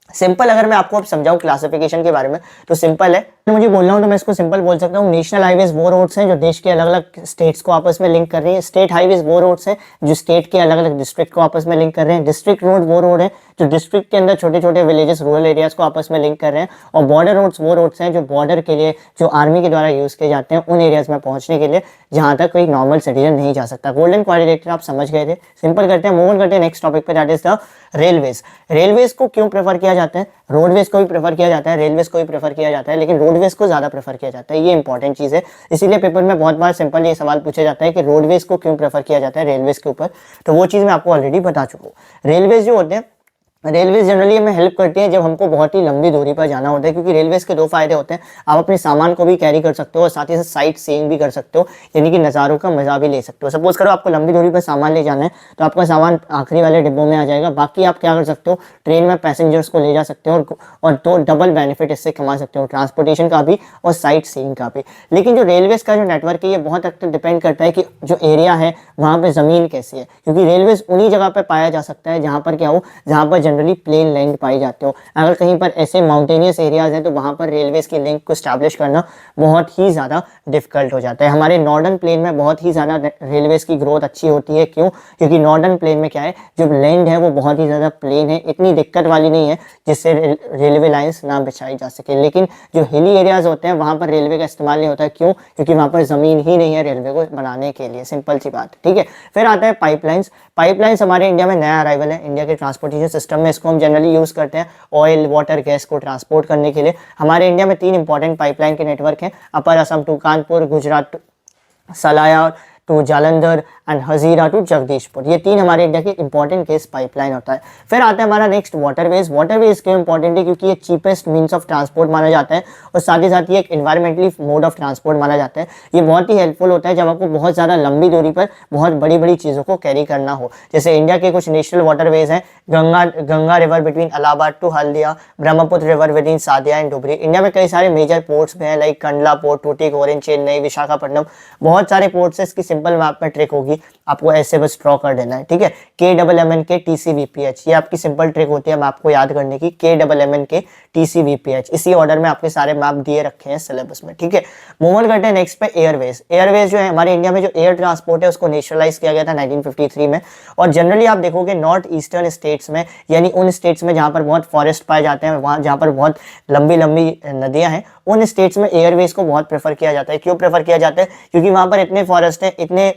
सिंपल अगर मैं आपको अब समझाऊं क्लासिफिकेशन के बारे में तो सिंपल है, मुझे बोलना हो तो मैं इसको सिंपल बोल सकता हूँ। नेशनल हाईवेज वो रोड्स हैं जो देश के अलग अलग स्टेट्स को आपस में लिंक कर रही है। स्टेट हाईवेज वो रोड्स हैं जो स्टेट के अलग अलग डिस्ट्रिक्ट को आपस में लिंक कर रहे हैं। डिस्ट्रिक्ट रोड वो रोड है जो डिस्ट्रिक्ट के अंदर छोटे छोटे विलेजेस, रूरल एरियाज को आपस में लिंक कर रहे हैं। और बॉर्डर रोड्स वो रोड्स हैं जो बॉर्डर के लिए, जो आर्मी के द्वारा यूज किए जाते हैं उन एरियाज में पहुंचने के लिए जहां तक कोई नॉर्मल सिटीजन नहीं जा सकता। गोल्डन क्वाड्रिलेटरल आप समझ गए थे। सिंपल करते हैं, मूव ऑन करते हैं नेक्स्ट टॉपिक पे, that is the railways. Railways को क्यों प्रेफर किया जाता है, रोडवेज को भी प्रेफर किया जाता है, रेलवेज को भी प्रेफर किया जाता है, लेकिन रोडवेज को ज्यादा प्रेफर किया जाता है। ये इंपॉर्टेंट चीज है, इसीलिए पेपर में बहुत बार सिंपल ये सवाल पूछा जाता है कि रोडवेज को क्यों प्रेफर किया जाता है रेलवेज के ऊपर। तो वो चीज मैं आपको ऑलरेडी बता चुका हूँ। रेलवेज जो होते हैं, रेलवेज जनरली हमें हेल्प करती हैं जब हमको बहुत ही लंबी दूरी पर जाना होता है, क्योंकि रेलवेज के 2 फायदे होते हैं। आप अपने सामान को भी कैरी कर सकते हो और साथ ही साथ साइट सीइंग भी कर सकते हो, यानी कि नज़ारों का मजा भी ले सकते हो। सपोज करो आपको लंबी दूरी पर सामान ले जाना है तो आपका सामान आखिरी वाले डिब्बों में आ जाएगा। बाकी आप क्या कर सकते हो, ट्रेन में पैसेंजर्स को ले जा सकते हो और 2 डबल बेनिफिट इससे कमा सकते हो, ट्रांसपोर्टेशन का भी और साइट सीइंग का भी। लेकिन जो रेलवेज का जो नेटवर्क है ये बहुत हद तक डिपेंड करता है कि जो एरिया है वहाँ पर ज़मीन कैसी है, क्योंकि रेलवेज उन्हीं जगह पर पाया जा सकता है जहाँ पर क्या हो, जहाँ पर जनरली प्लेन लैंड पाई जाते हो। अगर कहीं पर ऐसे माउंटेनियस एरियाज हैं तो वहां पर रेलवेज की लिंक को स्टैब्लिश करना बहुत ही ज़्यादा डिफिकल्ट हो जाता है। हमारे नॉर्दर्न प्लेन में बहुत ही ज़्यादा रेलवेज की ग्रोथ अच्छी होती है। क्यों? क्योंकि नॉर्दर्न प्लेन में क्या है, जो लैंड है वो बहुत ही ज़्यादा प्लेन है, इतनी दिक्कत वाली नहीं है जिससे रेलवे लाइन्स ना बिछाई जा सके। लेकिन जो हिली एरियाज होते हैं वहाँ पर रेलवे का इस्तेमाल नहीं होता है। क्यों? क्योंकि वहाँ पर ज़मीन ही नहीं है रेलवे को बनाने के लिए, सिंपल सी बात, ठीक है। फिर आता है पाइपलाइंस। पाइपलाइंस हमारे इंडिया में नया अराइवल है इंडिया के ट्रांसपोर्टेशन सिस्टम में। इसको हम जनरली यूज़ करते हैं ऑयल, वाटर, गैस को ट्रांसपोर्ट करने के लिए। हमारे इंडिया में 3 इंपॉर्टेंट पाइपलाइन के नेटवर्क हैं, upper Assam to Kanpur, Gujarat Salaya, to Jalandhar and Hazira to Jagdishpur. ये 3 हमारे इंडिया के इंपॉर्टेंट गैस पाइपलाइन होता है। फिर आता है हमारा नेक्स्ट वाटरवेज। वाटरवेज क्यों इंपॉर्टेंट है? क्योंकि ये चीपेस्ट मीन्स ऑफ ट्रांसपोर्ट माना जाता है और साथ ही साथ ये एक इन्वायरमेंटली मोड ऑफ ट्रांसपोर्ट माना जाता है। ये बहुत ही हेल्पफुल होता है जब आपको बहुत ज़्यादा लंबी दूरी पर बहुत बड़ी बड़ी चीज़ों को कैरी करना हो। जैसे इंडिया के कुछ नेशनल वाटरवेज हैं, Ganga river between Allahabad to Haldia, Brahmaputra river between Sadiya and Dhubri. India में कई सारे मेजर पोर्ट्स में हैं लाइक कंडला पोर्ट, टूटिकोरिन, चेन्नई, विशाखापट्टनम, बहुत सारे पोर्ट्स है। इसकी सिंपल मैप में ट्रिक होगी, आपको ऐसे बस ड्रॉ कर देना है, ठीक है। KMMN के TCVPH, ये आपकी सिंपल ट्रिक होती है मैप को याद करने की। KMMN के TCVPH, इसी ऑर्डर में आपके सारे मैप दिए रखे हैं सिलेबस में, ठीक है। मूव ऑन करते हैं नेक्स्ट पे एयरवेज। एयरवेज जो है हमारे इंडिया में जो एयर ट्रांसपोर्ट है उसको नेशनलाइज किया गया था 1953 में। और जनरली आप देखोगे नॉर्थ ईस्टर्न स्टेट्स में, यानी उन स्टेट्स में जहाँ पर बहुत फॉरेस्ट पाए जाते हैं, वहाँ जहाँ पर बहुत लंबी लंबी नदियाँ हैं, उन स्टेट्स में एयरवेज को बहुत प्रेफर किया जाता है। क्यों प्रेफर किया जाता है? क्योंकि वहाँ पर इतने फॉरेस्ट हैं, इतने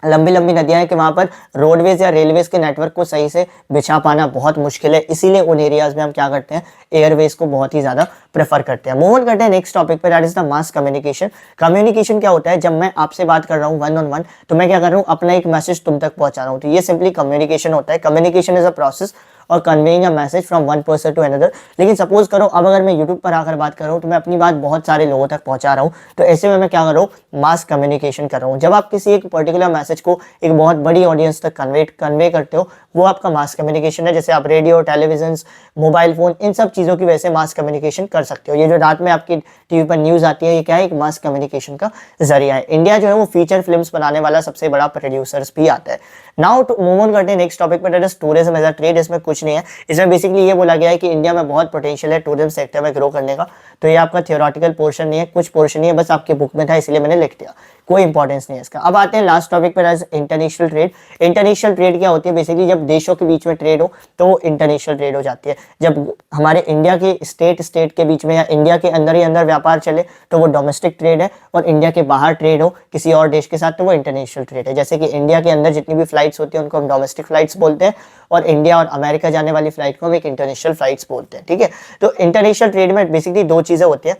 लंबी लंबी नदियां हैं कि वहां पर रोडवेज या रेलवेज के नेटवर्क को सही से बिछा पाना बहुत मुश्किल है। इसीलिए उन एरियाज में हम क्या करते हैं, एयरवेज को बहुत ही ज्यादा प्रेफर करते हैं। मूव ऑन करते हैं नेक्स्ट टॉपिक पे, that is the mass communication. Communication क्या होता है? जब मैं आपसे बात कर रहा हूँ 1-on-1, तो मैं क्या कर रहा हूँ, अपना एक मैसेज तुम तक पहुंचा रहा हूँ, तो ये सिंपली कम्युनिकेशन होता है। कम्युनिकेशन इज अ प्रोसेस और conveying a message from one person to another. लेकिन सपोज करो अब अगर मैं यूट्यूब पर आकर बात कर रहा हूँ तो मैं अपनी बात बहुत सारे लोगों तक पहुंचा रहा हूँ, तो ऐसे में मैं क्या कर रहा हूँ, मास कम्युनिकेशन कर रहा हूँ। जब आप किसी एक पर्टिकुलर मैसेज को एक बहुत बड़ी ऑडियंस तक कन्वे करते हो, वो आपका मास कम्युनिकेशन है। जैसे आप रेडियो, टेलीविजन, मोबाइल फोन, इन सब चीज़ों की वजह से मास कम्युनिकेशन कर सकते हो। ये जो रात में आपकी टीवी पर न्यूज़ आती है, ये क्या है, एक मास कम्युनिकेशन का जरिया है। इंडिया जो है वो फीचर फिल्म्स बनाने वाला सबसे बड़ा प्रोड्यूसर्स भी आता है। नाउ टू मूव ऑन करते हैं नेक्स्ट टॉपिक पर, that is tourism as a trade. इसमें कुछ नहीं है, इसमें बेसिकली ये बोला गया है कि इंडिया में बहुत पोटेंशियल है टूरिज्म सेक्टर में ग्रो करने का। तो ये आपका थियोरेटिकल पोर्शन नहीं है, कुछ पोर्शन नहीं है, बस आपके बुक में था इसलिए मैंने लिख दिया, कोई इंपॉर्टेंस नहीं है इसका। अब आते हैं लास्ट टॉपिक पर, इंटरनेशनल ट्रेड। इंटरनेशनल ट्रेड क्या होती है? बेसिकली जब देशों के बीच में ट्रेड हो तो वो इंटरनेशनल ट्रेड हो जाती है। जब हमारे इंडिया के स्टेट के बीच में या इंडिया के अंदर ही अंदर व्यापार चले तो वो डोमेस्टिक ट्रेड है, और इंडिया के बाहर ट्रेड हो किसी और देश के साथ तो वो इंटरनेशनल ट्रेड है। जैसे कि इंडिया के अंदर जितनी भी फ्लाइट्स होती है उनको हम डोमेस्टिक फ्लाइट्स बोलते हैं, और इंडिया और अमेरिका जाने वाली फ्लाइट को हम एक इंटरनेशनल फ्लाइट्स बोलते हैं, ठीक है। तो इंटरनेशनल ट्रेड में बेसिकली 2 चीज़ें होती हैं।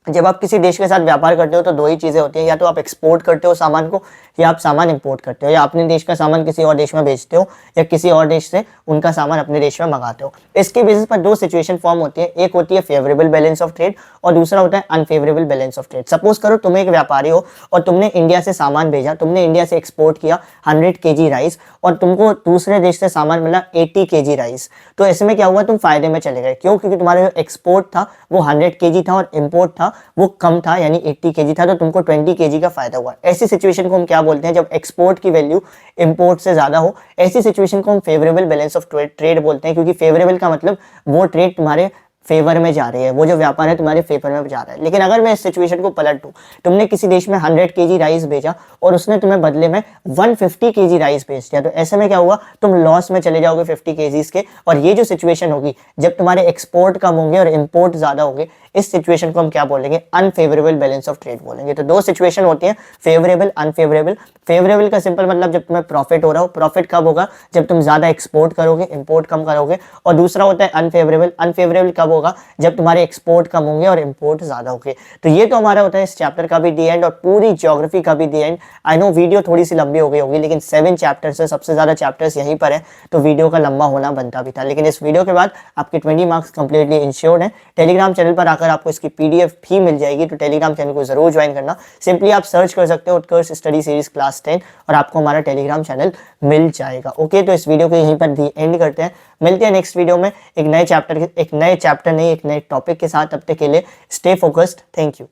जब आप किसी देश के साथ व्यापार करते हो तो 2 ही चीज़ें होती हैं, या तो आप एक्सपोर्ट करते हो सामान को, या आप सामान इंपोर्ट करते हो, या अपने देश का सामान किसी और देश में बेचते हो, या किसी और देश से उनका सामान अपने देश में मंगाते हो। इसके बेसिस पर 2 सिचुएशन फॉर्म होती है, एक होती है फेवरेबल बैलेंस ऑफ ट्रेड और दूसरा होता है unfavourable balance of trade. Suppose करो तुम एक व्यापारी हो और तुमने इंडिया से सामान भेजा, तुमने इंडिया से एक्सपोर्ट किया 100 kg राइस, और तुमको दूसरे देश से सामान मिला 80 kg राइस। तो ऐसे में क्या हुआ, तुम फायदे में चले गए। क्यों? क्योंकि तुम्हारा जो एक्सपोर्ट था वो 100 kg था और इम्पोर्ट था वो कम था, यानी 80 kg था, तो तुमको 20 kg का फायदा हुआ। ऐसी सिचुएशन को हम क्या बोलते हैं? जब एक्सपोर्ट की वैल्यू इंपोर्ट से ज्यादा हो, ऐसी सिचुएशन को हम फेवरेबल बैलेंस ऑफ ट्रेड बोलते हैं। क्योंकि फेवरेबल का मतलब वो ट्रेड तुम्हारे फेवर में जा रही है, वो जो व्यापार है तुम्हारे फेवर में जा रहा है। लेकिन अगर मैं इस सिचुएशन को पलट दूं, तुमने किसी देश में 100 kg राइस भेजा और उसने तुम्हें बदले में 150 kg राइस भेज दिया, तो ऐसे में क्या हुआ, तुम लॉस में चले जाओगे 50 kg के। और ये जो सिचुएशन होगी जब तुम्हारे एक्सपोर्ट कम होंगे और इंपोर्ट ज्यादा होंगे, इस सिचुएशन को हम क्या बोलेंगे? अनफेवरेबल बैलेंस ऑफ ट्रेड बोलेंगे। तो 2 सिचुएशन होती हैं, फेवरेबल, अनफेवरेबल। फेवरेबल का सिंपल मतलब जब तुम्हें प्रॉफिट हो रहा हो। प्रॉफिट कब होगा? जब तुम ज्यादा एक्सपोर्ट करोगे, इंपोर्ट कम करोगे। और दूसरा होता है अनफेवरेबल। अनफेवरेबल कब होगा? जब तुम्हारे एक्सपोर्ट कम होंगे और इंपोर्ट ज्यादा होंगे। तो ये तो हमारा होता है इस चैप्टर का भी दी एंड और पूरी ज्योग्राफी का भी दी एंड। आई नो वीडियो थोड़ी सी लंबी हो गई होगी, लेकिन 7 चैप्टर्स है, सबसे ज्यादा चैप्टर्स यहीं पर है, तो वीडियो का लंबा होना बनता भी था। लेकिन इस वीडियो के बाद आपके 20 मार्क्स कंप्लीटली इंश्योर्ड है। टेलीग्राम चैनल पर आकर आपको इसकी PDF भी मिल जाएगी, तो टेलीग्राम चैनल को जरूर ज्वाइन करना। सिंपली आप सर्च कर सकते हो उत्कर्ष स्टडी सीरीज क्लास 10 और आपको हमारा टेलीग्राम चैनल मिल जाएगा। ओके, तो इस वीडियो को यहीं पर एंड करते हैं। मिलते हैं नेक्स्ट वीडियो में एक नए चैप्टर नहीं, एक नए टॉपिक के साथ। तब तक के लिए स्टे फोकस्ड। Thank you.